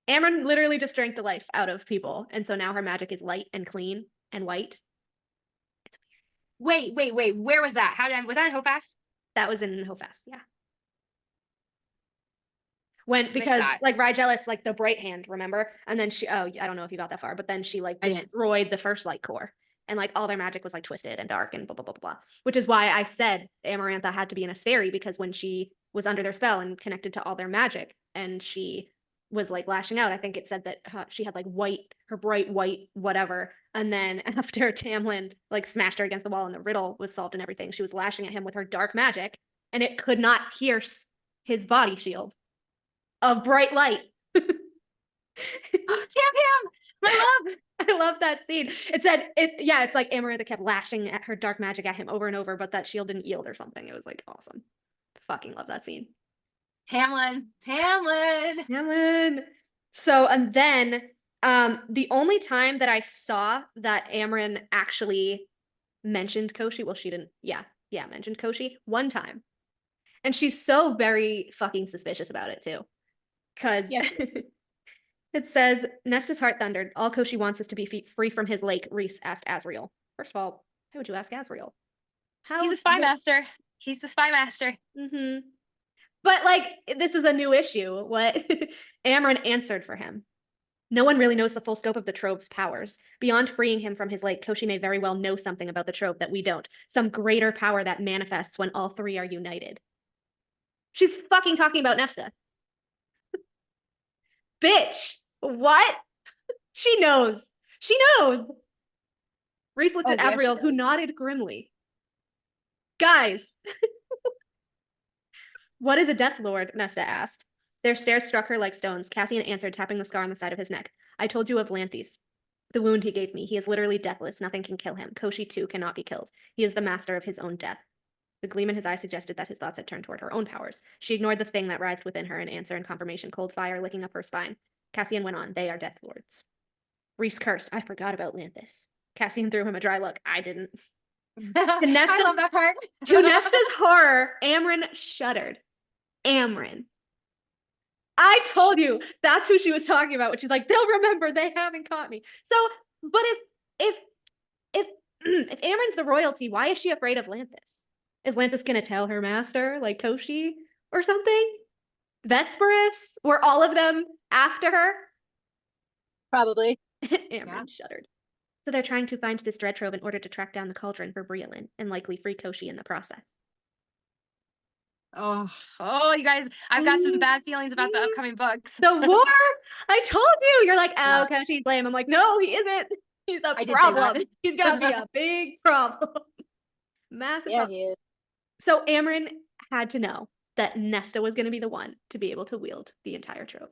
Amryn literally just drank the life out of people, and so now her magic is light and clean and white. It's weird. Wait. Where was that? Was that in Hofast? That was in Hofast, yeah. Because like Rygelis, like the bright hand, remember? And then I don't know if you got that far, but then she like destroyed the first light core, and like all their magic was like twisted and dark and blah blah blah blah. Which is why I said Amarantha had to be an Asteri, because when she was under their spell and connected to all their magic, and she was like lashing out. I think it said that she had like her bright white whatever. And then after Tamlin like smashed her against the wall and the riddle was solved and everything, she was lashing at him with her dark magic, and it could not pierce his body shield of bright light. Tam, my love. I love that scene. It said it's like Amarantha kept lashing at her dark magic at him over and over, but that shield didn't yield or something. It was like awesome. Fucking love that scene. Tamlin. So, and then the only time that I saw that Amren actually mentioned Koshi, well, she didn't, mentioned Koshi one time. And she's so very fucking suspicious about it too. Because it says, Nesta's heart thundered. All Koshi wants is to be free from his lake, Rhys asked Azriel. First of all, why would you ask Azriel? He's a spy master. He's the spy master. Mm-hmm. But like, this is a new issue. What Amren answered for him. No one really knows the full scope of the Trove's powers. Beyond freeing him from his lake, Koshi may very well know something about the Trove that we don't. Some greater power that manifests when all three are united. She's fucking talking about Nesta. Bitch! What? She knows. She knows. Rhys looked at Azriel, who nodded grimly. Guys! What is a Death Lord? Nesta asked. Their stares struck her like stones. Cassian answered, tapping the scar on the side of his neck. I told you of Lanthys. The wound he gave me. He is literally deathless. Nothing can kill him. Koshi, too, cannot be killed. He is the master of his own death. The gleam in his eye suggested that his thoughts had turned toward her own powers. She ignored the thing that writhed within her in answer and confirmation, cold fire licking up her spine. Cassian went on. They are Death Lords. Rhys cursed. I forgot about Lanthys. Cassian threw him a dry look. I didn't. I love that part. To Nesta's horror, Amren shuddered. Amren. I told you that's who she was talking about, which is like, they'll remember they haven't caught me. So, but if Amren's the royalty, why is she afraid of Lanthys? Is Lanthys gonna tell her master, like Koshi or something? Vesperus? Were all of them after her? Probably. Amren shuddered. So they're trying to find this dread trove in order to track down the cauldron for Briolin and likely free Koshi in the process. Oh, you guys, I've got some bad feelings about the upcoming books. The war? I told you. You're like, oh, Koshi's lame. I'm like, no, he isn't. He's a problem. He's got to be a big problem. Massive problem. He is. So Amren had to know that Nesta was going to be the one to be able to wield the entire trove.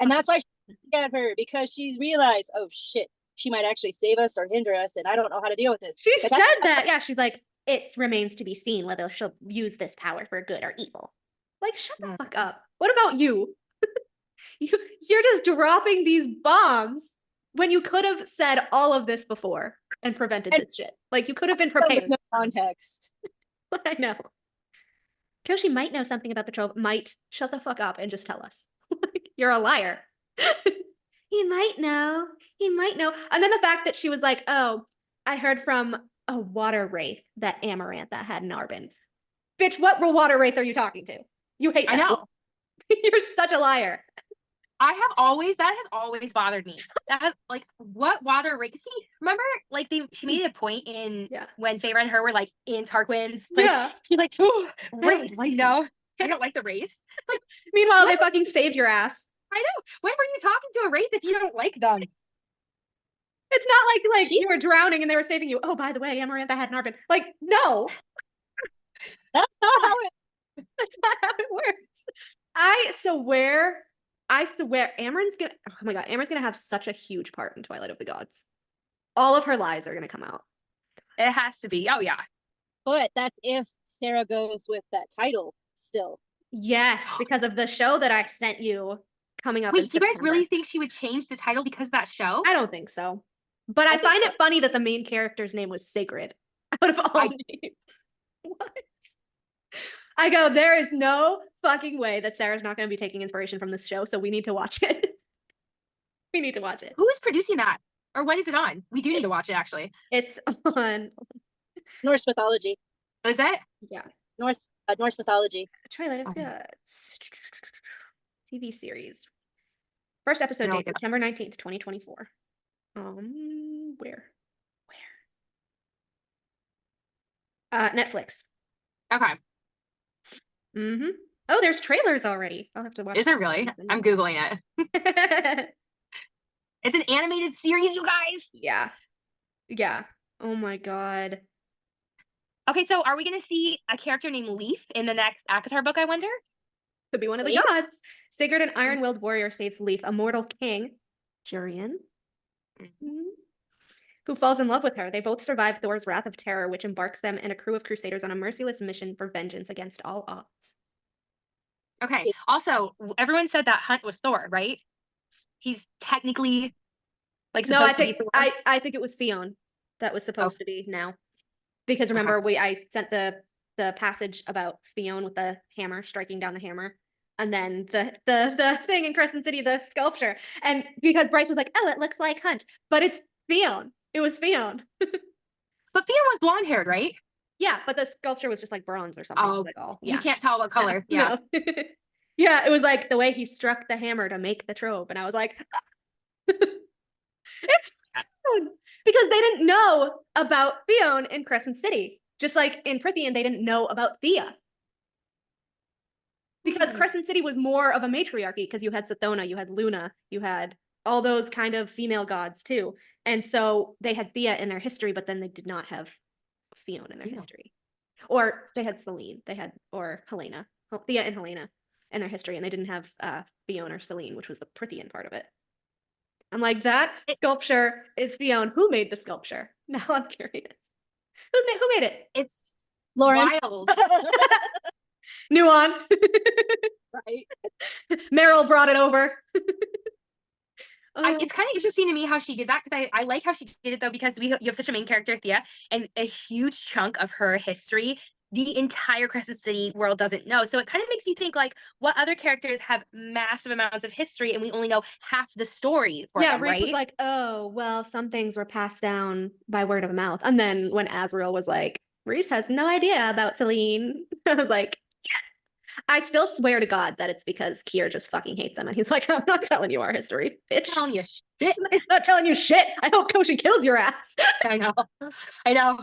And that's why she got her, because she realized, oh shit, she might actually save us or hinder us, and I don't know how to deal with this. She said that. Yeah, she's like, it remains to be seen whether she'll use this power for good or evil. Like, shut the fuck up. What about you? You're just dropping these bombs when you could have said all of this before and prevented this shit. Like, you could have been prepared. With no context. I know. Koshi might know something about the trove. Might. Shut the fuck up and just tell us. You're a liar. He might know. He might know. And then the fact that she was like, oh, I heard from a water wraith that Amarantha had in Arbin. Bitch, what water wraith are you talking to? You hate that. I know. You're such a liar. That has always bothered me. That, like, what water wraith? Remember, like, she made a point in when Feyre and her were, like, in Tarquin's. Like, she's like, oh, wraith, like, no, I don't like the wraith. Like, meanwhile, they fucking saved your ass. I know. When were you talking to a wraith if you don't like them? It's not like you were drowning and they were saving you. Oh, by the way, Amarantha had an Arbin. Like, no. That's not how it works. I swear, Amren's gonna have such a huge part in Twilight of the Gods. All of her lies are gonna come out. It has to be. Oh, yeah. But that's if Sarah goes with that title still. Yes, because of the show that I sent you coming up. Wait, do you guys really think she would change the title because of that show? I don't think so. But I find it funny that the main character's name was Sacred out of all names. What? I go, there is no fucking way that Sarah's not going to be taking inspiration from this show, so we need to watch it. We need to watch it. Who's producing that? Or when is it on? We do need to watch it, actually. It's on Norse mythology. Is it? Yeah. Norse mythology. Twilight of Gods. TV series. First episode date, September 19th, 2024. Where? Netflix. Okay. Mm-hmm. Oh, there's trailers already. I'll have to watch. Is there really? I'm Googling it. It's an animated series, you guys. Yeah. Yeah. Oh my god. Okay, so are we gonna see a character named Leaf in the next ACOTAR book, I wonder? Could be one of the Leaf? gods. Sigurd, an iron-willed warrior, saves Leaf, a mortal king, Jurian, who falls in love with her. They both survive Thor's wrath of terror, which embarks them and a crew of crusaders on a merciless mission for vengeance against all odds. Okay. Also, everyone said that Hunt was Thor, right? He's technically like No, I supposed to be think Thor. I think it was Fionn that was supposed to be now. Because remember, I sent the passage about Fionn with the hammer striking down the hammer, and then the thing in Crescent City, the sculpture, and because Bryce was like, "Oh, it looks like Hunt," but it's Fionn. It was Fionn. But Fionn was blonde haired, right? Yeah, but the sculpture was just like bronze or something. Oh, Like, you can't tell what color. No. Yeah. Yeah, it was like the way he struck the hammer to make the trove, and I was like, it's Fionn! Because they didn't know about Fionn in Crescent City. Just like in Prythian, they didn't know about Thea. Because Crescent City was more of a matriarchy, because you had Sathona, you had Luna, you had all those kind of female gods too. And so they had Thea in their history, but then they did not have Fionn in their history. Or they had Selene, or Helena, Thea and Helena in their history, and they didn't have Fionn or Selene, which was the Prythian part of it. I'm like, that sculpture is Fionn. Who made the sculpture? Now I'm curious. Who made it? It's Lauren. wild. Nuon. Right. Meryl brought it over. It's kind of interesting to me how she did that, because I like how she did it though, because you have such a main character, Thea, and a huge chunk of her history the entire Crescent City world doesn't know. So it kind of makes you think, like, what other characters have massive amounts of history and we only know half the story for them, Rhys right? was like, oh, well, some things were passed down by word of mouth. And then when Azriel was like, Rhys has no idea about Selene, I was like, yeah. I still swear to God that it's because Kier just fucking hates him. And he's like, I'm not telling you our history, bitch. Telling you shit. I'm not telling you shit. I hope Koshi kills your ass. I know. I know.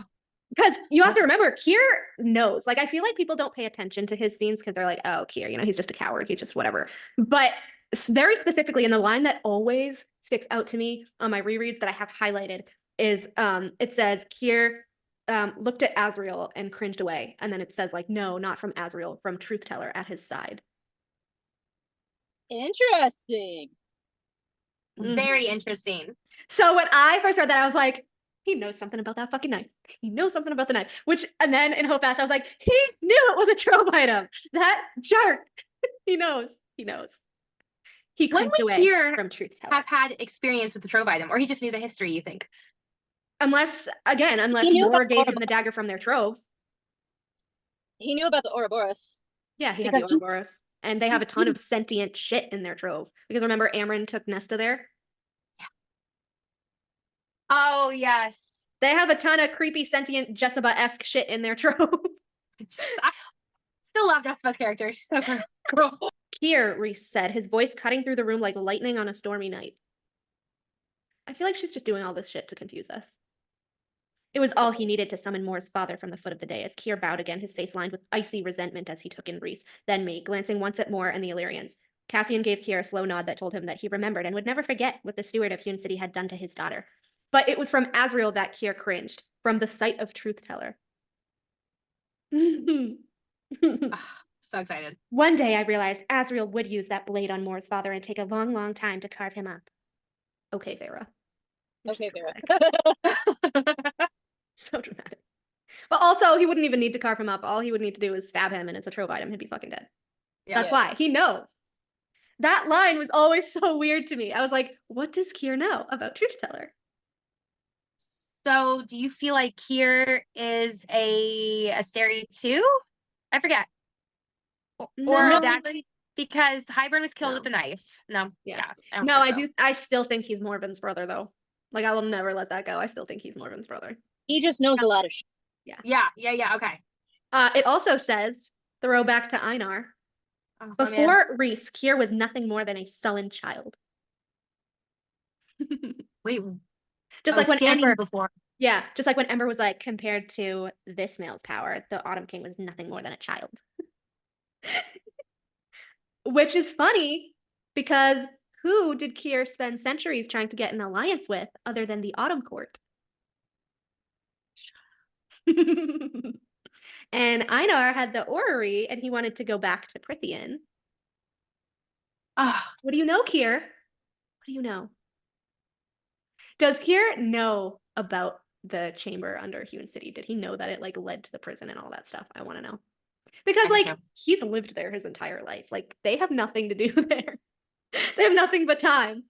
Because you have to remember, Kier knows. Like, I feel like people don't pay attention to his scenes because they're like, oh, Kier, he's just a coward. He's just whatever. But very specifically, in the line that always sticks out to me on my rereads that I have highlighted is it says, Kier looked at Azriel and cringed away. And then it says, like, no, not from Azriel, from Truth Teller at his side. Interesting. Very interesting. So when I first read that, I was like, he knows something about that fucking knife. He knows something about the knife. And then in Hope Fast, I was like, he knew it was a trove item. That jerk. He knows. He When cringed would away Kier from Truth Teller. have had experience with the trove item, or he just knew the history, you think? Unless He knew Mor about gave him the dagger from their trove. He knew about the Ouroboros. Yeah, he had the Because he- Ouroboros. And they have a ton of sentient shit in their trove. Because remember, Amryn took Nesta there? Oh, yes. They have a ton of creepy, sentient, Jessica-esque shit in their trove. I still love Jessica's character. She's so cool. Kier, Rhys said, his voice cutting through the room like lightning on a stormy night. I feel like she's just doing all this shit to confuse us. It was all he needed to summon Mor's father from the foot of the dais. Kier bowed again, his face lined with icy resentment as he took in Rhys, then me, glancing once at Mor and the Illyrians. Cassian gave Kier a slow nod that told him that he remembered and would never forget what the steward of Hewn City had done to his daughter. But it was from Azriel that Kier cringed, from the sight of Truth Teller. So excited. One day I realized Azriel would use that blade on Mor's father and take a long, long time to carve him up. Okay, Feyre. Okay, Vera. So dramatic. But also, he wouldn't even need to carve him up. All he would need to do is stab him and it's a trove item. He'd be fucking dead. Yeah. That's why. He knows. That line was always so weird to me. I was like, what does Kier know about Truth Teller? So, do you feel like Kier is a Asteri too? I forget. Or No. Daxley? Because Hybern was killed No. with a knife. No. Yeah. I don't No, think I so. do. I still think he's Morven's brother, though. Like, I will never let that go. I still think he's Morven's brother. He just knows a lot of shit. Yeah. Okay. It also says, throwback to Einar. Oh, man. Before Rhys, Kier was nothing more than a sullen child. Wait. Just I like was when standing Ember, before. yeah, just like when Ember was like, compared to this male's power, the Autumn King was nothing more than a child. Which is funny because who did Kier spend centuries trying to get an alliance with other than the Autumn Court? And Einar had the orrery and he wanted to go back to Prythian. Ah, What do you know, Kier? What do you know? Does Kier know about the chamber under Huon City? Did he know that it like led to the prison and all that stuff? I want to know. Because I like don't know. he's lived there his entire life. Like they have nothing to do there. They have nothing but time.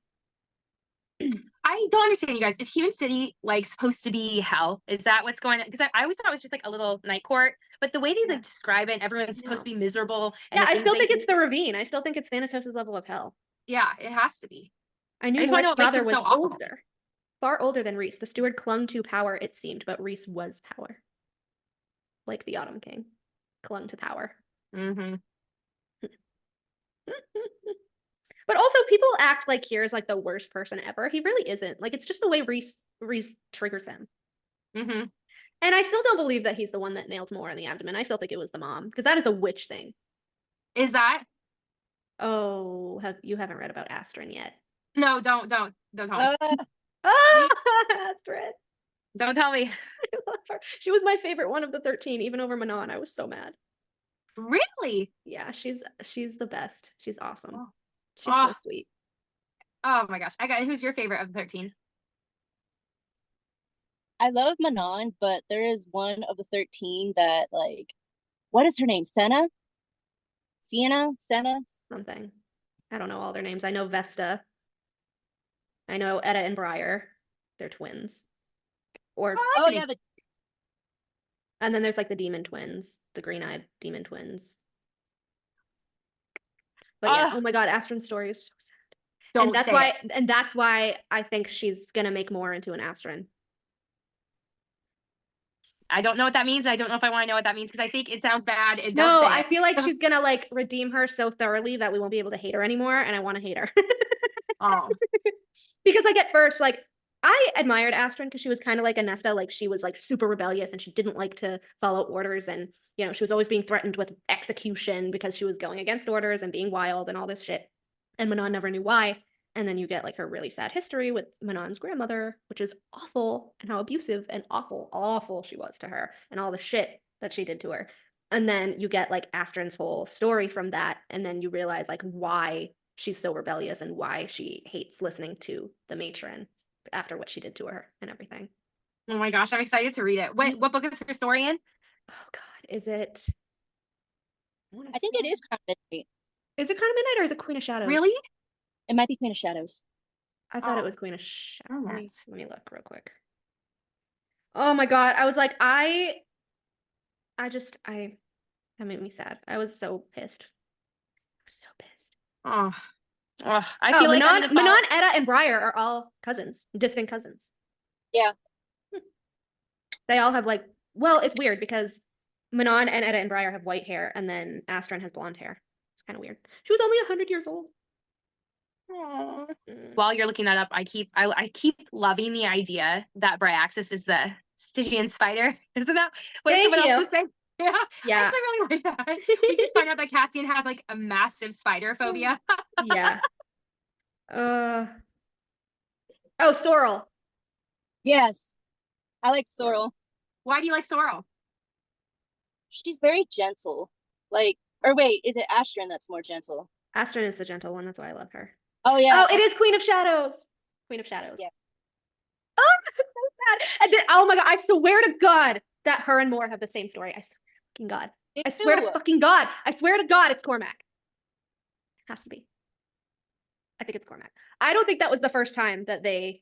I don't understand, you guys. Is Huon City like supposed to be hell? Is that what's going on? Because I always thought it was just like a little night court, but the way they like describe it, everyone's supposed to be miserable. And Yeah, the I things still they think it's do- the ravine. I still think it's Thanatos' level of hell. Yeah, it has to be. I knew I just wanna know Mor's what makes father him was so awful. older. Far older than Rhys. The steward clung to power, it seemed, but Rhys was power. Like the Autumn King. Clung to power. Mm-hmm. But also people act like Kier is like the worst person ever. He really isn't. Like it's just the way Rhys triggers him. Mm-hmm. And I still don't believe that he's the one that nailed Mor in the abdomen. I still think it was the mom, because that is a witch thing. Is that? Oh, you haven't read about Astrid yet. No, don't tell me. Ah, Astrid. Don't tell me. I love her. She was my favorite one of the 13, even over Manon. I was so mad. Really? Yeah, she's the best. She's awesome. Oh. She's so Oh. sweet. Oh my gosh. Who's your favorite of the 13? I love Manon, but there is one of the 13 that like, what is her name? Senna? Senna? Something. I don't know all their names. I know Vesta. I know Etta and Briar. They're twins. Or Oh yeah, and then there's like the demon twins, the green-eyed demon twins. But yeah, oh my god, Astrid's story is so sad. Don't say it. And that's why I think she's gonna make Mor into an Astrid. I don't know what that means. I don't know if I want to know what that means because I think it sounds bad. And No, don't say I it. feel like she's gonna like redeem her so thoroughly that we won't be able to hate her anymore, and I want to hate her. Oh. Because like at first, like I admired Astrid because she was kind of like a Nesta, like she was like super rebellious and she didn't like to follow orders, and you know she was always being threatened with execution because she was going against orders and being wild and all this shit. And Manon never knew why. And then you get like her really sad history with Manon's grandmother, which is awful, and how abusive and awful she was to her, and all the shit that she did to her. And then you get like Astrid's whole story from that, and then you realize like why she's so rebellious and why she hates listening to the matron after what she did to her and everything. Oh my gosh, I'm excited to read it. What book is her story in? Oh god, is it? I think it is Crown of Midnight. Is it Crown of Midnight or is it Queen of Shadows? Really? It might be Queen of Shadows. I thought it Oh. was Queen of Shadows. Oh, Let me look real quick. Oh my god, I was like, that made me sad. I was so pissed. Oh. Oh, I feel like Manon, Etta, and Briar are all cousins, distant cousins. Yeah. They all have like, well, it's weird because Manon and Etta and Briar have white hair, and then Astrid has blonde hair. It's kind of weird. She was only 100 years old. While you're looking that up, I keep loving the idea that Bryaxis is the Stygian spider. Isn't that what someone else was saying? Yeah. I actually really like that. We just find out that Cassian has like a massive spider phobia. Yeah. Oh, Sorrel. Yes. I like Sorrel. Why do you like Sorrel? She's very gentle. Like, or wait, is it Astrid that's more gentle? Astrid is the gentle one. That's why I love her. Oh yeah. Oh, it is Queen of Shadows. Queen of Shadows. Yeah. Oh, that's so sad. And then, oh my god, I swear to God that her and Mor have the same story. I swear to fucking God. I swear to fucking God. I swear to God it's Cormac. Has to be. I think it's Cormac. I don't think that was the first time that they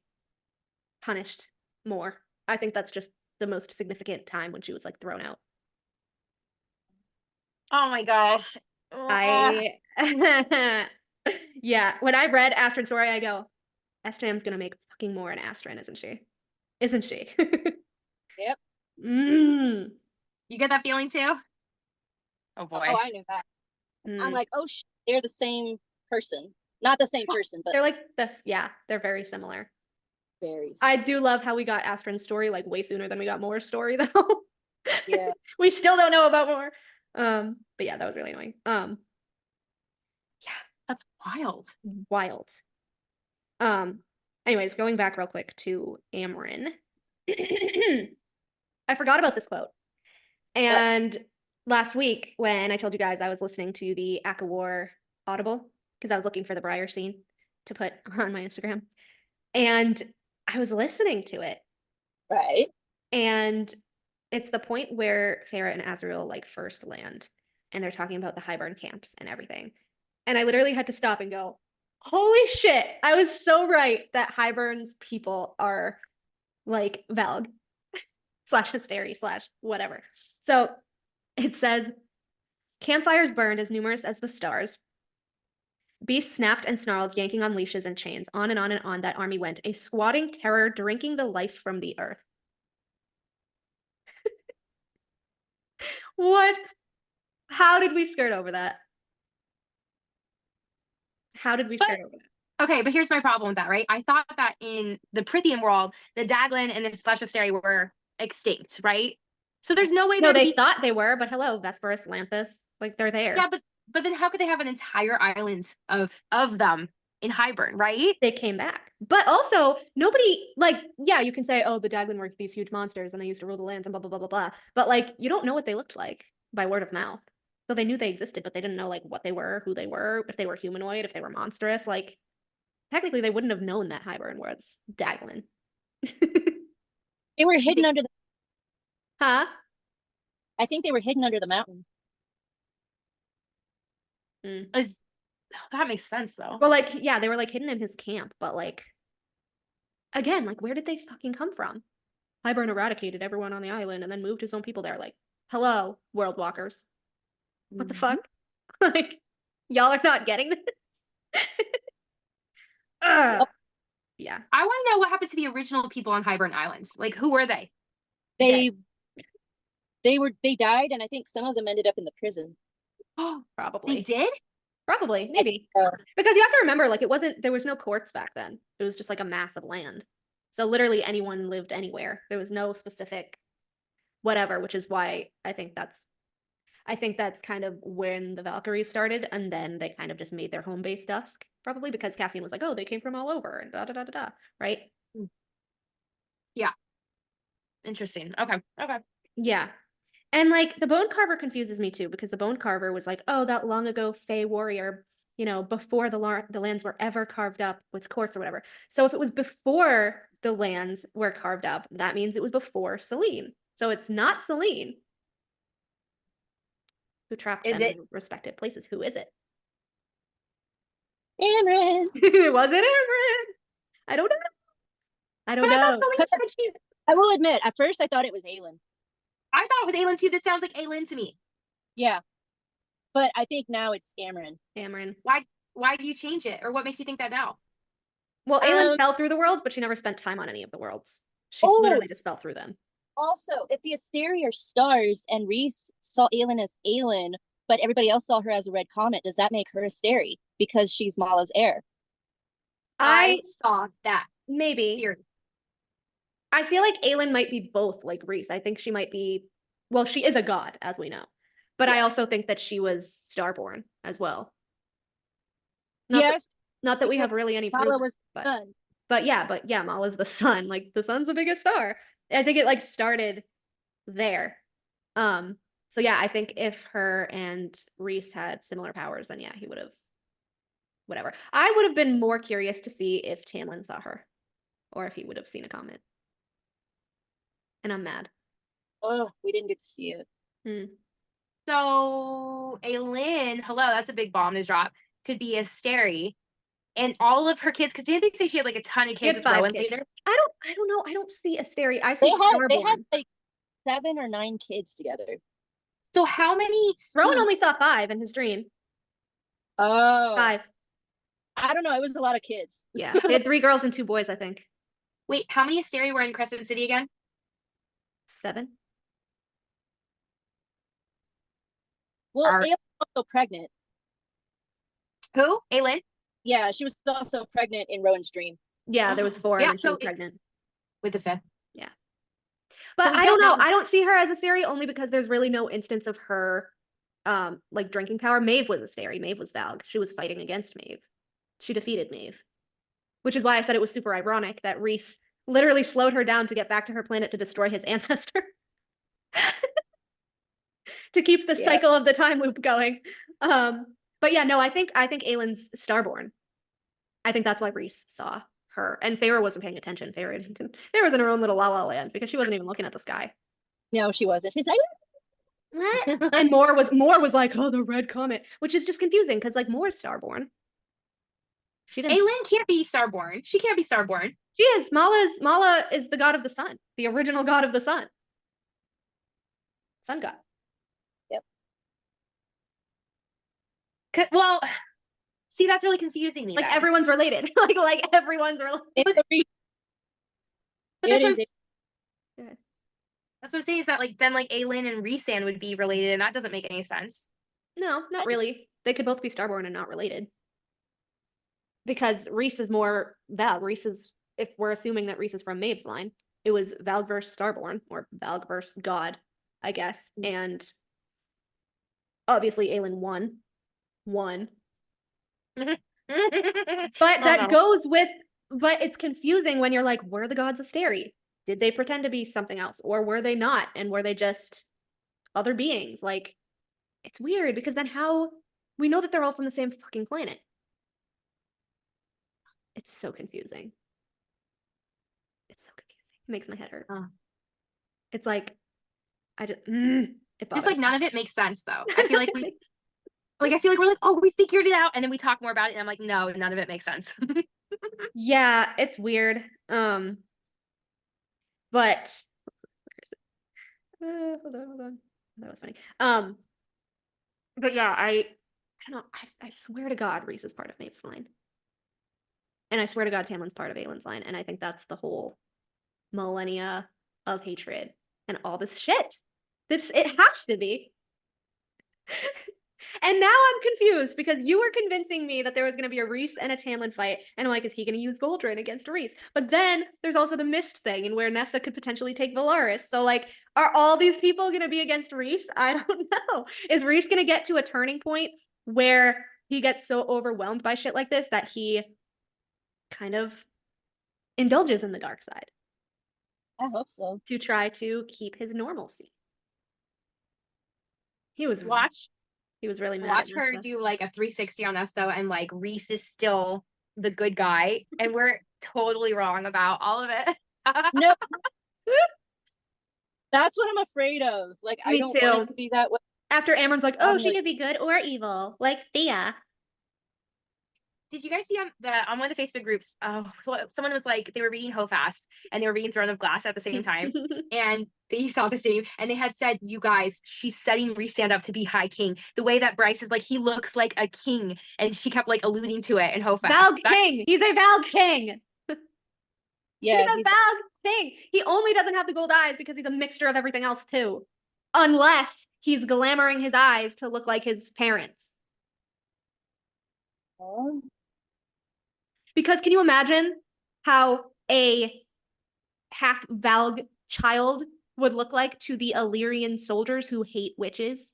punished Mor. I think that's just the most significant time when she was like thrown out. Oh my gosh. Yeah, when I read Astrid's story, I go, Estram's gonna make fucking Mor an Astrid, isn't she? Isn't she? Yep. Mm. You get that feeling too? Oh boy. Oh, I knew that. I'm like, oh, they're the same person. Not the same person, but they're like this. Yeah, they're very similar. very. I do love how we got Astrid's story like way sooner than we got Mor's story, though. Yeah. We still don't know about Mor. But yeah, that was really annoying. Yeah, That's wild. Wild. Anyways, going back real quick to Amryn. I forgot about this quote. And last week, when I told you guys I was listening to the Akawar Audible, because I was looking for the Briar scene to put on my Instagram, and I was listening to it. Right. And it's the point where Farah and Azrael like first land, and they're talking about the Highburn camps and everything. And I literally had to stop and go, holy shit, I was so right that Highburn's people are like Valg / Hysteri / whatever. So it says, campfires burned as numerous as the stars. Beasts snapped and snarled, yanking on leashes and chains. On and on that army went, a squatting terror drinking the life from the earth. What? How did we skirt over that? How did we skirt over that? Okay, but here's my problem with that, right? I thought that in the Prithian world, the Daglin and the Hysteri were extinct, right? So there's no way No, they'd they be... thought they were, but hello, Vesperus, Lanthus, like they're there. Yeah, but then how could they have an entire island of them in Highburn, right? They came back. But also, nobody, like, yeah, you can say, oh, the Daglin were these huge monsters and they used to rule the lands and blah, blah, blah, blah, blah. But, like, you don't know what they looked like by word of mouth. So they knew they existed, but they didn't know, like, what they were, who they were, if they were humanoid, if they were monstrous. Like, technically, they wouldn't have known that Highburn was Daglin. They were hidden under the... Huh? I think they were hidden under the mountain. That makes sense, though. Well, like, yeah, they were, like, hidden in his camp, but, like, again, like, where did they fucking come from? Highburn eradicated everyone on the island and then moved his own people there. Like, hello, world walkers. What the fuck? Like, y'all are not getting this? Yeah. I want to know what happened to the original people on Highburn Islands. Like, who were they? They died, and I think some of them ended up in the prison. Oh, Probably. they did? Probably, maybe. Because you have to remember, like, there was no courts back then. It was just like a mass of land. So literally anyone lived anywhere. There was no specific whatever, which is why I think that's kind of when the Valkyries started, and then they kind of just made their home base Dusk, probably because Cassian was like, oh, they came from all over, and da da da da da, right? Yeah. Interesting. Okay. Yeah. And, like, the Bone Carver confuses me, too, because the Bone Carver was like, oh, that long ago Fey warrior, you know, before the lands were ever carved up with courts or whatever. So if it was before the lands were carved up, that means it was before Selene. So it's not Selene who trapped them in respective places. Who is it? Amryn. Was it Amryn? I don't know. I don't know. I thought Selene said she... I will admit, at first I thought it was Aelin. I thought it was Aelin too. This sounds like Aelin to me. Yeah. But I think now it's Amryn. Amryn. Why do you change it? Or what makes you think that now? Well, Aelin fell through the worlds, but she never spent time on any of the worlds. She literally just fell through them. Also, if the Hysteri are stars and Rhys saw Aelin as Aelin, but everybody else saw her as a red comet, does that make her Hysteri because she's Mala's heir? I saw that. Maybe. Theory. I feel like Aelin might be both like Rhys. I think she might be, well, she is a god, as we know. But yes. I also think that she was starborn as well. Not that we have really any proof. Mala was the sun. But yeah, Mala's the sun. Like, the sun's the biggest star. I think it, like, started there. So yeah, I think if her and Rhys had similar powers, then yeah, he would have, whatever. I would have been more curious to see if Tamlin saw her, or if he would have seen a comet. And I'm mad. Oh, we didn't get to see it. So Aelin, hello, that's a big bomb to drop. Could be Hysteri, and all of her kids. Because didn't they say she had like a ton of kids with Rowan later? I don't know. I don't see Hysteri. I see they had like 7 or 9 kids together. So how many? Rowan only saw 5 in his dream. Oh, 5. I don't know. It was a lot of kids. Yeah, they had 3 girls and 2 boys, I think. Wait, how many Hysteri were in Crescent City again? 7. Well, Aelin was also pregnant. Who? Aelin? Yeah, she was also pregnant in Rowan's dream. Yeah, there was 4 and she was pregnant. With the 5th. Yeah. But I don't know. I don't see her as Hysteri only because there's really no instance of her like drinking power, Maeve was a Steri. Maeve was Valg. She was fighting against Maeve. She defeated Maeve. Which is why I said it was super ironic that Rhys literally slowed her down to get back to her planet to destroy his ancestor. To keep the cycle of the time loop going. But yeah, no, I think Aylin's starborn. I think that's why Rhys saw her. And Feyre wasn't paying attention. Feyre was in her own little la la land because she wasn't even looking at the sky. No, she wasn't. She's like, what? And Mor was like, oh, the red comet, which is just confusing because like Mor's starborn. She didn't. Aelin can't be starborn. She can't be starborn. She is. Mala is the god of the sun, the original god of the sun. Sun god. Well, see, that's really confusing me. Like then. everyone's related. like everyone's related. But that's what I'm saying is that like then like Aelin and Rhys would be related, and that doesn't make any sense. No, not really. They could both be starborn and not related. Because Rhys is more Valg. Rhys is, if we're assuming that Rhys is from Maeve's line, it was Valg versus starborn, or Valg versus God, I guess. And obviously Aelin won. But that goes with, but it's confusing when you're like, were the gods a Steri? Did they pretend to be something else? Or were they not? And were they just other beings? Like, it's weird because then how, we know that they're all from the same fucking planet. It's so confusing. It's so confusing. It makes my head hurt. It's like, it just like none of it makes sense though. I feel like I feel like we're like, oh, we figured it out, and then we talk more about it, and I'm like, no, none of it makes sense. Yeah, it's weird. But hold on. That was funny. But yeah, I don't know. I swear to God, Rhys is part of Maeve's line. And I swear to God, Tamlin's part of Aylin's line. And I think that's the whole millennia of hatred and all this shit. It has to be. And now I'm confused because you were convincing me that there was going to be a Rhys and a Tamlin fight. And I'm like, is he going to use Goldrin against Rhys? But then there's also the Mist thing and where Nesta could potentially take Valaris. So like, are all these people going to be against Rhys? I don't know. Is Rhys going to get to a turning point where he gets so overwhelmed by shit like this that he kind of indulges in the dark side? I hope so. To try to keep his normalcy. He was really mad. Watch her do like a 360 on us though, and like Rhys is still the good guy, and we're totally wrong about all of it. No, that's what I'm afraid of. Like, I don't want it to be that way. After Amron's like, oh, she could be good or evil, like Thea. Did you guys see on one of the Facebook groups? Someone was like, they were reading Hofast and they were reading Throne of Glass at the same time, and they saw the same, and they had said, "You guys, she's setting Rhys up to be High King. The way that Bryce is like, he looks like a king," and she kept like alluding to it in Hofast. Valg King. He's a Valg King. Yeah, he's a Valg King. He only doesn't have the gold eyes because he's a mixture of everything else too, unless he's glamoring his eyes to look like his parents. Oh. Because can you imagine how a half Valg child would look like to the Illyrian soldiers who hate witches?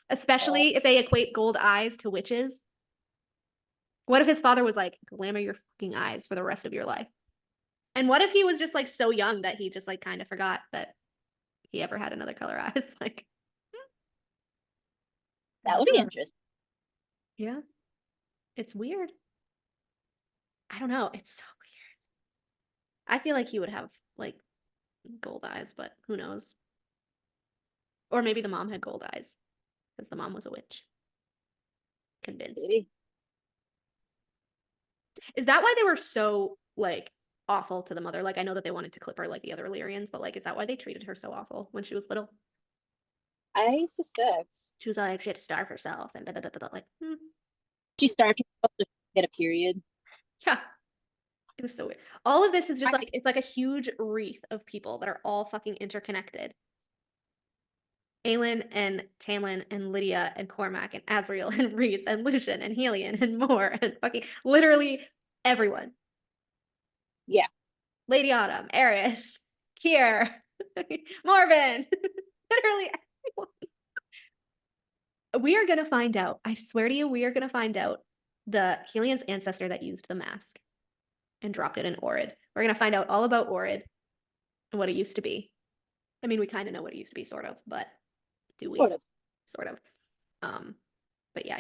Especially if they equate gold eyes to witches. What if his father was like, glamour your fucking eyes for the rest of your life? And what if he was just like so young that he just like kind of forgot that he ever had another color eyes? Like, that would be interesting. Yeah. It's weird. I don't know. It's so weird. I feel like he would have like gold eyes, but who knows? Or maybe the mom had gold eyes because the mom was a witch. Convinced. Maybe. Is that why they were so like awful to the mother? Like, I know that they wanted to clip her like the other Illyrians, but like, is that why they treated her so awful when she was little? I suspect. She was like, she had to starve herself and like, She starved herself to get a period. Yeah. It was so weird. All of this is just like, it's like a huge wreath of people that are all fucking interconnected. Aelin and Tamlin and Lydia and Cormac and Azriel and Rhys and Lucian and Helion and Mor and fucking literally everyone. Yeah. Lady Autumn, Eris, Kier, Morven, literally everyone. we are gonna find out. I swear to you, we are gonna find out the Helian's ancestor that used the mask and dropped it in Orid. We're gonna find out all about Orid and what it used to be. I mean, we kind of know what it used to be, sort of, but do we? Sort of. Sort of. But yeah,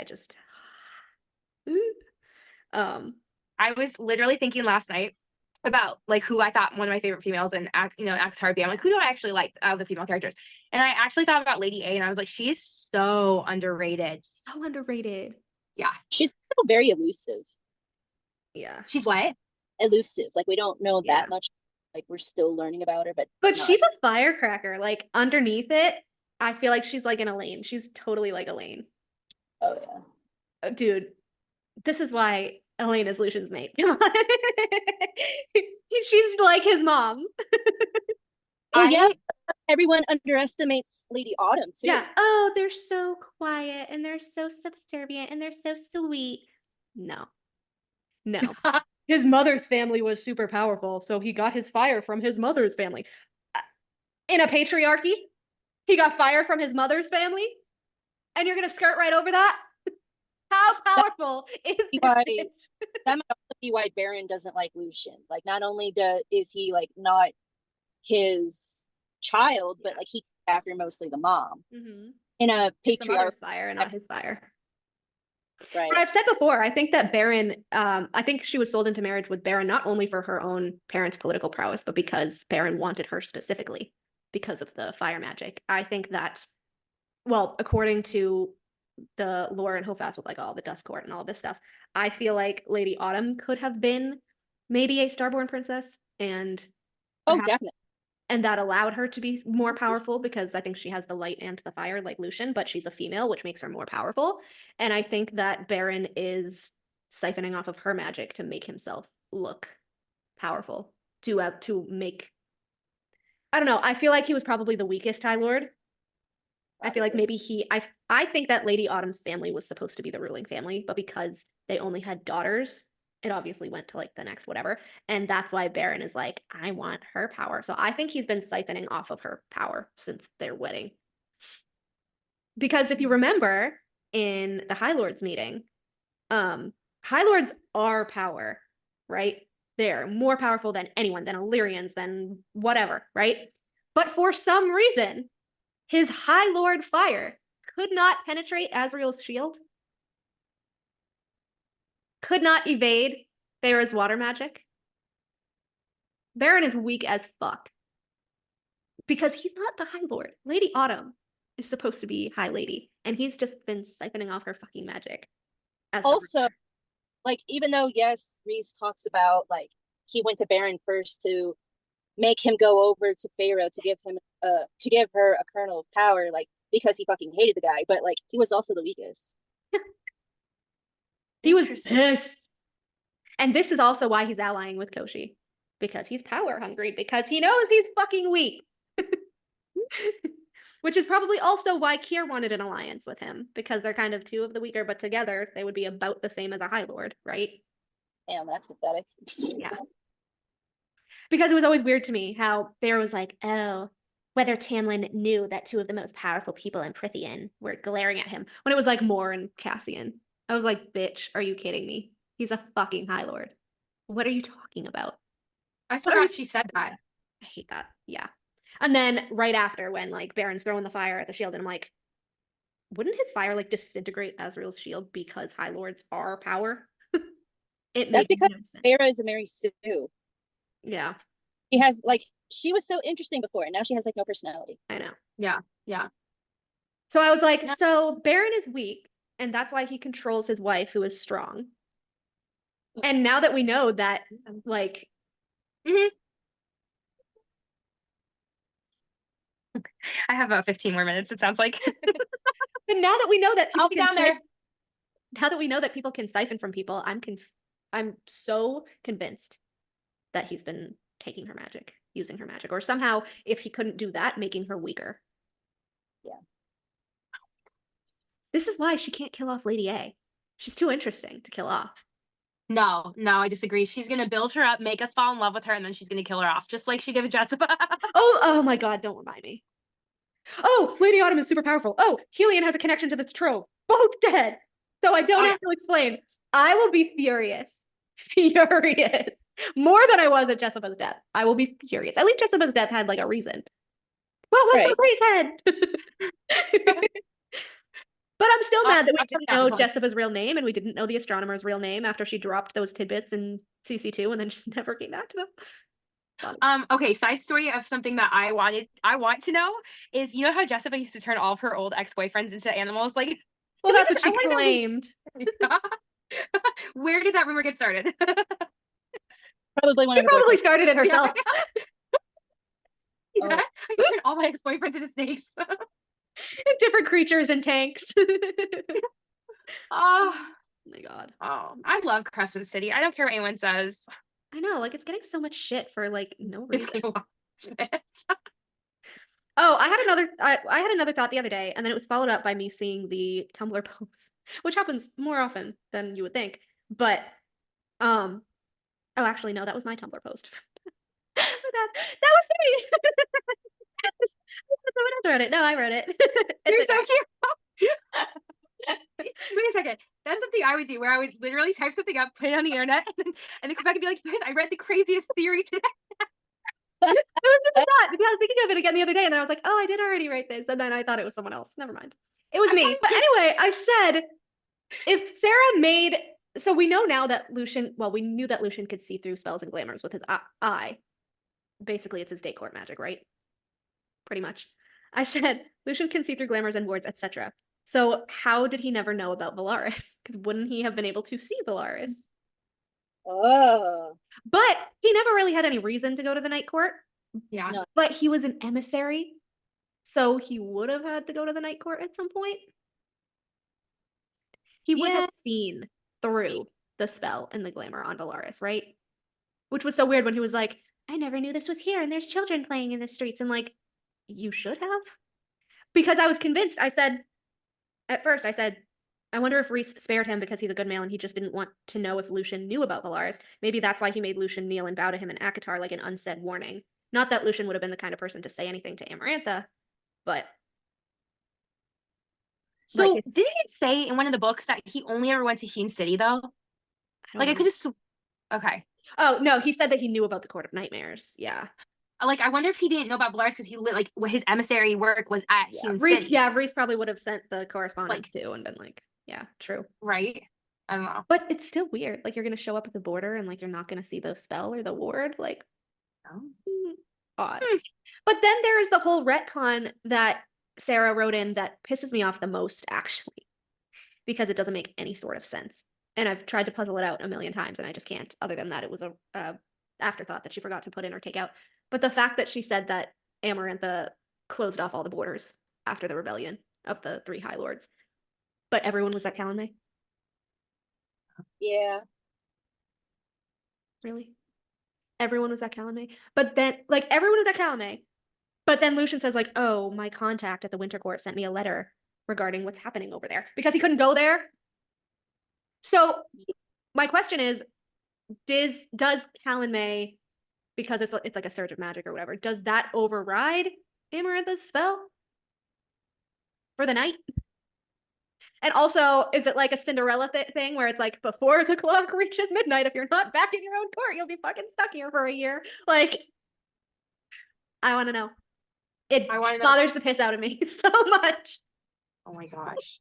I was literally thinking last night about like who I thought one of my favorite females in Avatar be. I'm like, who do I actually like out of the female characters? And I actually thought about Lady A, and I was like, she's so underrated. so underrated. Yeah. She's still very elusive. Yeah. She's what? Elusive. Like, we don't know Yeah. that much. Like, we're still learning about her, but she's a firecracker. Like, underneath it, I feel like she's like an Elaine. She's totally like Elaine. Oh yeah. Dude, this is why Elaine is Lucian's mate. Come on. She's like his mom. Yeah, everyone underestimates Lady Autumn too. Yeah. Oh, they're so quiet and they're so subservient and they're so sweet. No. His mother's family was super powerful, so he got his fire from his mother's family. In a patriarchy, he got fire from his mother's family, and you're gonna skirt right over that? How powerful is this bitch? That might also be why Baron doesn't like Lucian. Like, not only is he like not his child, but like he after mostly the mom. In a patriarch fire and not his fire. Right. But I've said before, I think that Baron, I think she was sold into marriage with Baron not only for her own parents' political prowess, but because Baron wanted her specifically because of the fire magic. I think that, well, according to the lore in Hofast with like all the Dust Court and all this stuff, I feel like Lady Autumn could have been maybe a Starborn princess, and definitely. And that allowed her to be more powerful because I think she has the light and the fire like Lucian, but she's a female, which makes her more powerful. And I think that Baron is siphoning off of her magic to make himself look powerful, to make, I don't know, I feel like he was probably the weakest High Lord. I feel like maybe I think that Lady Autumn's family was supposed to be the ruling family, but because they only had daughters, it obviously went to like the next whatever. And that's why Baron is like, I want her power. So I think he's been siphoning off of her power since their wedding. Because if you remember in the High Lords meeting, High Lords are power, right? They're more powerful than anyone, than Illyrians, than whatever, right? But for some reason, his High Lord fire could not penetrate Azrael's shield. Could not evade Feyre's water magic. Baron is weak as fuck. Because he's not the High Lord. Lady Autumn is supposed to be High Lady, and he's just been siphoning off her fucking magic. Also, like, even though, yes, Rhys talks about, like, he went to Baron first to make him go over to Feyre to give her a kernel of power, like, because he fucking hated the guy, but like he was also the weakest. He was pissed. And this is also why he's allying with Koshi. Because he's power hungry. Because he knows he's fucking weak. Which is probably also why Kier wanted an alliance with him. Because they're kind of two of the weaker, but together they would be about the same as a High Lord, right? Damn, that's pathetic. Yeah. Because it was always weird to me how Feyre was like, oh, whether Tamlin knew that two of the most powerful people in Prythian were glaring at him. When it was like Mor and Cassian. I was like, bitch, are you kidding me? He's a fucking High Lord. What are you talking about? I forgot she said that. I hate that. Yeah. And then right after, when like Baron's throwing the fire at the shield, and I'm like, wouldn't his fire like disintegrate Azrael's shield because High Lords are power? That's because Feyre is a Mary Sue. Yeah. She was so interesting before, and now she has like no personality. I know. Yeah. So I was like, so Baron is weak, and that's why he controls his wife, who is strong. And now that we know that, like, I have about 15 more minutes, it sounds like. And now that we know that people I'll be down there. Now that we know that people can siphon from people, I'm so convinced that he's been taking her magic, using her magic, or somehow, if he couldn't do that, making her weaker. Yeah. This is why she can't kill off Lady A. She's too interesting to kill off. No, I disagree. She's gonna build her up, make us fall in love with her, and then she's gonna kill her off, just like she did with Jessica. Oh my god, don't remind me. Oh, Lady Autumn is super powerful. Oh, Helion has a connection to the trove. Both dead. So I don't have to explain. I will be furious. Furious. More than I was at Jessica's death. I will be furious. At least Jessica's death had like a reason. What was Ray's head? But I'm still mad that we didn't know Jessica's real name and we didn't know the astronomer's real name after she dropped those tidbits in CC2 and then just never came back to them. Okay, side story of something that I want to know is, you know how Jessica used to turn all of her old ex-boyfriends into animals? Like, well, that's what she claimed. Where did that rumor get started? Probably one of probably started it herself. Yeah. I turn all my ex-boyfriends into snakes. Different creatures and tanks. Oh my god. Oh, I love Crescent City. I don't care what anyone says. I know, like it's getting so much shit for like no reason. Oh, I had another thought the other day, and then it was followed up by me seeing the Tumblr post, which happens more often than you would think. But oh, actually, no, that was my Tumblr post. that was me. Someone else wrote it. No, I wrote it. You're so cute. Wait a second. That's something I would do, where I would literally type something up, put it on the internet, and then come back and be like, I read the craziest theory today. It was just a thought, because I was thinking of it again the other day, and then I was like, oh, I did already write this, and then I thought it was someone else. Never mind. It was me. But anyway, I said, if Sarah made... So we know now that Lucian... Well, we knew that Lucian could see through spells and glamours with his eye. Basically, it's his day court magic, right? Pretty much. I said, Lucian can see through glamours and wards, etc. So how did he never know about Valaris? Because wouldn't he have been able to see Valaris? Oh. But he never really had any reason to go to the night court. Yeah. No. But he was an emissary. So he would have had to go to the night court at some point. He would have seen through the spell and the glamour on Valaris, right? Which was so weird when he was like, I never knew this was here and there's children playing in the streets. And like, you should have. Because I was convinced. At first I said, I wonder if Rhys spared him because he's a good male and he just didn't want to know if Lucian knew about Valaris. Maybe that's why he made Lucian kneel and bow to him in Akatar like an unsaid warning. Not that Lucian would have been the kind of person to say anything to Amarantha, but... So, did he say in one of the books that he only ever went to Hewn City, though? I could just... Okay. Oh, no, he said that he knew about the Court of Nightmares, yeah. Like, I wonder if he didn't know about Valaris because he his emissary work was at Hewn City. Yeah, Rhys probably would have sent the correspondence too and been like, yeah, true. Right? I don't know. But it's still weird. Like, you're going to show up at the border and, like, you're not going to see the spell or the ward. Like, odd. But then there is the whole retcon that Sarah wrote in that pisses me off the most, actually. Because it doesn't make any sort of sense. And I've tried to puzzle it out a million times and I just can't. Other than that, it was a afterthought that she forgot to put in or take out. But the fact that she said that Amarantha closed off all the borders after the rebellion of the 3 High Lords. But everyone was at Calanmai? Yeah. Really? Everyone was at Calanmai? But then, like, everyone was at Calanmai. But then Lucian says, like, oh, my contact at the Winter Court sent me a letter regarding what's happening over there. Because he couldn't go there? So, my question is, does Calanmai, because it's like a surge of magic or whatever, does that override Amarantha's spell? For the night? And also, is it like a Cinderella thing where it's like, before the clock reaches midnight, if you're not back in your own court, you'll be fucking stuck here for a year? Like, I want to know. It bothers the piss out of me so much. Oh my gosh.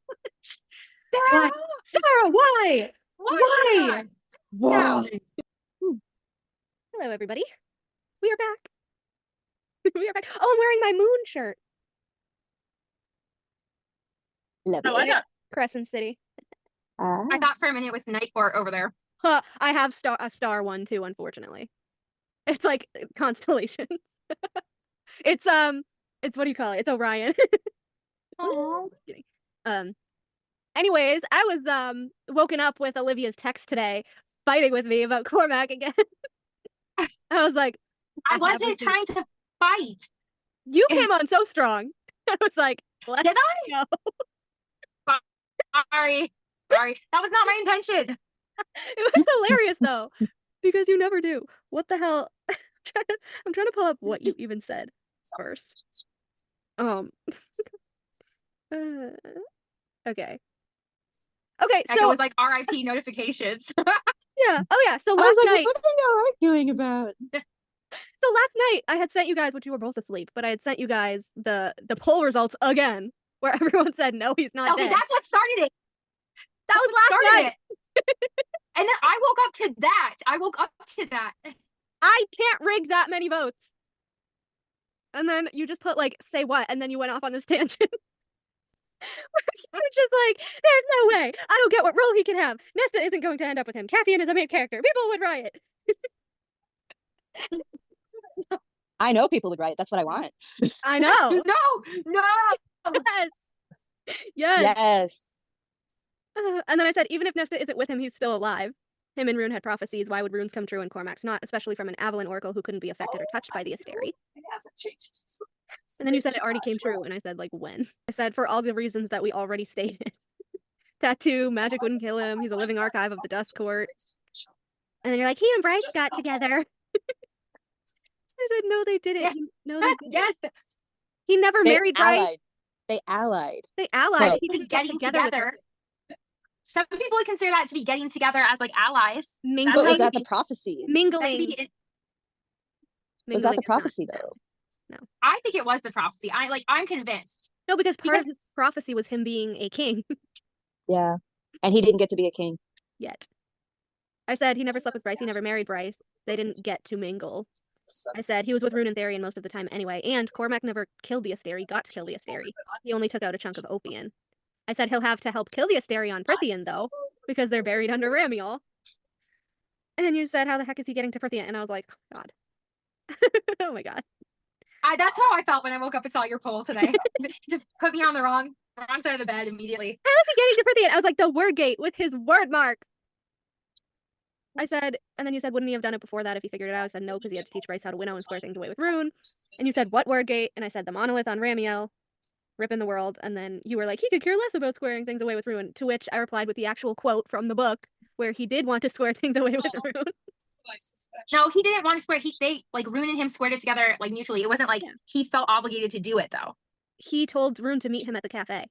Sarah! Sarah, why? Why? Why? Hello, everybody. We are back. We are back. Oh, I'm wearing my moon shirt. Love I like it. Crescent City. I thought for a minute it was Night Court over there. I have a star one too, unfortunately. It's like constellation. It's what do you call it? It's Orion. Oh. Anyways, I was woken up with Olivia's text today, fighting with me about Cormac again. I was like, I wasn't trying to fight. You came on so strong. I was like, let's Did I? go. Sorry. That was not my intention. It was hilarious though, because you never do. What the hell? I'm trying to pull up what you even said first. Okay. Okay, Echo so was like RIP notifications. yeah. Oh yeah. So I was last like, night, what are y'all arguing about? I had sent you guys, which you were both asleep, but I had sent you guys the poll results again, where everyone said no, he's not Okay, dead. that's what started it. That was last night. And then I woke up to that. I can't rig that many votes. And then you just put like, say what, and then you went off on this tangent. You're just like, there's no way. I don't get what role he can have. Nesta isn't going to end up with him. Cassian is a main character. People would riot. I know people would write. That's what I want. I know. No. Yes. Yes. And then I said, even if Nesta isn't with him, he's still alive. Him and Rune had prophecies. Why would runes come true and Cormac's not, especially from an Avalon oracle who couldn't be affected or touched by the Asteri? And then you said it already came true, and I said, like, when? I said, for all the reasons that we already stated. Tattoo, magic wouldn't kill him, he's a living archive of the Dust Court. And then you're like, he and Bryce got together. I said, no, they didn't. Yes. No, they didn't. Yes. He never married Bryce. They allied. They allied. Well, He didn't get Getting together with her. Some people would consider that to be getting together as like allies. But Mingling. was that the prophecy? Mingling. Was that the Mingling is not prophecy though? correct. No. I think it was the prophecy. I'm convinced. No, because part of Because- his prophecy was him being a king. Yeah. And he didn't get to be a king. Yet. I said he never slept with Bryce, he never married Bryce. They didn't get to mingle. I said he was with Rune and Therian most of the time anyway, and Cormac never killed the Asteri, got to kill the Asteri. He only took out a chunk of Opian. I said he'll have to help kill the Asteri on Prithian, though, because they're buried under Ramiel. And you said, how the heck is he getting to Prithian? And I was like, oh, God. Oh my God. That's how I felt when I woke up and saw your poll today. Just put me on the wrong side of the bed immediately. How is he getting to Prithian? I was like, the word gate with his word mark. I said, and then you said, wouldn't he have done it before that if he figured it out? I said, no, because he had to teach Bryce how to winnow and square things away with Rune. And you said, what word gate? And I said, the monolith on Ramiel, rip in the world. And then you were like, he could care less about squaring things away with Rune. To which I replied with the actual quote from the book where he did want to square things away with Rune. No, he didn't want to square. They like Rune and him squared it together like mutually. It wasn't like he felt obligated to do it though. He told Rune to meet him at the cafe.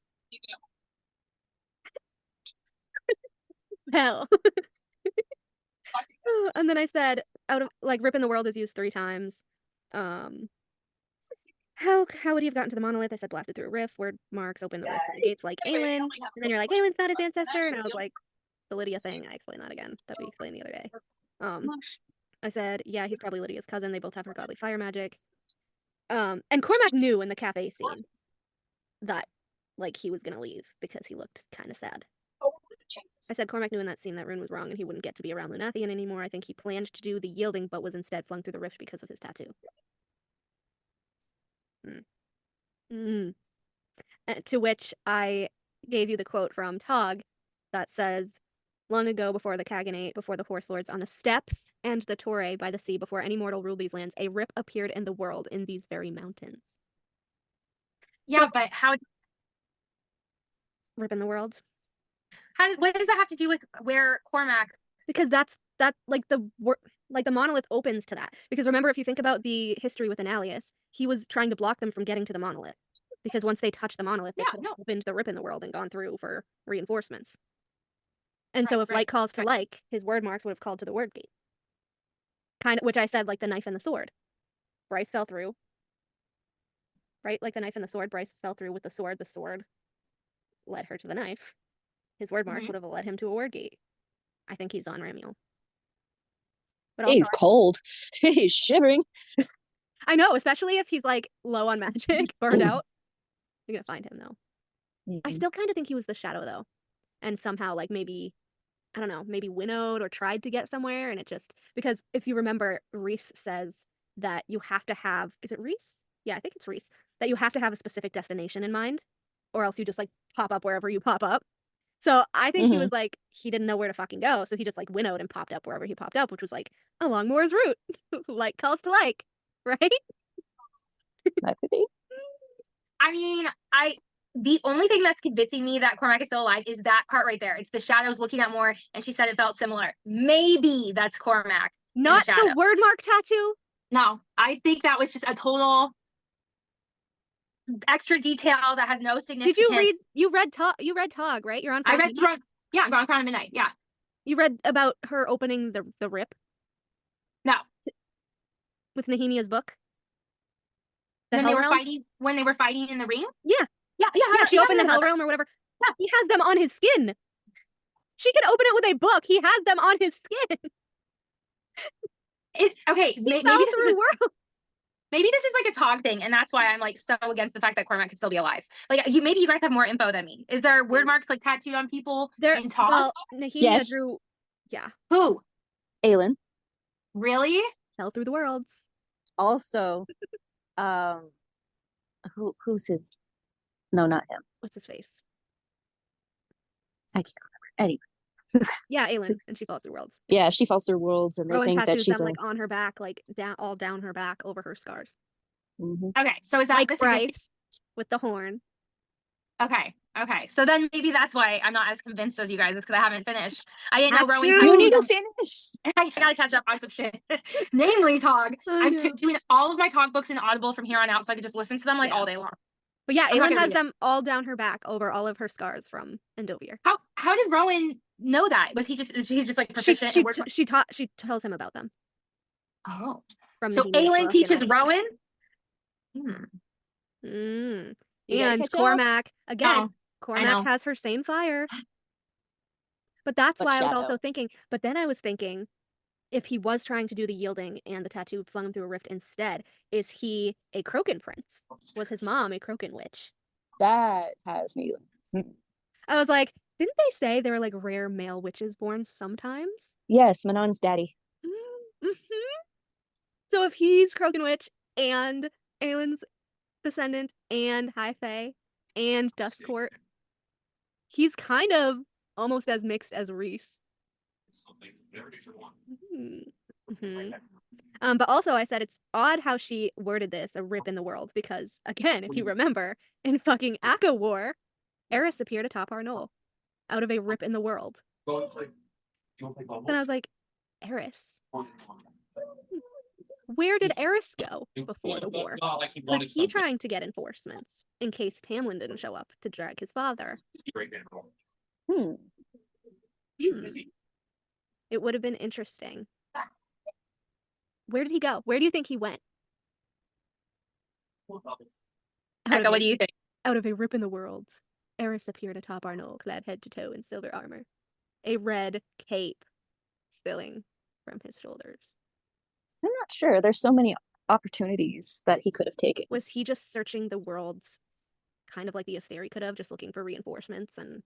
Hell. And then I said, out of like rip in the world is used 3 times. How would he have gotten to the monolith? I said blasted through a rift, word marks, open the rifts and the gates like Aelin. And then you're like, Aelin's not his ancestor. And I was like, the Lydia thing, I explained that again. That we explained the other day. I said, yeah, he's probably Lydia's cousin. They both have her godly fire magic. And Cormac knew in the cafe scene that like he was gonna leave because he looked kind of sad. I said Cormac knew in that scene that Rune was wrong and he wouldn't get to be around Lunathian anymore. I think he planned to do the yielding but was instead flung through the rift because of his tattoo. To which I gave you the quote from Tog that says, long ago before the Khaganate, before the Horse Lords on the steppes and the Torre by the sea, before any mortal ruled these lands, a rip appeared in the world in these very mountains. Yeah, so, but how rip in the world? What does that have to do with where Cormac? Because that like the monolith opens to that. Because remember, if you think about the history with Analius, he was trying to block them from getting to the monolith. Because once they touched the monolith, they could have opened the rip in the world and gone through for reinforcements. And so if like calls to like, his word marks would have called to the word gate. Kind of, which I said like the knife and the sword. Bryce fell through. Right? Like the knife and the sword, Bryce fell through with the sword. The sword led her to the knife. His word marks would have led him to a word gate. I think he's on Ramiel. But also, he's cold. He's shivering. I know, especially if he's like low on magic, burned out. You're gonna find him though. I still kind of think he was the shadow though. And somehow like maybe, I don't know, maybe winnowed or tried to get somewhere and it just, because if you remember, Rhys says that you have to have, is it Rhys? Yeah, I think it's Rhys. That you have to have a specific destination in mind or else you just like pop up wherever you pop up. So I think he was like, he didn't know where to fucking go. So he just like winnowed and popped up wherever he popped up, which was like along Moore's route. Like calls to like, right? That could be. I mean, the only thing that's convincing me that Cormac is still alive is that part right there. It's the shadows looking at Moore and she said it felt similar. Maybe that's Cormac. Not the word mark tattoo? No, I think that was just a total. extra detail that has no significance. Did you read? You read Tog, right? You're on. I 14? read yeah, I'm on Crown of Midnight. Yeah. You read about her opening the rip No. with Nehemiah's book. When Hell they were Realm? fighting in the ring? Yeah. Yeah. Yeah, she opened the Hell Realm or whatever. Yeah. He has them on his skin. She can open it with a book. He has them on his skin. Okay, He maybe fell this is through worlds. maybe this is like a Tog thing, and that's why I'm like so against the fact that Cormac could still be alive. Like maybe you guys have more info than me. Is there word marks like tattooed on people in Tog? Well, Nehemia Yes. drew. Yeah. Who? Aelin. Really? Fell through the worlds. Also, who's his? No, not him. What's his face? I can't remember. Anyway. Yeah, Aelin, and she falls through worlds. Yeah, she falls through worlds, and they Rowan think that tattoos she's them like on her back, like down her back over her scars, Okay, so is that like the significance? Rhys with the horn. Okay. So then maybe that's why I'm not as convinced as you guys is because I haven't finished. I didn't know Rowan Tattoo. You need tattooed to them. finish. I gotta catch up on some shit. Namely Tog. I I'm know. doing all of my Tog books in Audible from here on out so I could just listen to them like Yeah. all day long. But yeah, I'm not Aelin gonna has read it. them all down her back over all of her scars from Endovier. How did Rowan know that? Was he's just like proficient in words? She tells him about them Oh. from So Nehemia's Aelin book teaches and all. Rowan? Mm. You gotta And catch up. Cormac again. know. Cormac has her same fire. But that's But why I was Shadow. also thinking. But then I was thinking, if he was trying to do the yielding and the tattoo flung him through a rift instead, is he a Croken prince? Was his mom a Croken witch? That has me. I was like, didn't they say there were like rare male witches born sometimes? Yes, Manon's daddy. Mm-hmm. So if he's Croken witch and Aelin's descendant and High Fae and Dust Court, he's kind of almost as mixed as Rhys. But also I said it's odd how she worded this, a rip in the world, because again, if you remember, in fucking Aka War, Eris appeared atop our knoll out of a rip in the world. And I was like, Eris? Where did Eris go before the war? Was he trying to get enforcements in case Tamlin didn't show up to drag his father? It would have been interesting. Where did he go? Where do you think he went? Becca, what do you think? Out of a rip in the world, Eris appeared atop our knoll, clad head to toe in silver armor, a red cape spilling from his shoulders. I'm not sure. There's so many opportunities that he could have taken. Was he just searching the worlds, kind of like the Asteri could have, just looking for reinforcements and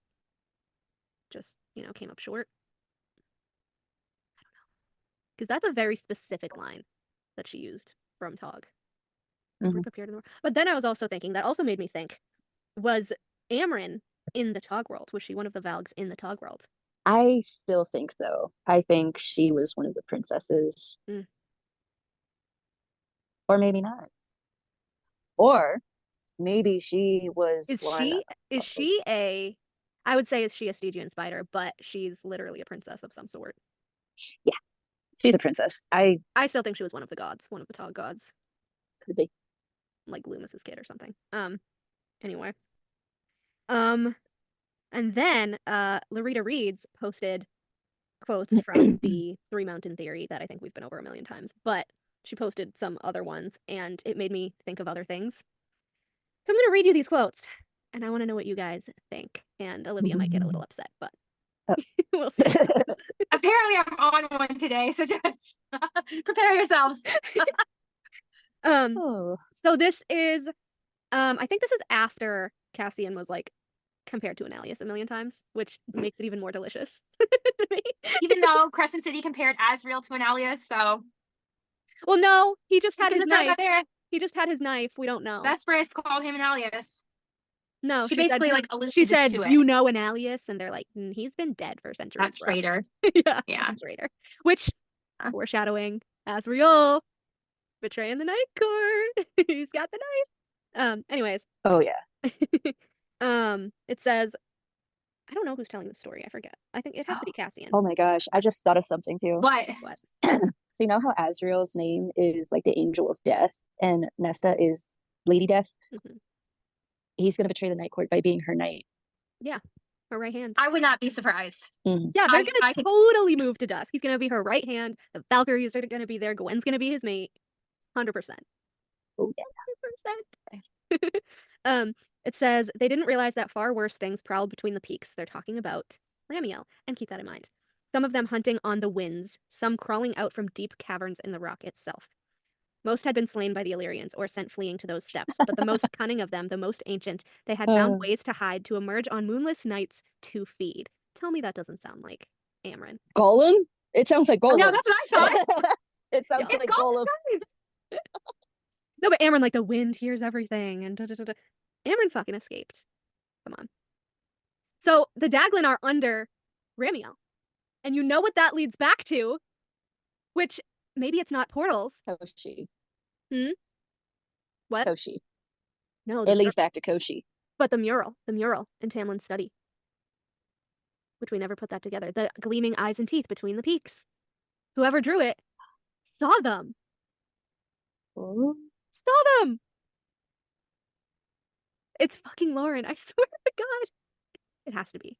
just, came up short? I don't know. Because that's a very specific line that she used from Tog. Prepared in the world. But then I was also thinking, that also made me think, was Amryn in the Tog world? Was she one of the Valgs in the Tog world? I still think so. I think she was one of the princesses. Or maybe not. Or maybe she was I would say is she a Stygian spider, but she's literally a princess of some sort. Yeah. She's a princess. I still think she was one of the gods, one of the Tog gods. Could be. Like Loomis's kid or something. Anyway. And then Larita Reeds posted quotes from the Three Mountain Theory that I think we've been over a million times, but she posted some other ones and it made me think of other things. So I'm going to read you these quotes and I want to know what you guys think. And Olivia might get a little upset, but we'll see. Apparently I'm on one today, so just prepare yourselves. So this is I think this is after Cassian was like compared to an alias a million times, which makes it even more delicious. Even though Crescent City compared Asriel to an alias, so well, no, he just had his knife. There. He just had his knife. We don't know. Vesperus called him an alias. No, she basically said, like alluded she said, to it. You know an alias, and they're like, he's been dead for centuries. That traitor. yeah, traitor. Which foreshadowing Asriel betraying the Night Court. He's got the knife. Anyways. Oh yeah. It says, I don't know who's telling the story. I forget. I think it has to be Cassian. Oh my gosh, I just thought of something too. What? So you know how Asriel's name is like the angel of death and Nesta is Lady Death? he's gonna betray the Night Court by being her knight. Her right hand. I would not be surprised. Mhm. Yeah, they're I gonna could- totally move to dusk. He's gonna be her right hand. The Valkyries are gonna be there. Gwen's gonna be his mate. 100%. Oh, yeah. 100%. It says they didn't realize that far worse things prowled between the peaks. They're talking about Ramiel, and keep that in mind. Some of them hunting on the winds, some crawling out from deep caverns in the rock itself. Most had been slain by the Illyrians or sent fleeing to those steppes, but the most cunning of them, the most ancient, they had found ways to hide, to emerge on moonless nights to feed. Tell me that doesn't sound like Amryn. Gollum? It sounds like Gollum. No, that's what I thought. It sounds Yeah. like It's Gollum. No, but Amryn, like, the wind hears everything, and da-da-da-da. Amryn fucking escaped. Come on. So the Daglin are under Ramiel. And you know what that leads back to, which maybe it's not portals. Koshi. What? Koshi. No, It leads back to Koshi. but the mural in Tamlin's study, which we never put that together. The gleaming eyes and teeth between the peaks. Whoever drew it saw them. Oh. Saw them. It's fucking Lauren. I swear to God. It has to be.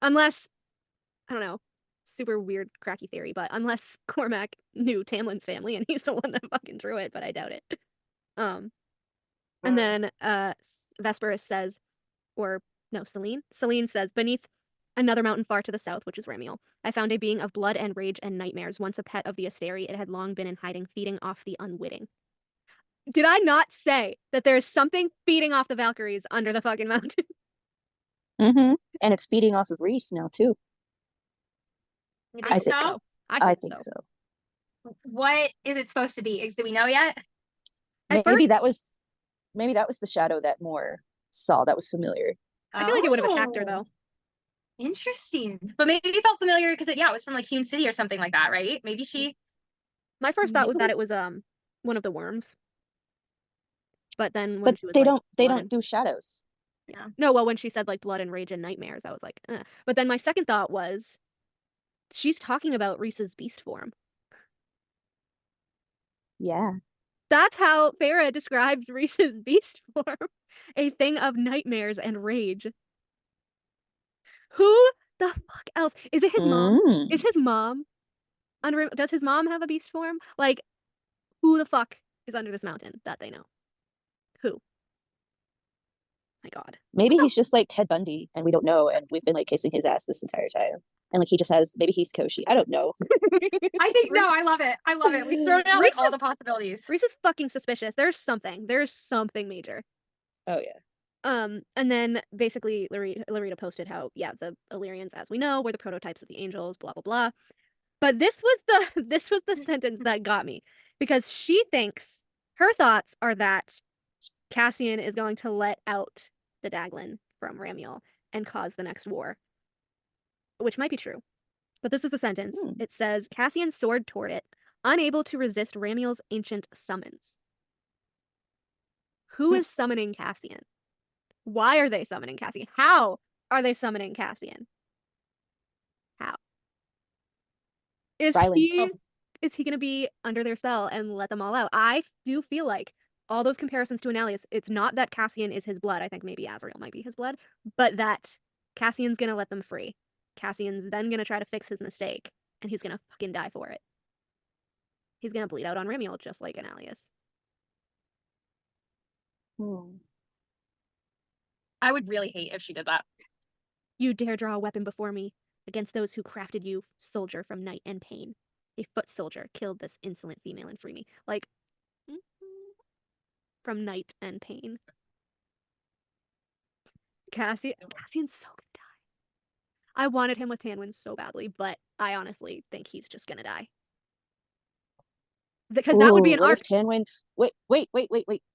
Unless, I don't know, super weird, cracky theory, but unless Cormac knew Tamlin's family and he's the one that fucking drew it, but I doubt it. And then Vesperus says, or no, Selene says, beneath another mountain far to the south, which is Ramiel, I found a being of blood and rage and nightmares. Once a pet of the Asteri, it had long been in hiding, feeding off the unwitting. Did I not say that there's something feeding off the Valkyries under the fucking mountain? Mm-hmm. And it's feeding off of Rhys now, too. You I think think so? I think so. What is it supposed to be? Do we know yet? At Maybe first, that was the shadow that Moore saw that was familiar. I feel like it would have attacked her, Oh, though. Interesting. But maybe it felt familiar because it was from like Hewn City or something like that, right? Maybe she. My first thought was Maybe that it was one of the worms. But then when But she was they like, don't blood do shadows. Yeah. No, well, when she said like blood and rage and nightmares, I was like, But then my second thought was, she's talking about Rhys's beast form. Yeah. That's how Farah describes Rhys's beast form. A thing of nightmares and rage. Who the fuck else? Is it his mom? Mm. Is his mom does his mom have a beast form? Like, who the fuck is under this mountain that they know? Who? My God. Maybe he's just like Ted Bundy and we don't know, and we've been like kissing his ass this entire time. And like he just has, maybe he's Koshi. I don't know. I think no. I love it. I love it. We've thrown out like all the possibilities. Rhys is fucking suspicious. There's something major. Oh yeah. And then basically Larita posted how, yeah, the Illyrians, as we know, were the prototypes of the angels, blah blah blah. But this was the sentence that got me, because she thinks, her thoughts are that Cassian is going to let out the Daglin from Ramiel and cause the next war, which might be true. But this is the sentence. It says, Cassian soared toward it, unable to resist Ramiel's ancient summons. Who is summoning Cassian? Why are they summoning Cassian? How are they summoning Cassian? How? Is he going to be under their spell and let them all out? I do feel like all those comparisons to Annalius, it's not that Cassian is his blood. I think maybe Azrael might be his blood, but that Cassian's going to let them free. Cassian's then going to try to fix his mistake, and he's going to fucking die for it. He's going to bleed out on Ramiel just like Annalius. I would really hate if she did that. You dare draw a weapon before me against those who crafted you, soldier from night and pain. A foot soldier killed this insolent female and free me. Like, from night and pain. Cassian's so gonna die. I wanted him with Tanwyn so badly, but I honestly think he's just gonna die. Because that would be an what arc. if Tanwyn wait.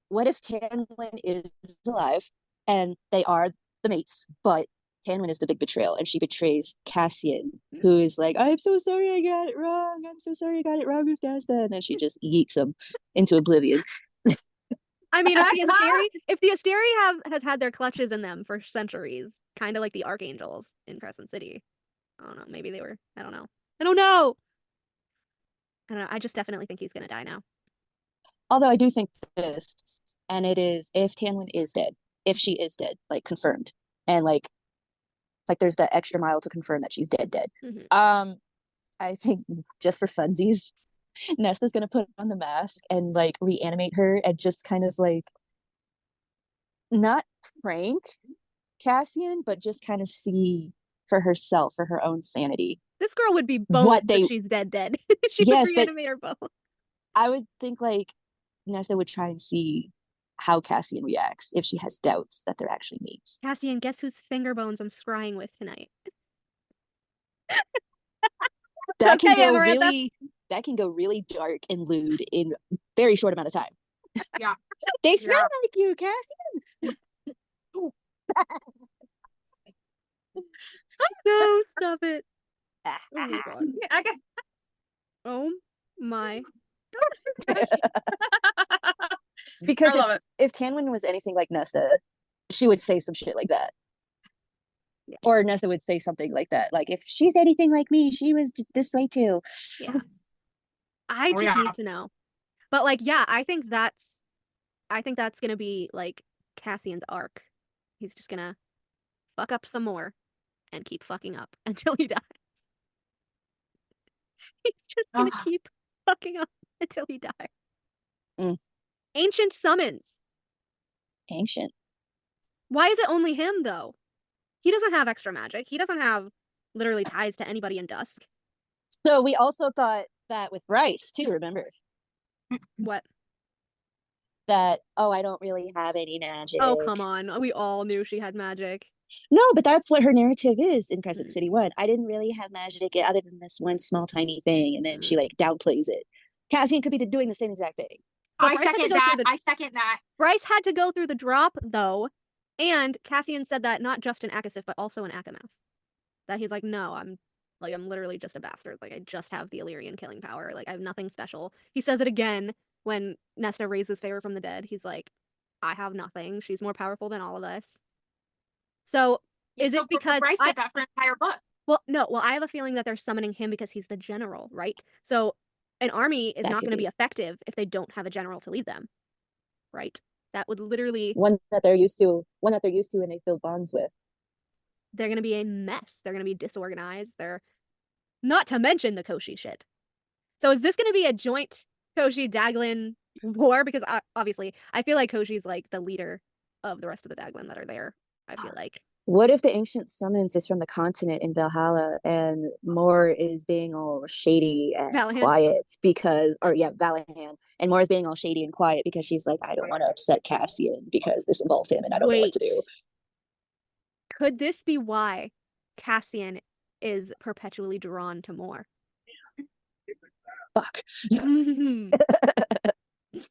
What if Tanwyn is alive and they are the mates, but Tanwyn is the big betrayal and she betrays Cassian, who is like, I'm so sorry I got it wrong. I'm so sorry I got it wrong with Nesta. And then she just yeets him into oblivion. I mean, if the Asteri has had their clutches in them for centuries, kind of like the archangels in Crescent City. I don't know. Maybe they were. I don't know. I don't know. I just definitely think he's gonna die now. Although I do think this, and it is, if Tanwyn is dead, if she is dead, like confirmed, and like there's that extra mile to confirm that she's dead. I think just for funsies, Nesta's gonna put on the mask and like reanimate her and just kind of like not prank Cassian, but just kind of see for herself, for her own sanity. This girl would be boned if she's dead. She would reanimate her both. I would think like Nesta would try and see how Cassian reacts if she has doubts that they're actually mates. Cassian, guess whose finger bones I'm scrying with tonight? That can go really dark and lewd in a very short amount of time. Yeah. They smell like you, Cassian. No, stop it. Oh my God. Okay. Oh my. Because if Tamlin was anything like Nesta, she would say some shit like that. Yes. Or Nesta would say something like that. Like, if she's anything like me, she was this way too. Yeah. I just need to know. But like, yeah, I think that's gonna be like Cassian's arc. He's just gonna fuck up some more and keep fucking up until he dies. He's just gonna keep fucking up until he dies. Ancient summons. Ancient. Why is it only him though? He doesn't have extra magic. He doesn't have literally ties to anybody in Dusk. So we also thought that with Rhys too, remember? What? That, I don't really have any magic. Oh, come on. We all knew she had magic. No, but that's what her narrative is in Crescent City 1. I didn't really have magic other than this one small tiny thing, and then she like downplays it. Cassian could be doing the same exact thing. I second that. Bryce had to go through the drop though, and Cassian said that not just in Akasif but also in Akamath. That he's like, no, I'm literally just a bastard. Like, I just have the Illyrian killing power. Like, I have nothing special. He says it again when Nesta raises favor from the dead. He's like, I have nothing. She's more powerful than all of us. So, is it because Bryce said that for an entire book? Well, no. Well, I have a feeling that they're summoning him because he's the general, right? So, an army is not going to be effective if they don't have a general to lead them, right? That would literally one that they're used to and they build bonds with. They're going to be a mess. They're going to be disorganized. They're not to mention the Koshi shit. So is this going to be a joint Koshi-Daglin war? Because obviously, I feel like Koshi's like the leader of the rest of the Daglin that are there. I feel like. What if the ancient summons is from the continent in Valhalla and Moore is being all shady and quiet because, Valahan, and Moore is being all shady and quiet because she's like, I don't want to upset Cassian because this involves him and I don't know what to do. Could this be why Cassian is perpetually drawn to Moore? Fuck.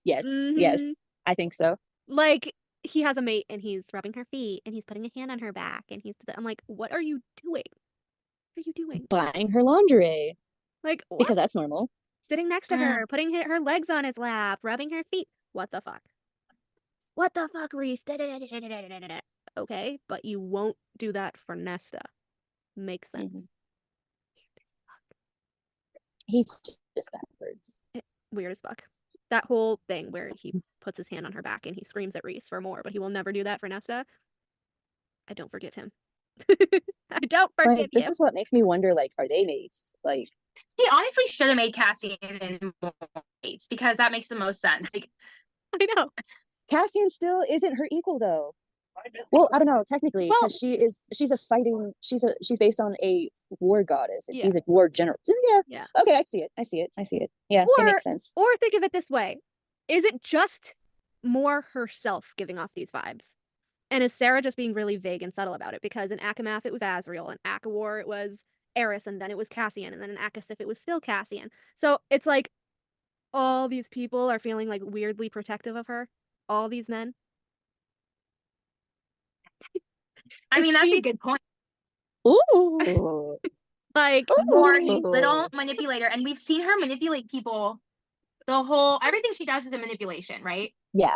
Yes, I think so. Like, he has a mate and he's rubbing her feet and he's putting a hand on her back and I'm like, what are you doing? What are you doing? Buying her lingerie. Like, what? Because that's normal. Sitting next to her, putting her legs on his lap, rubbing her feet. What the fuck? What the fuck, Rhys? Okay, but you won't do that for Nesta. Makes sense. He's just backwards. Weird as fuck. That whole thing where he puts his hand on her back and he screams at Rhys for more, but he will never do that for Nesta. I don't forget him. I don't forget him. This is what makes me wonder, like, are they mates? Like, he honestly should have made Cassian and mates because that makes the most sense. Like, I know. Cassian still isn't her equal though. Well, I don't know, technically, because she's based on a war goddess, and he's a war general. Yeah. Okay, I see it. Yeah, it makes sense. Or think of it this way. Is it just Moore herself giving off these vibes? And is Sarah just being really vague and subtle about it? Because in Akamath it was Azriel, in Akawar it was Eris, and then it was Cassian, and then in Akasif it was still Cassian. So it's like all these people are feeling like weirdly protective of her. All these men. I mean, that's a good point. Ooh. Like, Moore, you little manipulator. And we've seen her manipulate people. Everything she does is a manipulation, right? Yeah.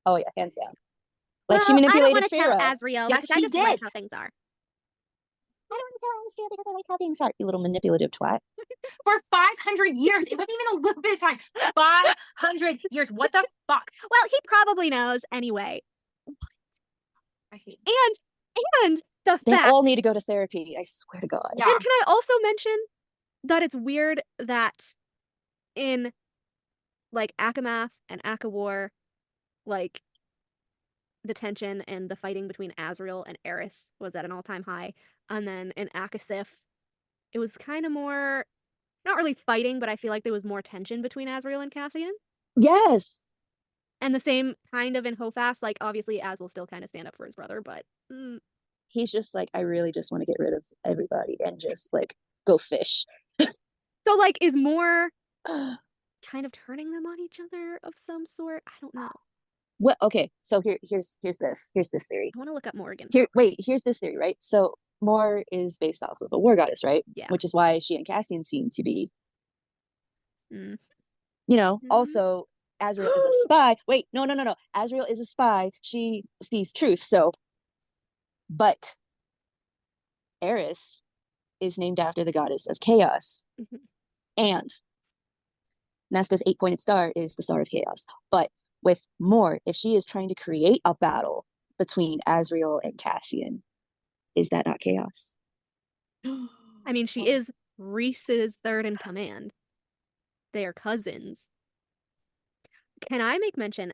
Oh, yeah, hands down. Like, she manipulated Farah. I don't want to tell Azriel because I just like how things are. I don't want to tell Azriel because I like how things are, you little manipulative twat. For 500 years. It wasn't even a little bit of time. 500 years. What the fuck? Well, he probably knows anyway. And the They fact. all need to go to therapy. I swear to God. Yeah. And can I also mention that it's weird that in like Akamath and Akawar, like the tension and the fighting between Azrael and Eris was at an all-time high. And then in Akasif, it was kind of more, not really fighting, but I feel like there was more tension between Azrael and Cassian. Yes. And the same kind of in Hofast, like obviously Az will still kind of stand up for his brother, but He's just like, I really just want to get rid of everybody and just like go fish. so like is more kind of turning them on each other of some sort. I don't know. What? Okay, so here's this theory. I want to look up Morgan. Here's this theory, right? So Mor is based off of a war goddess, right? Yeah. Which is why she and Cassian seem to be, Mm. you know, also Azrael is a spy. Wait, no. Azrael is a spy. She sees truth. So, but Eris is named after the goddess of chaos. Mhm. And Nesta's 8-pointed star is the star of chaos. But with Mor, if she is trying to create a battle between Azrael and Cassian, is that not chaos? I mean, she is Rhys's third in command. They are cousins. Can I make mention?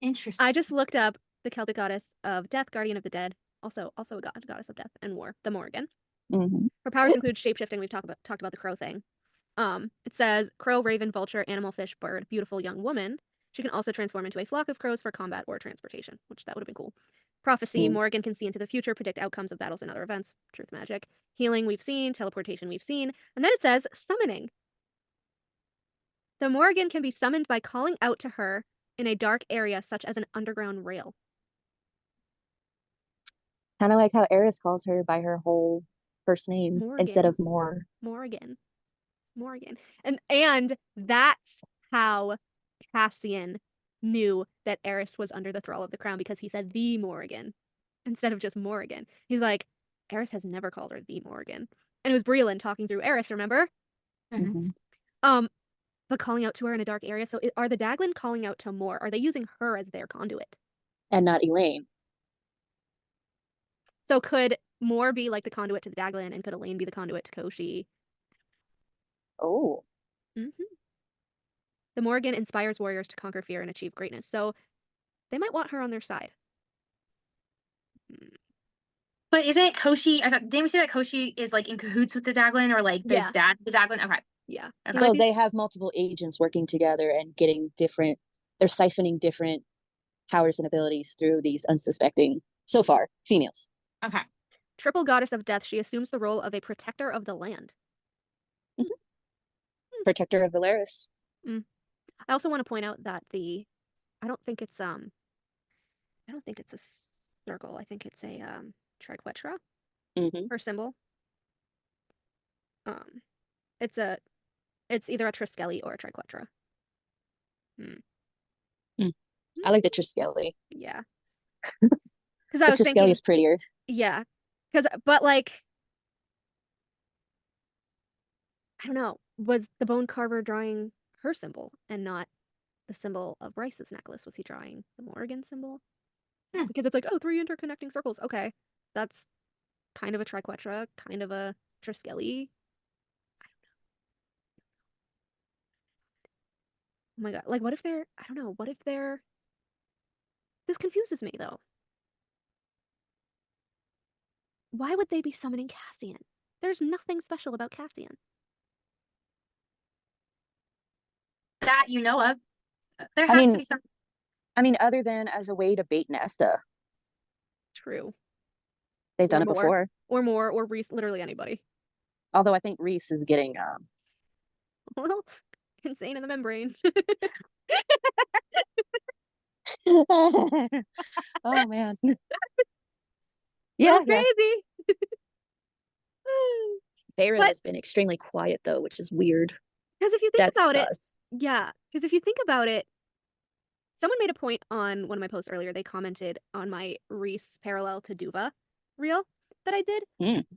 Interesting. I just looked up the Celtic goddess of death, guardian of the dead, also a goddess of death and war, the Morrigan. Mm-hmm. Her powers include shapeshifting. We've talked about the crow thing. It says crow, raven, vulture, animal, fish, bird, beautiful young woman. She can also transform into a flock of crows for combat or transportation, which that would have been cool. Prophecy, Morrigan can see into the future, predict outcomes of battles and other events. Truth magic. Healing, we've seen. Teleportation, we've seen. And then it says summoning. The Morrigan can be summoned by calling out to her in a dark area, such as an underground rail. Kind of like how Eris calls her by her whole first name Morgan. instead of Mor. Morrigan. And that's how Cassian knew that Eris was under the thrall of the crown, because he said the Morrigan instead of just Morrigan. He's like, Eris has never called her the Morrigan. And it was Breland talking through Eris, remember? Mm-hmm. But calling out to her in a dark area. So are the Daglin calling out to Mor? Are they using her as their conduit? And not Elaine. So could Mor be like the conduit to the Daglin, and could Elaine be the conduit to Koshi? Oh. Mm-hmm. The Morrigan inspires warriors to conquer fear and achieve greatness. So they might want her on their side. But isn't Koshi? Didn't we say that Koshi is like in cahoots with the Daglin, or like the dad, the Daglin? Okay. Yeah. So they have multiple agents working together and getting different. They're siphoning different powers and abilities through these unsuspecting, so far, females. Okay. Triple goddess of death, she assumes the role of a protector of the land. Protector of Valeris. I also want to point out that I don't think it's a circle. I think it's a triquetra. Her symbol. It's either a Triskeli or a triquetra. I like the Triskeli. Yeah. Because I was Triskeli thinking, is prettier. yeah. But like, I don't know, was the bone carver drawing her symbol and not the symbol of Rhys's necklace? Was he drawing the Morrigan symbol? Because it's like, oh, 3 interconnecting circles. Okay, that's kind of a triquetra, kind of a Triskeli. Oh my god, like what if they're, I don't know, this confuses me though. Why would they be summoning Cassian? There's nothing special about Cassian. That you know of. There has to be some. I mean, other than as a way to bait Nesta. True. They've done it before. Or Mor, or Rhys, literally anybody. Although I think Rhys is getting well, insane in the membrane. Oh man. Yeah, crazy. Feyre has been extremely quiet though, which is weird. Because if you think about it, because if you think about it, someone made a point on one of my posts earlier. They commented on my Rhys parallel to Duva reel that I did.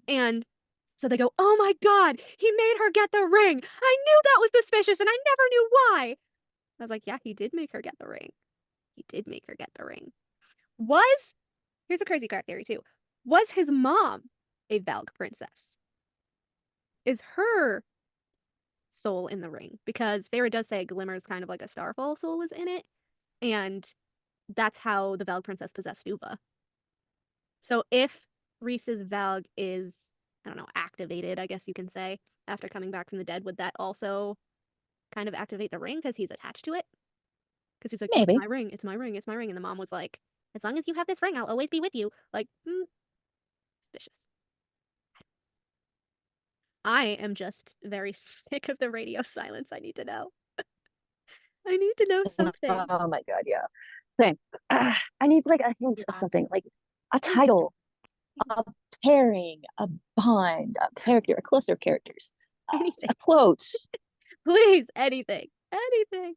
And so they go, oh my god, he made her get the ring. I knew that was suspicious and I never knew why. I was like, yeah, he did make her get the ring. He did make her get the ring. Here's a crazy crack theory too. Was his mom a Valg princess? Is her soul in the ring? Because Feyre does say Glimmer's kind of like a Starfall soul is in it, and that's how the Valg princess possessed Uva. So if Rhys's Valg is, I don't know, activated, I guess you can say, after coming back from the dead, would that also kind of activate the ring because he's attached to it? Because he's like, Maybe. it's my ring, it's my ring, it's my ring. And the mom was like, as long as you have this ring, I'll always be with you. Like, suspicious. I am just very sick of the radio silence. I need to know. I need to know something. Oh my god, yeah. Same. I need like a hint of something, like a title, a pairing, a bond, a character, a cluster of characters, Anything. a quote. Please, anything. Anything.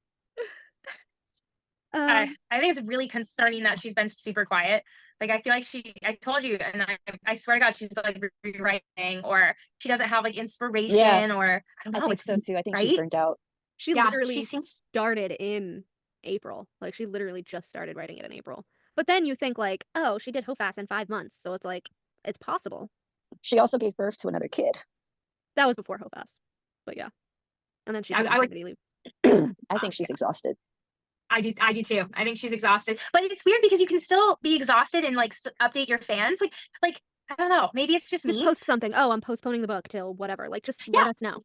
I think it's really concerning that she's been super quiet. Like, I feel like I told you, and I swear to God, she's like rewriting, or she doesn't have like inspiration, or I don't know. I think It's so too. I think she's right? burnt out. She Yeah, literally she seems- started in April. Like, she literally just started writing it in April. But then you think like, oh, she did Hofast in 5 months, so it's like, it's possible. She also gave birth to another kid. That was before Hofast. But yeah. And then she I took would- maternity leave. I think she's exhausted. I do too. I think she's exhausted, but it's weird because you can still be exhausted and like update your fans. Like I don't know. Maybe it's just Just me. post something. Oh, I'm postponing the book till whatever. Like, just Yeah. let us know.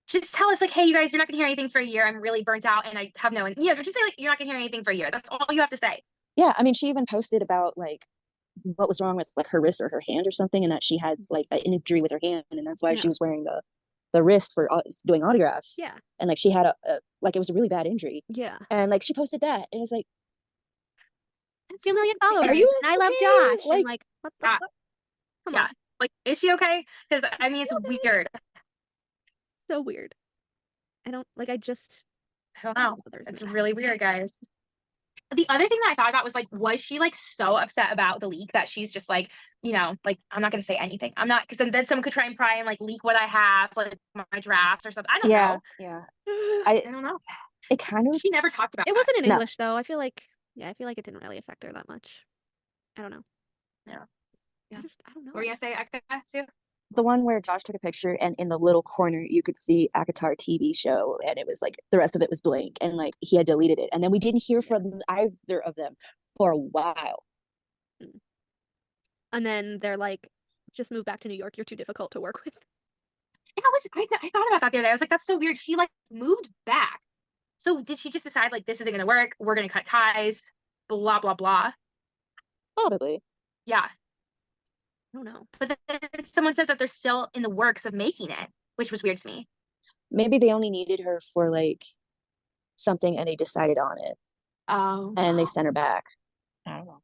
Just tell us like, hey, you guys, you're not gonna hear anything for a year. I'm really burnt out and I have no. Yeah, just say like you're not gonna hear anything for a year. That's all you have to say. Yeah, I mean, she even posted about like what was wrong with like her wrist or her hand or something, and that she had like an injury with her hand, and that's why she was wearing the wrist for doing autographs. Yeah. And like she had a like it was a really bad injury. Yeah. And like she posted that, and it's like, 2 million followers. Are you and I love okay? Josh. Like- and like, what the Yeah. fuck? Come Yeah. on. Like, is she okay? Because I mean, it's weird. So weird. I don't like. I don't know. There's It's no- really weird, guys. The other thing that I thought about was like, was she like so upset about the leak that she's just like, you know, like, I'm not gonna say anything. I'm not, because then someone could try and pry and like leak what I have, like my drafts or something. I don't know. Yeah. I don't know. It kind of She never talked about It that. wasn't in No. English though. I feel like it didn't really affect her that much. I don't know. Yeah. I don't know. Were you gonna say Aka too? the one where Josh took a picture and in the little corner you could see Akatar TV show, and it was like the rest of it was blank, and like he had deleted it, and then we didn't hear from either of them for a while. And then they're like, just move back to New York. You're too difficult to work with. I thought about that the other day. I was like, that's so weird. She like moved back. So did she just decide like this isn't gonna work? We're gonna cut ties. Blah blah blah. Probably. Yeah. I don't know. But then someone said that they're still in the works of making it, which was weird to me. Maybe they only needed her for like something and they decided on it Oh. and they sent her back. I don't know.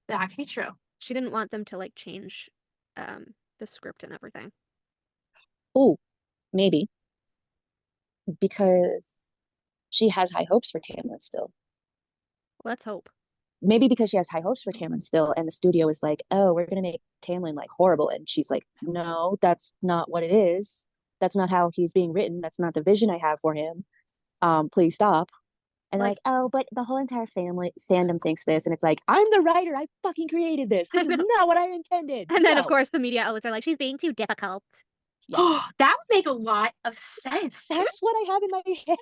That could be true. She didn't want them to like change the script and everything. Oh, maybe. Because she has high hopes for Tamlin still. Let's hope. Maybe because she has high hopes for Tamlin still, and the studio is like, oh, we're gonna make Tamlin like horrible, and she's like, no, that's not what it is. That's not how he's being written. That's not the vision I have for him. Please stop. And like, oh, but the whole entire fandom thinks this, and it's like, I'm the writer. I fucking created this. This is not what I intended. And then No. of course the media outlets are like, she's being too difficult. Oh, that would make a lot of sense. That's what I have in my head.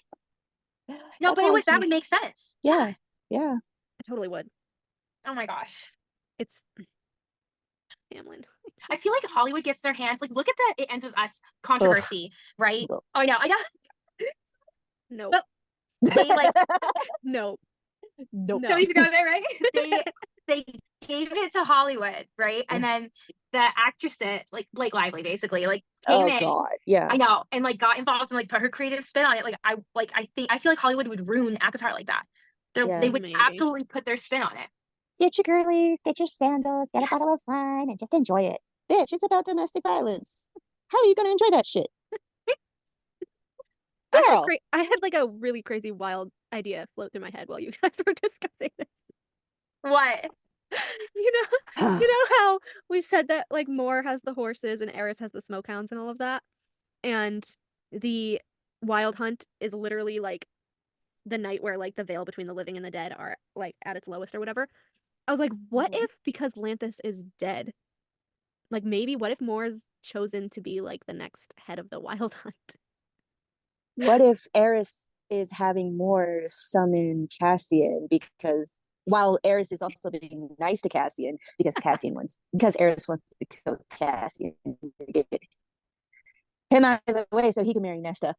No, That's but how I that would make sense. Yeah. I totally would. Oh my gosh. It's Tamlin. I feel like Hollywood gets their hands like, look at the It Ends With Us controversy, right? Ugh. Oh, I know. No. But- They like No. Nope. don't even go there, right? They gave it to Hollywood, right? And then the actress, like Blake Lively, basically, like came Oh in. God. Yeah. I know, and like got involved and like put her creative spin on it. I feel like Hollywood would ruin ACOTAR like that. Yeah. They would Maybe. absolutely put their spin on it. Get your girlies, get your sandals, get a bottle of wine, and just enjoy it. Bitch, it's about domestic violence. How are you gonna enjoy that shit? Girl. I had like a really crazy wild idea float through my head while you guys were discussing this. What? You know how we said that like Moore has the horses and Eris has the smoke hounds and all of that? And the Wild Hunt is literally like the night where like the veil between the living and the dead are like at its lowest or whatever. I was like, what if because Lanthus is dead? Like maybe what if Moore's chosen to be like the next head of the Wild Hunt? What if Eris is having more summon Cassian because while Eris is also being nice to Cassian because Eris wants to kill Cassian to get him out of the way so he can marry Nesta.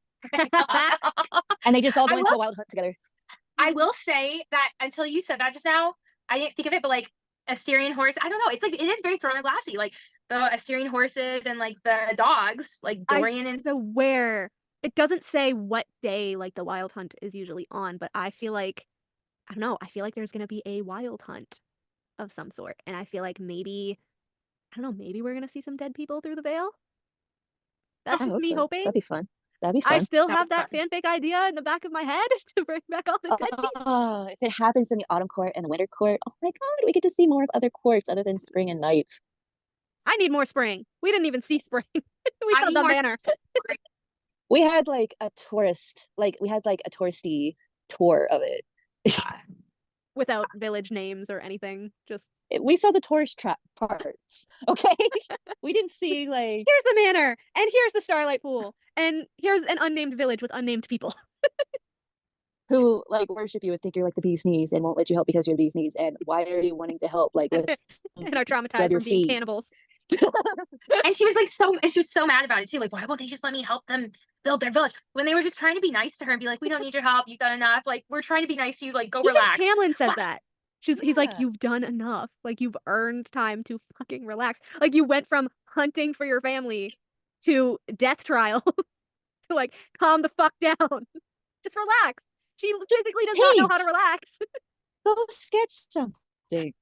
And they just all go into a wild hunt together. I will say that until you said that just now, I didn't think of it, but like Assyrian horse, I don't know. It's like it is very Throne of Glassy, like the Assyrian horses and like the dogs, like Dorian and where it doesn't say what day like the Wild Hunt is usually on, but I feel like I don't know. I feel like there's gonna be a Wild Hunt of some sort, and I feel like maybe I don't know. Maybe we're gonna see some dead people through the veil. That's just me hoping. That'd be fun. That'd be fun. I still have that fanfic idea in the back of my head to bring back all the dead people. If it happens in the autumn court and the winter court, oh my god, we get to see more of other courts other than spring and night. I need more spring. We didn't even see spring. We saw the banner. We had like a touristy tour of it. Without village names or anything. Just we saw the tourist trap parts. Okay. We didn't see like here's the manor and here's the Starlight Pool and here's an unnamed village with unnamed people. Who like worship you and think you're like the bee's knees and won't let you help because you're the bee's knees. And why are you wanting to help? Like with and are traumatized from being cannibals. And she was like she was so mad about it too. Like, why won't they just let me help them build their village? When they were just trying to be nice to her and be like, we don't need your help, you've done enough. Like, we're trying to be nice to you, like go relax. Tamlin says that. He's like, you've done enough. Like you've earned time to fucking relax. Like you went from hunting for your family to death trial to like calm the fuck down. Just relax. She physically does not know how to relax. Go sketch something. Yes.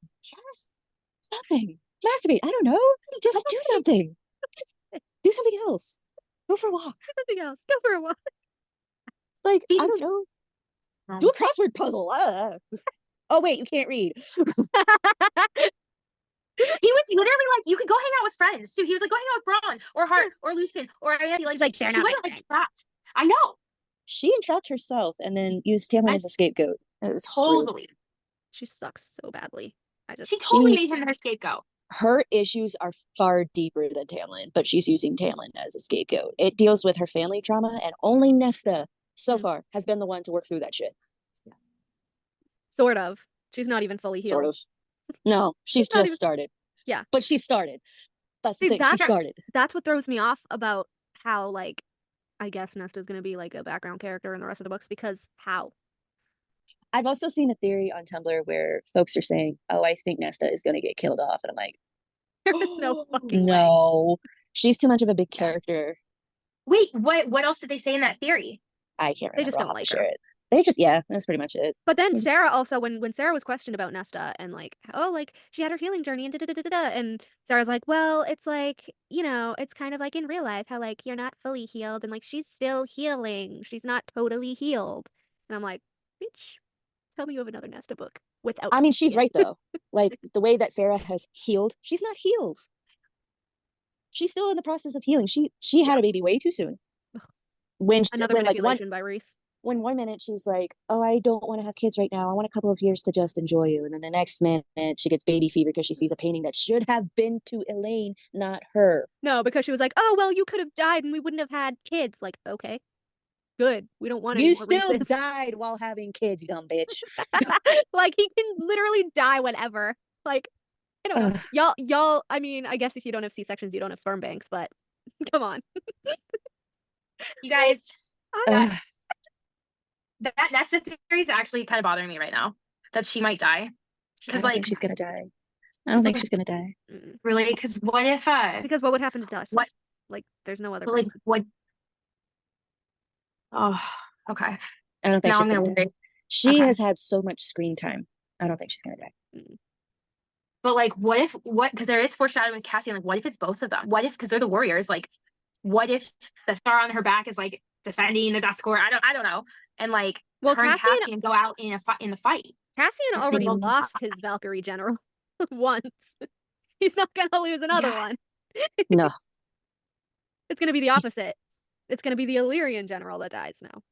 Something. Masturbate. I don't know. Just do something. Do something else. Go for a walk. Do something else. Go for a walk. Like, I don't know. Do a crossword puzzle. Oh, wait, you can't read. He was literally like, you could go hang out with friends too. He was like, go hang out with Braun or Hart or Lucian or Andy. Like, they're she not wasn't like trapped. I know. She entrapped herself and then used Tamlin as a scapegoat. It was totally. She sucks so badly. She totally made him her scapegoat. Her issues are far deeper than Tamlin, but she's using Tamlin as a scapegoat. It deals with her family trauma, and only Nesta so far has been the one to work through that shit. Sort of. She's not even fully healed. Sort of. No, she's just started. Yeah. But she started. That's the thing. She started. That's what throws me off about how, like, I guess Nesta's going to be, like, a background character in the rest of the books, because how? I've also seen a theory on Tumblr where folks are saying, oh, I think Nesta is going to get killed off. And I'm like, there's no fucking way. She's too much of a big character. Wait, what else did they say in that theory? I can't remember. They just don't like her. They just, that's pretty much it. But then Sarah also, when Sarah was questioned about Nesta and like, oh, like she had her healing journey and and Sarah's like, well, it's like, you know, it's kind of like in real life how like you're not fully healed and like she's still healing. She's not totally healed. And I'm like, bitch, tell me you have another Nesta book without. I mean, she's right though. Like the way that Farah has healed, she's not healed. She's still in the process of healing. She had a baby way too soon. Another manipulation by Rhys. When one minute she's like, oh, I don't want to have kids right now. I want a couple of years to just enjoy you. And then the next minute she gets baby fever because she sees a painting that should have been to Elaine, not her. No, because she was like, oh, well, you could have died and we wouldn't have had kids. Like, okay, good. We don't want any more You still Rhys. died while having kids, you dumb bitch. Like, he can literally die whenever. Like, I don't know. Y'all, I mean, I guess if you don't have C-sections, you don't have sperm banks, but come on. You guys, that Nesta theory is actually kind of bothering me right now. That she might die. Because like, think she's gonna die. I don't think she's gonna die. Really? Because what if because what would happen to Dust? What? Like, there's no other Like person. what? Oh, okay. I don't think now she's gonna die. She has had so much screen time. I don't think she's gonna die. But like, what because there is foreshadowing with Cassian, like, what if it's both of them? What if, because they're the warriors, like, what if the star on her back is like defending the Dusk Court? I don't know. And like, well, her and Cassian go out in the fight. Cassian already lost his Valkyrie general once. He's not gonna lose another one. No. It's gonna be the opposite. It's gonna be the Illyrian general that dies now.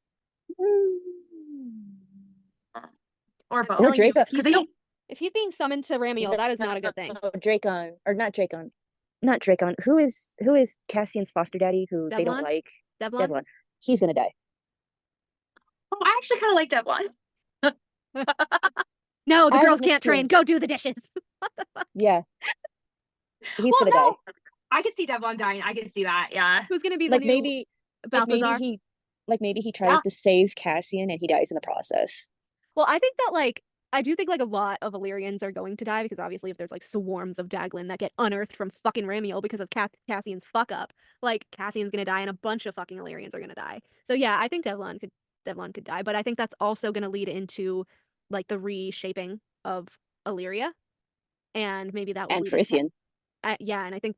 Or both. Or Draco. Because they don't. If he's being summoned to Ramiel, that is not a good thing. No, Dracon, or not Dracon. Not Dracon. Who is Cassian's foster daddy who they don't Devlon? like? Devlon? Devlon. He's gonna die. Oh, I actually kind of like Devlon. No, the I girls have can't train. experience. Go do the dishes. Yeah. He's Well, gonna die. no, I could see Devlon dying. I could see that. Yeah. Who's gonna be the Like new maybe Balthazar? maybe he tries to save Cassian and he dies in the process. Well, I think that like I do think like a lot of Illyrians are going to die because obviously if there's like swarms of Daglin that get unearthed from fucking Ramiel because of Cassian's fuck up, like Cassian's gonna die and a bunch of fucking Illyrians are gonna die. So yeah, I think Devlon could die, but I think that's also gonna lead into like the reshaping of Illyria, and maybe that will And lead into Frisian. yeah, and I think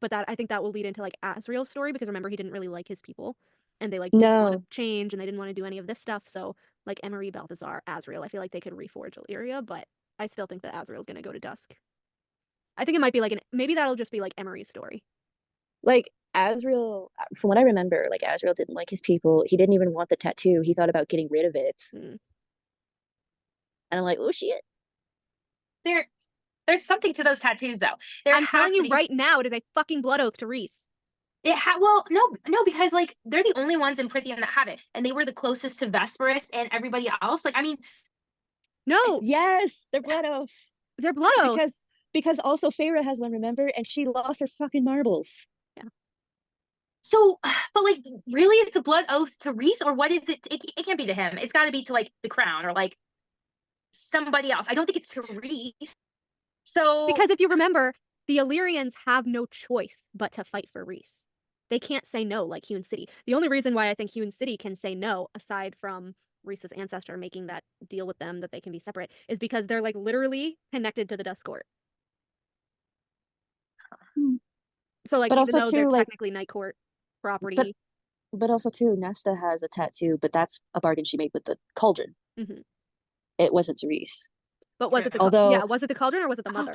that will lead into like Asriel's story because remember he didn't really like his people, and they like didn't want No. to change and they didn't want to do any of this stuff. So like Emery, Balthazar, Asriel, I feel like they could reforge Illyria, but I still think that Asriel's gonna go to Dusk. I think it might be like maybe that'll just be like Emery's story. Like Asriel, from what I remember, like Asriel didn't like his people. He didn't even want the tattoo. He thought about getting rid of it. Hmm. And I'm like, oh shit. There's something to those tattoos though. I'm telling you right now, it is a fucking blood oath to Rhys. Well, no, because like they're the only ones in Prithian that have it, and they were the closest to Vesperus and everybody else. Like, I mean, No, Yes, they're blood oaths. they're blood oaths. Because also Feyre has one, remember? And she lost her fucking marbles. so, but like, really, is the blood oath to Rhys, or what is it? It can't be to him. It's got to be to like the crown or like somebody else. I don't think it's to Rhys. So, Because if you remember, the Illyrians have no choice but to fight for Rhys. They can't say no like Hewn City. The only reason why I think Hewn City can say no, aside from Rhys's ancestor making that deal with them that they can be separate, is because they're like literally connected to the Dusk Court. So like But even also though they're too, like, technically Night Court property, but also too, Nesta has a tattoo, but that's a bargain she made with the cauldron. Mhm. It wasn't Therese. But was it the Although- yeah, was it the cauldron or was it the mother?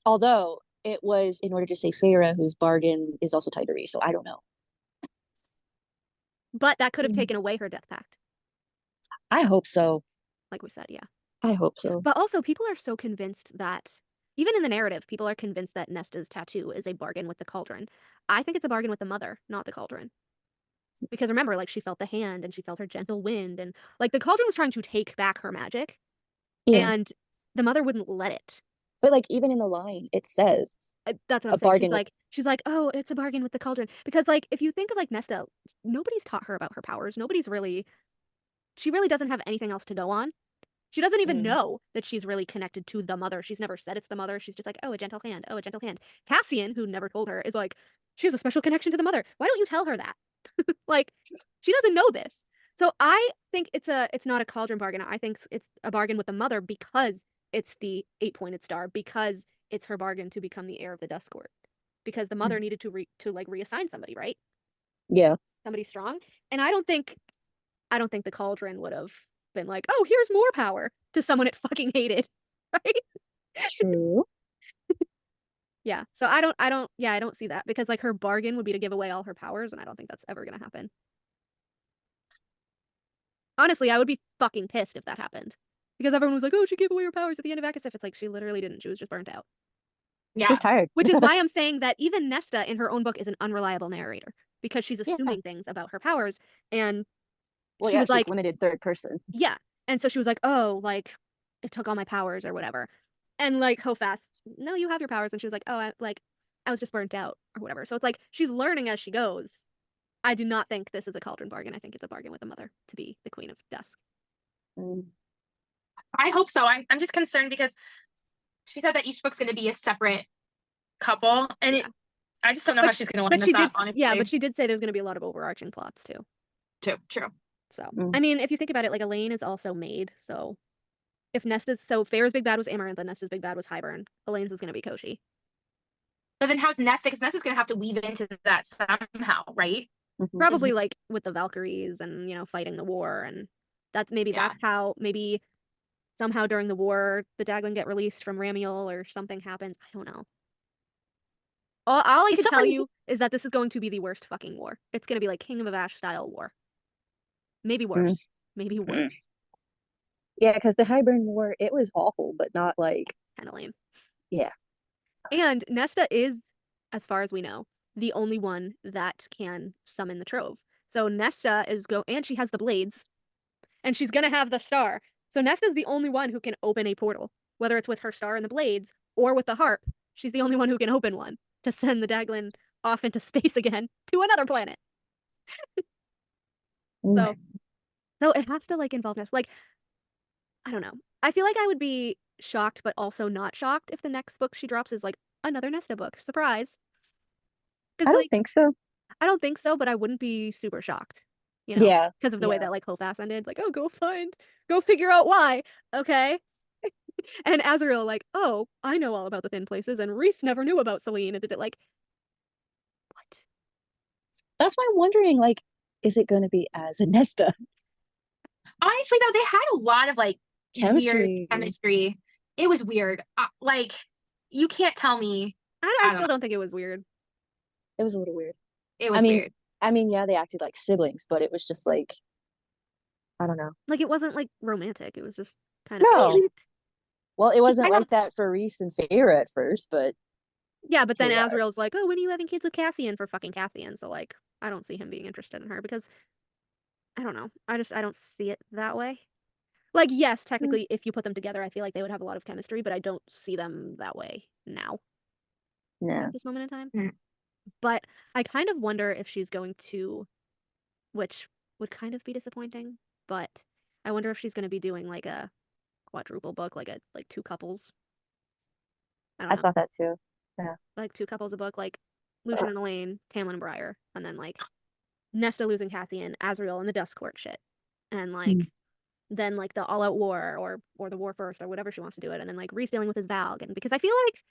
Although it was in order to save Feyre, whose bargain is also tied to Rhys, so I don't know. But that could have taken away her death pact, I hope so. like we said, yeah. I hope so. But also people are so convinced that even in the narrative, people are convinced that Nesta's tattoo is a bargain with the cauldron. I think it's a bargain with the mother, not the cauldron. Because remember, like she felt the hand and she felt her gentle wind, and like the cauldron was trying to take back her magic, Yeah. and the mother wouldn't let it. But like even in the line, it says That's what I'm a saying. bargain She's like, oh, it's a bargain with the cauldron. Because like if you think of like Nesta, nobody's taught her about her powers. She really doesn't have anything else to go on. She doesn't even know that she's really connected to the mother. She's never said it's the mother. She's just like, oh, a gentle hand. Oh, a gentle hand. Cassian, who never told her, is like, she has a special connection to the mother. Why don't you tell her that? Like, she doesn't know this. So I think it's not a cauldron bargain. I think it's a bargain with the mother because it's the 8-pointed star, because it's her bargain to become the heir of the Dusk Court. Because the mother needed to reassign somebody, right? Yeah. Somebody strong. And I don't think the cauldron would have been like, oh, here's more power to someone it fucking hated. Right? True. Yeah. So I don't see that because like her bargain would be to give away all her powers, and I don't think that's ever gonna happen. Honestly, I would be fucking pissed if that happened. Because everyone was like, oh, she gave away her powers at the end of Akasif. It's like she literally didn't. She was just burnt out. yeah. She's tired. Which is why I'm saying that even Nesta in her own book is an unreliable narrator. Because she's assuming things about her powers. And Well, she yeah, was she's like, limited third person. yeah. And so she was like, oh, like, it took all my powers or whatever. And like, Hofast, no, you have your powers. And she was like, oh, I was just burnt out or whatever. So it's like, she's learning as she goes. I do not think this is a cauldron bargain. I think it's a bargain with the mother to be the Queen of Dusk. I hope so. I'm just concerned because she said that each book's going to be a separate couple, and I just don't know how she's going to line this up, honestly. Yeah, but she did say there's going to be a lot of overarching plots too. True. So, I mean, if you think about it, like Elaine is also made. So, if Feyre's big bad was Amaranth, and Nesta's big bad was Hybern. Elaine's is going to be Koshi. But then how's Nesta? Because Nesta's going to have to weave into that somehow, right? Probably like with the Valkyries and, fighting the war. And that's how, maybe somehow during the war, the Daglin get released from Ramiel or something happens. I don't know. All I can tell you is that this is going to be the worst fucking war. It's going to be like King of Avash style war. Maybe worse. Maybe worse. Yeah, because the Highburn War, it was awful, but not like, Kind of lame. yeah. And Nesta is, as far as we know, the only one that can summon the trove. So Nesta is and she has the blades, and she's gonna have the star. So Nesta's the only one who can open a portal, whether it's with her star and the blades or with the harp. She's the only one who can open one to send the Daglin off into space again to another planet. So, so it has to like involve Nesta. Like, I don't know. I feel like I would be shocked, but also not shocked if the next book she drops is like another Nesta book. Surprise. I Because don't like think so. I don't think so, but I wouldn't be super shocked. Yeah. Because of the way Yeah. that like Hofas ended. Like, oh, go figure out why. Okay. And Azrael, like, oh, I know all about the thin places, and Rhys never knew about Selene. And did it like, what? That's why I'm wondering, like, is it going to be as a Nesta? Honestly, though, they had a lot of like Chemistry. weird chemistry. It was weird. Like, you can't tell me. I still don't think it was weird. It was a little weird. It was weird. I mean, yeah, they acted like siblings, but it was just like, I don't know. Like, it wasn't like romantic. It was just kind of No. cute. Well, it wasn't like that for Rhys and Feyre at first, but Yeah, but then here we are. Azrael's like, oh, when are you having kids with Cassian for fucking Cassian? So like, I don't see him being interested in her because I don't know. I don't see it that way. Like, yes, technically, if you put them together, I feel like they would have a lot of chemistry, but I don't see them that way now. Yeah. At this moment in time. Mm. But I kind of wonder if she's going to, which would kind of be disappointing, but I wonder if she's going to be doing like a quadruple book, like two couples. I don't I know. thought that too. Yeah. Like two couples a book, like Lucian and Elaine, Tamlin and Briar, and then like Nesta losing Cassian, Azrael, and the Dust Court shit. And like then like the all-out war or the war first or whatever she wants to do it, and then like Rhys dealing with his Valg, and because I feel like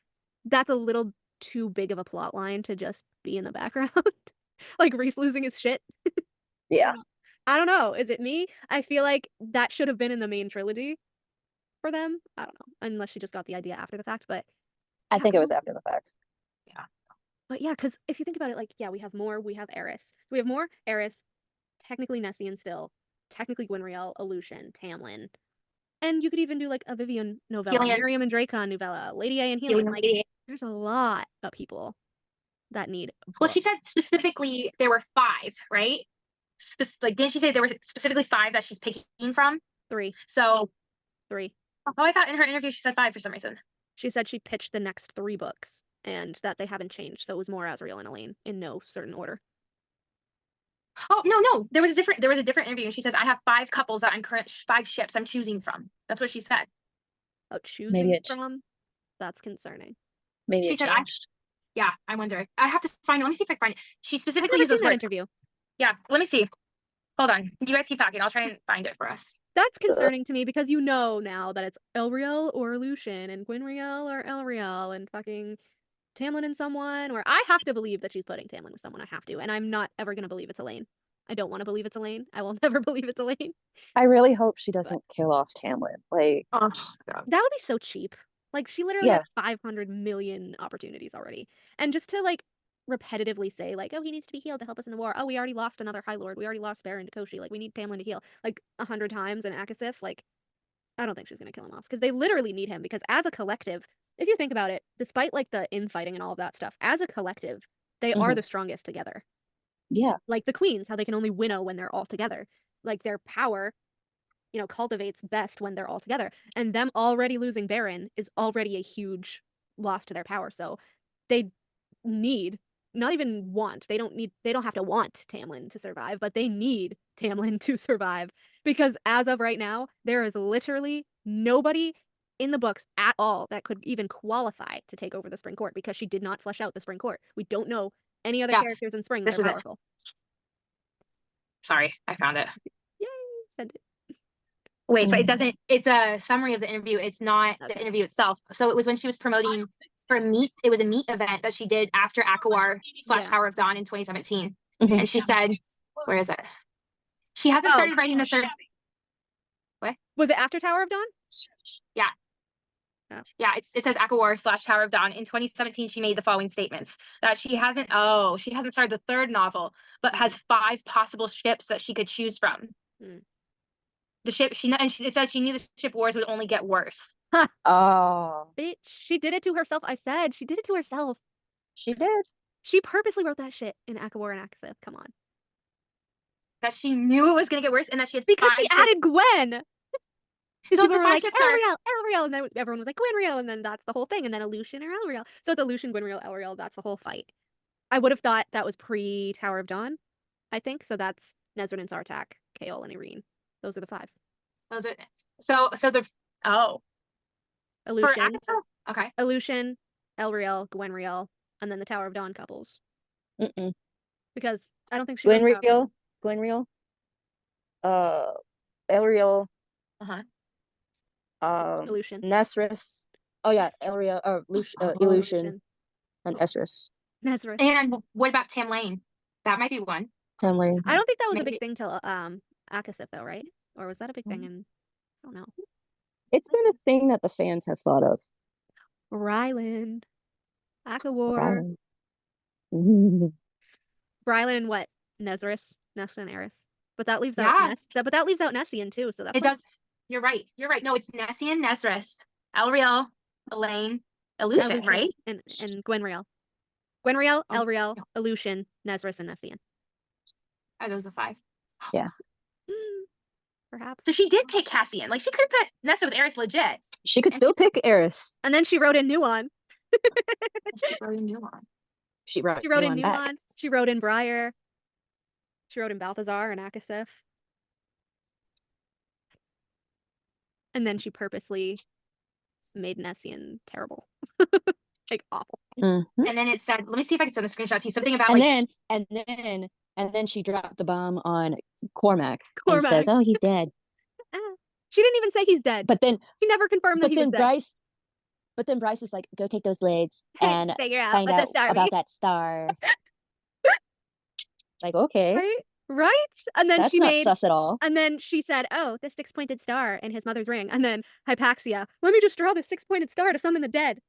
that's a little too big of a plot line to just be in the background. Like Rhys losing his shit. Yeah. I don't know. Is it me? I feel like that should have been in the main trilogy for them. I don't know. Unless she just got the idea after the fact, but I think it was after the fact. Yeah. But yeah, because if you think about it, like, yeah, we have Eris. We have more Eris, technically Nessian still, technically Gwynriel, Aleutian, Tamlin. And you could even do like a Vivian novella, Helion. Miriam and Dracon novella, Lady A and Helion. Like, there's a lot of people that need. Well, she said specifically there were 5, right? Like, didn't she say there were specifically 5 that she's picking from? 3. So 3. Oh, I thought in her interview she said 5 for some reason. She said she pitched the next 3 books and that they haven't changed. So it was more Azrael and Elaine in no certain order. Oh, no. There was a different interview, and she says I have 5 couples that I'm 5 ships I'm choosing from. That's what she said. Oh, choosing from? That's concerning. Maybe she it said changed. Yeah, I wonder. I have to find it. Let me see if I can find it. She specifically uses that interview. Yeah, let me see. Hold on. You guys keep talking. I'll try and find it for us. That's concerning to me because you know now that it's Elriel or Lucian and Gwynriel or Elriel and fucking Tamlin and someone, or I have to believe that she's putting Tamlin with someone. I have to, and I'm not ever gonna believe it's Elaine. I don't want to believe it's Elaine. I will never believe it's Elaine. I really hope she doesn't kill off Tamlin. Like, oh God. That would be so cheap. Like, she literally Yeah. had 500 million opportunities already, and just to like repetitively say like, oh, he needs to be healed to help us in the war. Oh, we already lost another High Lord. We already lost Baron to Koshi. Like, we need Tamlin to heal like 100 times in Akasif. Like, I don't think she's gonna kill him off because they literally need him. Because as a collective, if you think about it, despite like the infighting and all of that stuff, as a collective, they are the strongest together. Yeah. Like the queens, how they can only winnow when they're all together. Like their power, cultivates best when they're all together. And them already losing Baron is already a huge loss to their power. So they need, not even want, they don't have to want Tamlin to survive, but they need Tamlin to survive. Because as of right now, there is literally nobody in the books at all that could even qualify to take over the Spring Court because she did not flesh out the Spring Court. We don't know any other characters in Spring that are powerful. Sorry, I found it. Yay! Send it. Wait, but it doesn't. It's a summary of the interview. It's not the interview itself. So it was when she was promoting for Meet. It was a Meet event that she did after Akawar / Tower of Dawn in 2017. And she said, "Where is it? She hasn't started writing the 3rd." What was it after Tower of Dawn? Yeah. Yeah, it says Akawar / Tower of Dawn. In 2017, she made the following statements that she hasn't started the 3rd novel, but has 5 possible ships that she could choose from. The ship, it said she knew the ship wars would only get worse. Oh, Bitch, she did it to herself. I said she did it to herself. she did. She purposely wrote that shit in Akawar and Akasif. Come on. That she knew it was gonna get worse, and that she had Because 5 she ships. added Gwen. So People the were 5 like, ships are. Elriel, and then everyone was like, Gwynriel, and then that's the whole thing, and then Aleutian or Elriel. So it's Aleutian, Gwynriel, Elriel, that's the whole fight. I would have thought that was pre-Tower of Dawn, I think. So that's Nezrin and Sartak, Kaol and Irene. Those are the 5. Those are so the for Aleutian, Agatha. Okay. Aleutian, Elriel, Gwynriel, and then the Tower of Dawn couples. Because I don't think she wrote Tower of Dawn. Gwenriel, Elriel, Aleutian. Nesris. Oh yeah, Elriel, Illusion, and Esris. Nezrin. And what about Tamlin? That might be one. Tamlin. I don't think that was a Maybe- big thing till Akasif though, right? Or was that a big thing in I don't know. It's been a thing that the fans have thought of. Ryland. Akawar. Right. Brylan and what? Nezris, Nesta and Eris. But that leaves Yeah. out Nesta. But that leaves out Nessian too. So that's It does. You're right. No, it's Nessian, Nesris, Elriel, Elaine, Illusion, right? And Gwynriel. Gwynriel, Oh, Elriel, yeah. Illusion, Nezris, and Nessian. Are those the 5? Perhaps. So she did pick Cassian. Like she could put Nesta with Eris legit. She could still pick Eris. And then she wrote in Nuon. She wrote a new one. She wrote in back. Nuon. She wrote in Briar. She wrote in Balthazar and Akasif. And then she purposely made Nessian terrible. Like awful. Mhm. And then it said, let me see if I can send a screenshot to you. Something about And then she dropped the bomb on Cormac and Cormac. says, "Oh, he's dead." She didn't even say he's dead. But then, She never confirmed that he was dead. Bryce is like, "Go take those blades and figure out find what out the star about means." that star." Like, okay, Right? And then that's she not made sus at all. and then she said, "Oh, the 6-pointed star in his mother's ring." And then Hypaxia, "Let me just draw the 6-pointed star to summon the dead."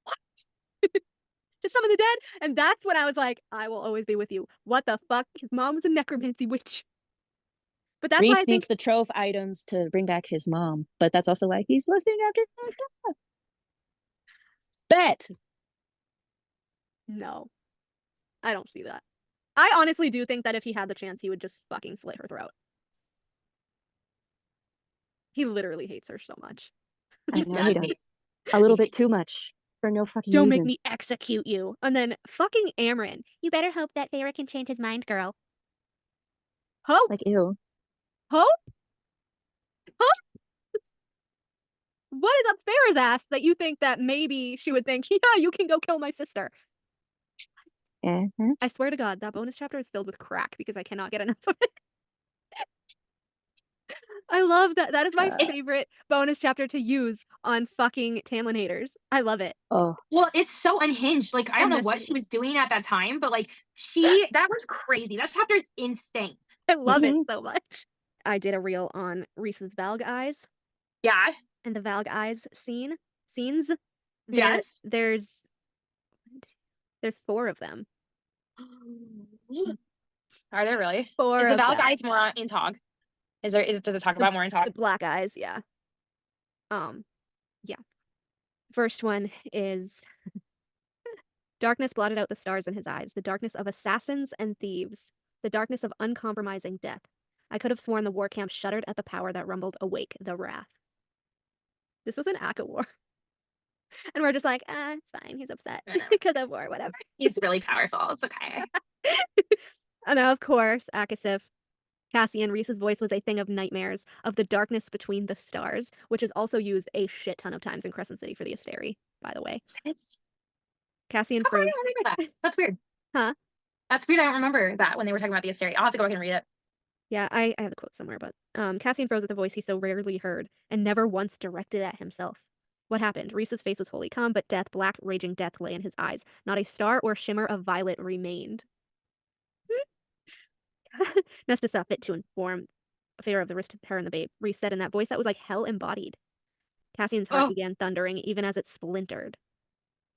What? To summon the dead? And that's when I was like, I will always be with you. What the fuck? His mom was a necromancy witch. But that's why I Rhys think needs the trove items to bring back his mom, but that's also why he's listening after Nesta. Bet. no. I don't see that. I honestly do think that if he had the chance, he would just fucking slit her throat. He literally hates her so much. I He know he does. does. A little bit too much for no fucking Don't reason. make me execute you. And then fucking Amryn. You better hope that Feyre can change his mind, girl. Hope? Like, ew. Hope? Hope? What is up Feyre's ass that you think that maybe she would think, yeah, you can go kill my sister? Mhm. I swear to God, that bonus chapter is filled with crack because I cannot get enough of it. I love that. That is my favorite bonus chapter to use on fucking Tamlin haters. I love it. Oh, Well, it's so unhinged. Like I don't know what Messy. she was doing at that time, but like that was crazy. That chapter is insane. I love it Mhm. so much. I did a reel on Rhys's Valg eyes Yeah. and the Valg eyes scenes. Yes. There's 4 of them. Are there really? 4 Is the of Val them. guys more in Tog? Does it talk about more in Tog? The black eyes, yeah. Yeah. First one is darkness blotted out the stars in his eyes, the darkness of assassins and thieves, the darkness of uncompromising death. I could have sworn the war camp shuddered at the power that rumbled awake the wrath. This was an Akka war. And we're just like, it's fine, he's upset because of war, whatever. He's really powerful. It's okay. And then, of course, Akasif, Cassian, Rhys's voice was a thing of nightmares, of the darkness between the stars, which is also used a shit ton of times in Crescent City for the Asteri, by the way. Cassian How come I froze. don't remember that? That's weird. Huh? That's weird. I don't remember that when they were talking about the Asteri. I'll have to go back and read it. Yeah, I have the quote somewhere, but Cassian froze at the voice he so rarely heard and never once directed at himself. What happened? Rhys's face was wholly calm, but death, black, raging death lay in his eyes. Not a star or shimmer of violet remained. Nesta saw fit to inform Feyre of the risk to her and the babe. Rhys said in that voice that was like hell embodied. Cassian's heart began thundering, even as it splintered.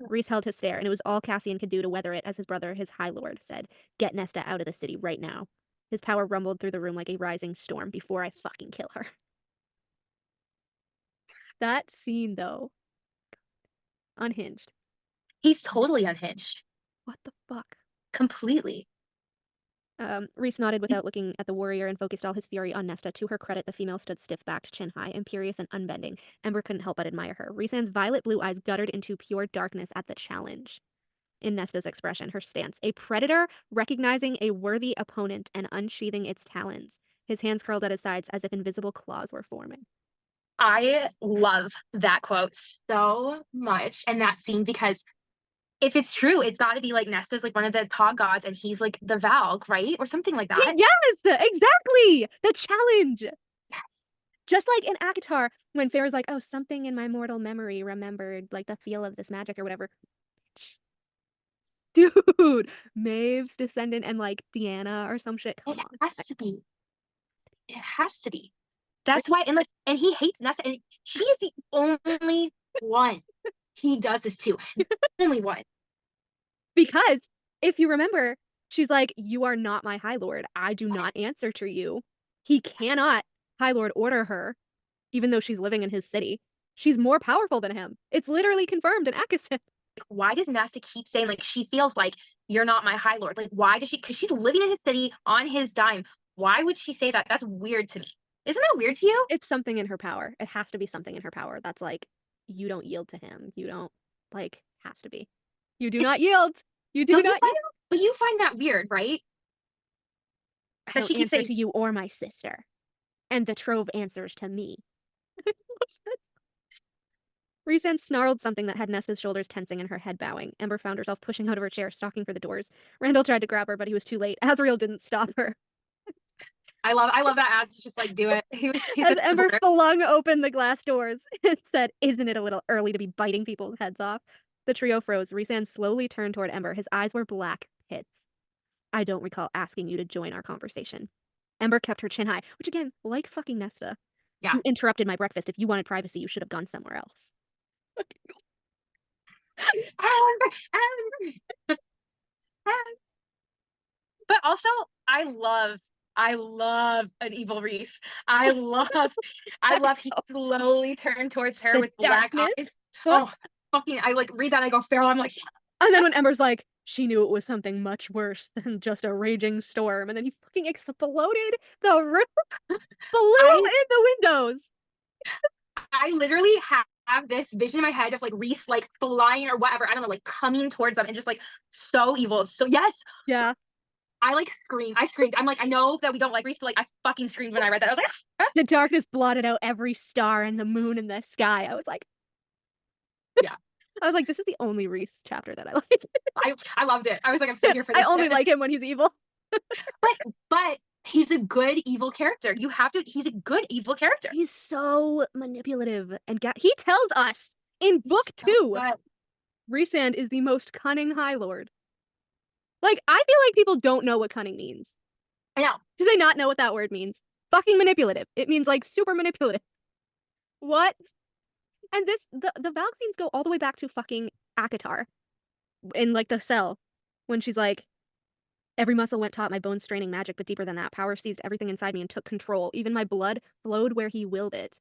Rhys held his stare, and it was all Cassian could do to weather it, as his brother, his High Lord, said, "Get Nesta out of the city right now." His power rumbled through the room like a rising storm before I fucking kill her. That scene, though. Unhinged. He's totally unhinged. What the fuck? Completely. Rhys nodded without looking at the warrior and focused all his fury on Nesta. To her credit, the female stood stiff-backed, chin high, imperious and unbending. Ember couldn't help but admire her. Rhysand's violet blue eyes guttered into pure darkness at the challenge. In Nesta's expression, her stance, a predator recognizing a worthy opponent and unsheathing its talons. His hands curled at his sides as if invisible claws were forming. I love that quote so much and that scene, because if it's true, it's got to be like Nesta's like one of the top gods and he's like the Valg, right? Or something like that. Yes, exactly. The challenge. Yes. Just like in ACOTAR, when Farah's like, oh, something in my mortal memory remembered like the feel of this magic or whatever. Dude, Maeve's descendant and like Deanna or some shit. Come It on. has to be. It has to be. That's why, and like, and he hates Nesta, and she is the only one he does this to. The only one. Because if you remember, she's like, you are not my High Lord. I do not answer to you. He cannot High Lord order her, even though she's living in his city. She's more powerful than him. It's literally confirmed in Akasim. Why does Nesta keep saying like she feels like you're not my High Lord? Like, why does she? Because she's living in his city on his dime. Why would she say that? That's weird to me. Isn't that weird to you? It's something in her power. It has to be something in her power. That's like, you don't yield to him. You don't, like, has to be. You do not yield. You do Don't not you yield. find, but you find that weird, right? I That don't she keeps answer saying to you or my sister. And the trove answers to me. Rhysand snarled something that had Nesta's shoulders tensing and her head bowing. Ember found herself pushing out of her chair, stalking for the doors. Randall tried to grab her, but he was too late. Azriel didn't stop her. I love that Az is just like, do it. He's As Ember flung open the glass doors and said, isn't it a little early to be biting people's heads off? The trio froze. Rhysand slowly turned toward Ember. His eyes were black pits. I don't recall asking you to join our conversation. Ember kept her chin high, which again, like fucking Nesta. Yeah. You interrupted my breakfast. If you wanted privacy, you should have gone somewhere else. Ember. But also, I love an evil Rhys. I love he slowly turned towards her The with black darkness. eyes. Oh, fucking, I like read that and I go, Feral. I'm like, And then when Ember's like, she knew it was something much worse than just a raging storm. And then he fucking exploded the roof, blew in the windows. I literally have this vision in my head of like Rhys like flying or whatever, I don't know, like coming towards them and just like so evil. So yes. Yeah. I like screamed. I screamed. I'm like, I know that we don't like Rhys, but like I fucking screamed when I read that. I was like, The darkness blotted out every star and the moon in the sky. I was like, yeah. I was like, this is the only Rhys chapter that I like. I loved it. I was like, I'm so here for this. I only like him when he's evil. But he's a good evil character. He's a good evil character. He's so manipulative and he tells us in book 2, Rhysand is the most cunning High Lord. Like, I feel like people don't know what cunning means. I know. Do they not know what that word means? Fucking manipulative. It means like super manipulative. What? And the Valg scenes go all the way back to fucking ACOTAR in like the cell when she's like, every muscle went taut, my bones straining magic, but deeper than that. Power seized everything inside me and took control. Even my blood flowed where he willed it.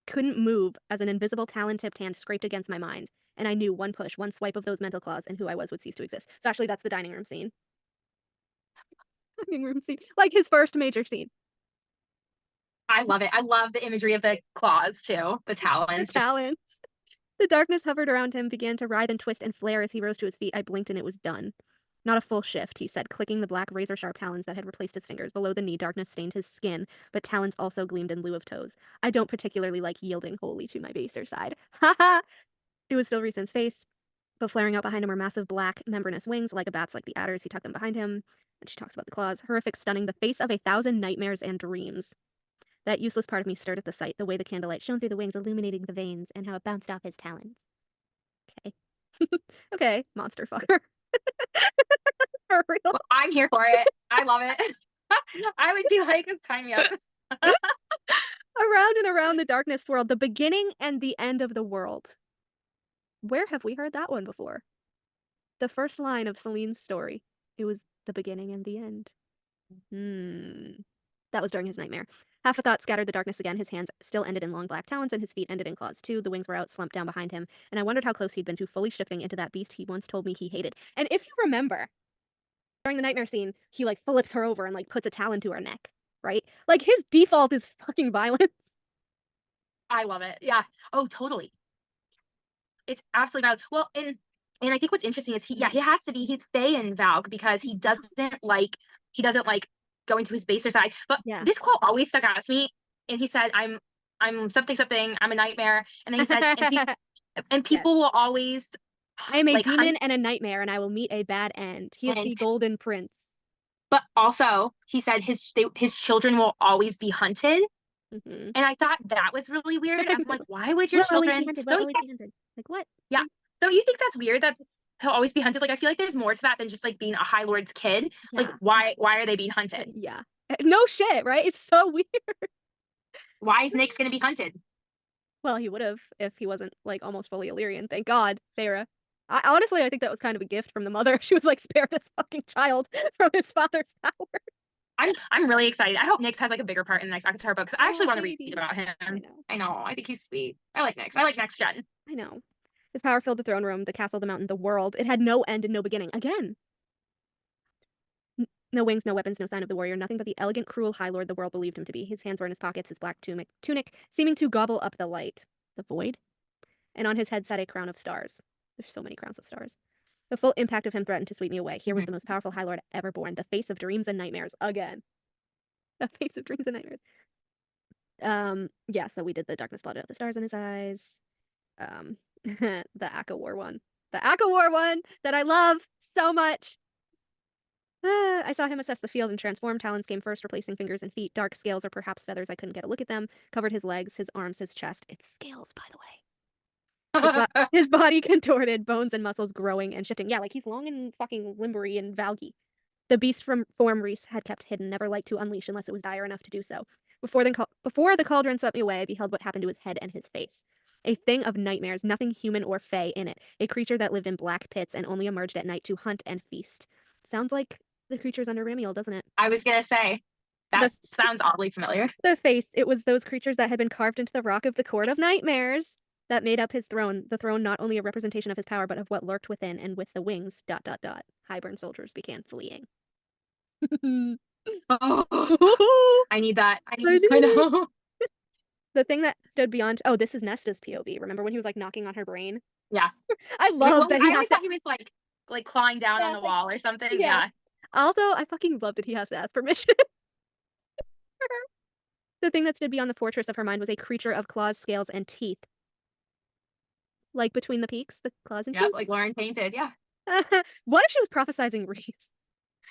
Couldn't move as an invisible talon-tipped hand scraped against my mind. And I knew one push, one swipe of those mental claws, and who I was would cease to exist. So actually, that's the dining room scene. Dining room scene. Like his first major scene. I love it. I love the imagery of the claws, too. The talons. The talons. The darkness hovered around him, began to writhe and twist and flare as he rose to his feet. I blinked and it was done. Not a full shift, he said, clicking the black razor-sharp talons that had replaced his fingers. Below the knee, darkness stained his skin, but talons also gleamed in lieu of toes. I don't particularly like yielding wholly to my baser side. Ha ha! It was still Rhysand's face, but flaring out behind him were massive black, membranous wings, like a bat's like the adders. He tucked them behind him, and she talks about the claws. Horrific, stunning, the face of 1,000 nightmares and dreams. That useless part of me stirred at the sight, the way the candlelight shone through the wings, illuminating the veins, and how it bounced off his talons. Okay. Okay, monster fucker. For real. Well, I'm here for it. I love it. I would be like, sign me up. Around and around the darkness swirled, the beginning and the end of the world. Where have we heard that one before? The first line of Celine's story. It was the beginning and the end. That was during his nightmare. Half a thought scattered the darkness again. His hands still ended in long black talons, and his feet ended in claws too. The wings were out, slumped down behind him, and I wondered how close he'd been to fully shifting into that beast he once told me he hated. And if you remember, during the nightmare scene, he like flips her over and like puts a talon to her neck, right? Like his default is fucking violence. I love it. Yeah. Oh, totally. It's absolutely valid. Well, and I think what's interesting is he has to be, he's Fae in Valg because he doesn't like going to his baser side. But Yeah. this quote always stuck out to me. And he said, I'm something, I'm a nightmare. And then he said, and people will always I am a like demon and a nightmare, and I will meet a bad end. He is the golden prince. But also, he said his children will always be hunted. And I thought that was really weird. I'm like, why would your children be hunted? Like what? Yeah. Don't you think that's weird that he'll always be hunted? Like, I feel like there's more to that than just like being a High Lord's kid. Yeah. Like, why are they being hunted? Yeah. No shit, right? It's so weird. Why is Nyx gonna be hunted? Well, he would have if he wasn't like almost fully Illyrian. Thank God, Feyre. Honestly, I think that was kind of a gift from the mother. She was like, spare this fucking child from his father's power. I'm really excited. I hope Nyx has like a bigger part in the next Akatar book because I actually want to read maybe. about him. I know. I think he's sweet. I like Nyx. I like Next Gen. I know. His power filled the throne room, the castle, the mountain, the world. It had no end and no beginning. Again. No wings, no weapons, no sign of the warrior, nothing but the elegant, cruel High Lord the world believed him to be. His hands were in his pockets, his black tunic seeming to gobble up the light. The void? And on his head sat a crown of stars. There's so many crowns of stars. The full impact of him threatened to sweep me away. Here was the most powerful High Lord ever born, the face of dreams and nightmares. Again. The face of dreams and nightmares. Yeah, so we did the darkness blotted out the stars in his eyes. The Aka War one. The Aka War one that I love so much. I saw him assess the field and transform. Talons came first, replacing fingers and feet. Dark scales, or perhaps feathers, I couldn't get a look at them, covered his legs, his arms, his chest. It's scales, by the way. His body contorted, bones and muscles growing and shifting. Yeah, like he's long and fucking limbery and valgy. The beast from form Rhys had kept hidden, never liked to unleash unless it was dire enough to do so. Before the cauldron swept me away, I beheld what happened to his head and his face. A thing of nightmares, nothing human or fey in it. A creature that lived in black pits and only emerged at night to hunt and feast. Sounds like the creatures under Ramiel, doesn't it? I was gonna say, that sounds oddly familiar. The face, it was those creatures that had been carved into the rock of the Court of Nightmares that made up his throne. The throne not only a representation of his power, but of what lurked within, and with the wings, ... Highburn soldiers began fleeing. Oh, I need that. I know. The thing that stood beyond... Oh, this is Nesta's POV. Remember when he was like knocking on her brain? Yeah. I love that he always thought he was like clawing down on the wall or something. Yeah. Also, I fucking love that he has to ask permission. The thing that stood beyond the fortress of her mind was a creature of claws, scales, and teeth. Like between the peaks, the claws and teeth? Yeah, like Lauren painted, yeah. What if she was prophesizing Rhys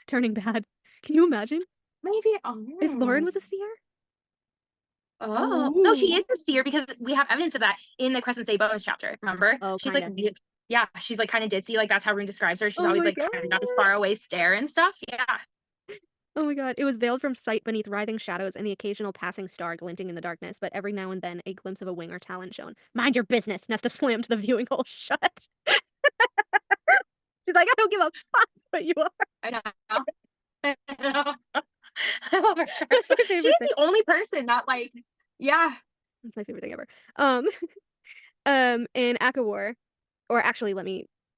turning bad? Can you imagine? Maybe. If Lauren was a seer? Oh. No, she is a seer because we have evidence of that in the Crescent Say Bones chapter, remember? Oh, she's kinda. like, yeah, she's like kind of ditzy, like that's how Rune describes her. She's always like kind of got this far away stare and stuff. Yeah. Oh my god, it was veiled from sight beneath writhing shadows and the occasional passing star glinting in the darkness, but every now and then a glimpse of a wing or talon shone. Mind your business, Nesta slammed the viewing hole shut. She's like, I don't give a fuck, but you are. I know. I love her. That's my favorite She's thing. the only person that like, yeah. That's my favorite thing ever. In Aka War, or actually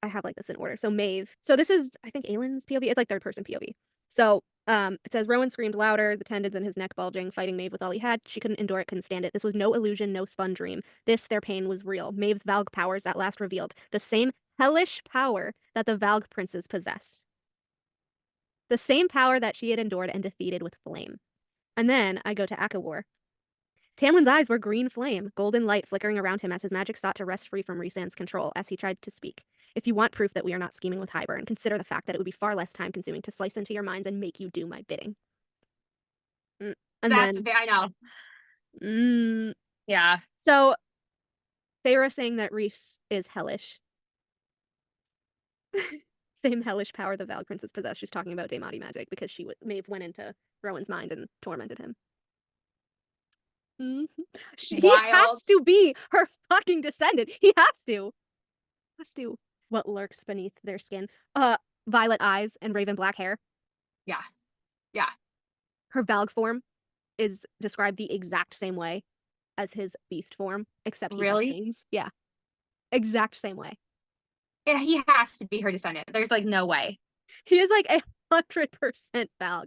I have like this in order. So Maeve. So this is, I think, Aylin's POV. It's like third person POV. So it says Rowan screamed louder, the tendons in his neck bulging, fighting Maeve with all he had. She couldn't endure it, couldn't stand it. This was no illusion, no spun dream. This, their pain, was real. Maeve's Valg powers at last revealed. The same hellish power that the Valg princes possessed. The same power that she had endured and defeated with flame. And then I go to Aka War. Tamlin's eyes were green flame, golden light flickering around him as his magic sought to wrest free from Rhysand's control as he tried to speak. If you want proof that we are not scheming with Highburn, consider the fact that it would be far less time-consuming to slice into your minds and make you do my bidding. And That's then, I know. Yeah. So, Feyre saying that Rhys is hellish. Same hellish power the Valg Princess possessed. She's talking about Daemati magic because Maeve went into Rowan's mind and tormented him. He has to be her fucking descendant. He has to. What lurks beneath their skin? Violet eyes and raven black hair. Yeah. Yeah. her Valg form is described the exact same way as his beast form, except he has Really? wings. Yeah. Exact same way. Yeah, he has to be her descendant. There's like no way. He is like 100% Valg.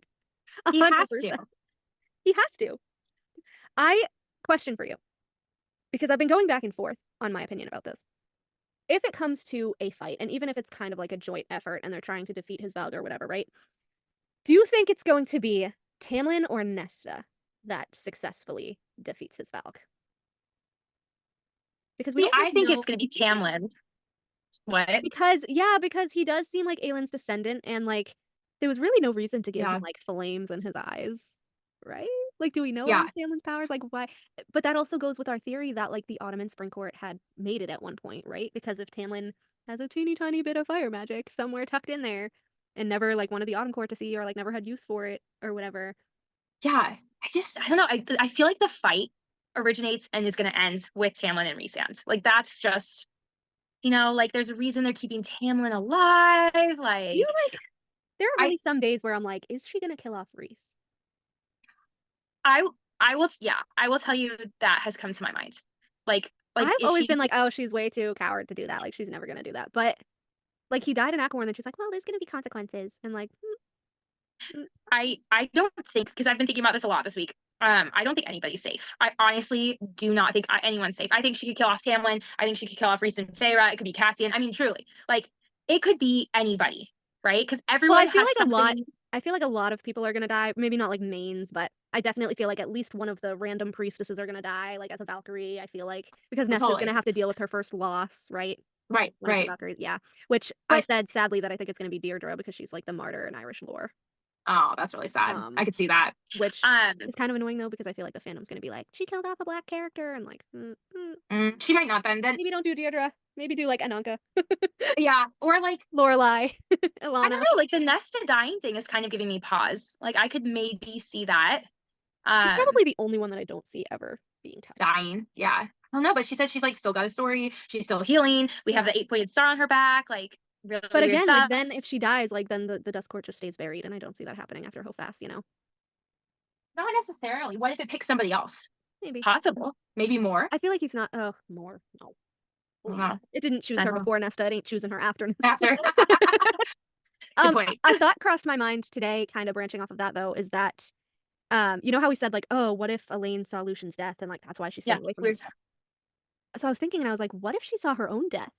He has 100%. to. He has to. Question for you, because I've been going back and forth on my opinion about this. If it comes to a fight, and even if it's kind of like a joint effort and they're trying to defeat his Valg or whatever, right? Do you think it's going to be Tamlin or Nesta that successfully defeats his Valg? Because we See, don't I think know. it's gonna be Tamlin. What? Because he does seem like Aelin's descendant, and like there was really no reason to give him like flames in his eyes, right? Like, do we know all of Tamlin's powers? Like, why? But that also goes with our theory that like the Ottoman Spring Court had made it at one point, right? Because if Tamlin has a teeny tiny bit of fire magic somewhere tucked in there, and never like wanted the Autumn Court to see, or like never had use for it, or whatever. Yeah, I don't know. I feel like the fight originates and is gonna end with Tamlin and Rhys. Like that's just, like there's a reason they're keeping Tamlin alive. Like, Do you like? There are really some days where I'm like, is she gonna kill off Rhys? I will tell you that has come to my mind. Like I've is always she been like, oh, she's way too coward to do that. Like, she's never gonna do that. But like, he died in Acheron, and she's like, well, there's gonna be consequences, and like, I don't think, because I've been thinking about this a lot this week. I don't think anybody's safe. I honestly do not think anyone's safe. I think she could kill off Tamlin. I think she could kill off Rhys and Feyre. It could be Cassian. I mean, truly, like it could be anybody, right? Because everyone well, I feel has like something. I feel like a lot of people are gonna die. Maybe not like mains, but I definitely feel like at least one of the random priestesses are gonna die, like as a Valkyrie. I feel like because Nesta's Totally. gonna have to deal with her first loss, right? Right. Valkyries, yeah. Which I said sadly that I think it's gonna be Deirdre because she's like the martyr in Irish lore. Oh, that's really sad. I could see that. Which is kind of annoying though, because I feel like the fandom's gonna be like, she killed off a black character, and like, she might not then. Maybe don't do Deirdre. Maybe do like Ananka. Yeah, or like Lorelai, I Ilana. don't know. Like the Nesta dying thing is kind of giving me pause. Like I could maybe see that. She's probably the only one that I don't see ever being touched. Dying. Yeah. I don't know, but she said she's like still got a story. She's still healing. We have the 8-pointed star on her back. Like really but again, stuff. like then if she dies, like then the Dust Court just stays buried, and I don't see that happening after Hofast, Not necessarily. What if it picks somebody else? Maybe. Possible. Maybe more. I feel like he's not. Oh, more. No. It didn't choose her before Nesta. It ain't choosing her after Nesta. After. Good point. A thought crossed my mind today, kind of branching off of that though, is that you know how we said like, oh, what if Elaine saw Lucian's death and like that's why she's staying away from him? So I was thinking, and I was like, what if she saw her own death?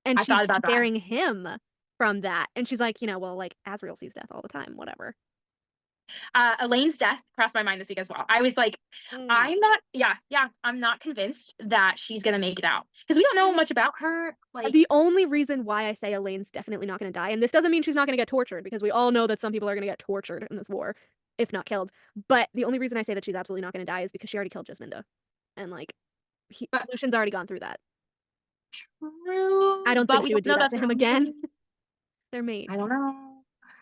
And she's sparing him from that. And she's like, well, like Azriel sees death all the time, whatever. Elaine's death crossed my mind this week as well. I was like, I'm not convinced that she's gonna make it out because we don't know much about her. Like the only reason why I say Elaine's definitely not gonna die, and this doesn't mean she's not gonna get tortured, because we all know that some people are gonna get tortured in this war, if not killed. But the only reason I say that she's absolutely not gonna die is because she already killed Jasminda, and like Lucian's already gone through that. True. I don't think she would do that to him again. They're mates. I don't know.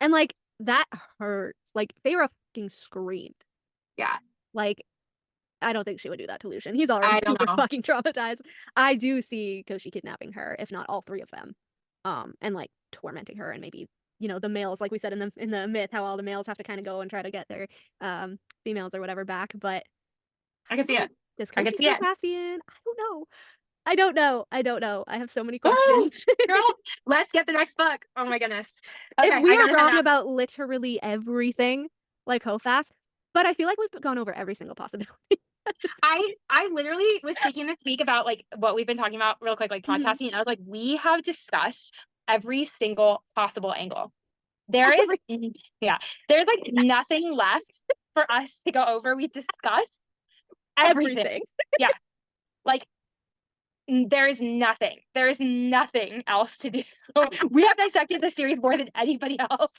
And like that hurts. Like Feyre fucking screamed. Yeah. Like I don't think she would do that to Lucian. He's already super fucking traumatized. I do see Koshi kidnapping her, if not all three of them, and like tormenting her, and maybe the males, like we said in the myth, how all the males have to kind of go and try to get their females or whatever back. But I can see it. Does Koshi kill Cassian? I don't know. I have so many questions. Girl, let's get the next book. Oh my goodness. Okay, if we are wrong about literally everything, like Hofast, but I feel like we've gone over every single possibility. I literally was thinking this week about like what we've been talking about real quick, like podcasting. And I was like, we have discussed every single possible angle. There's like nothing left for us to go over. We've discussed everything. Yeah. Like there is nothing else to do. We have dissected the series more than anybody else.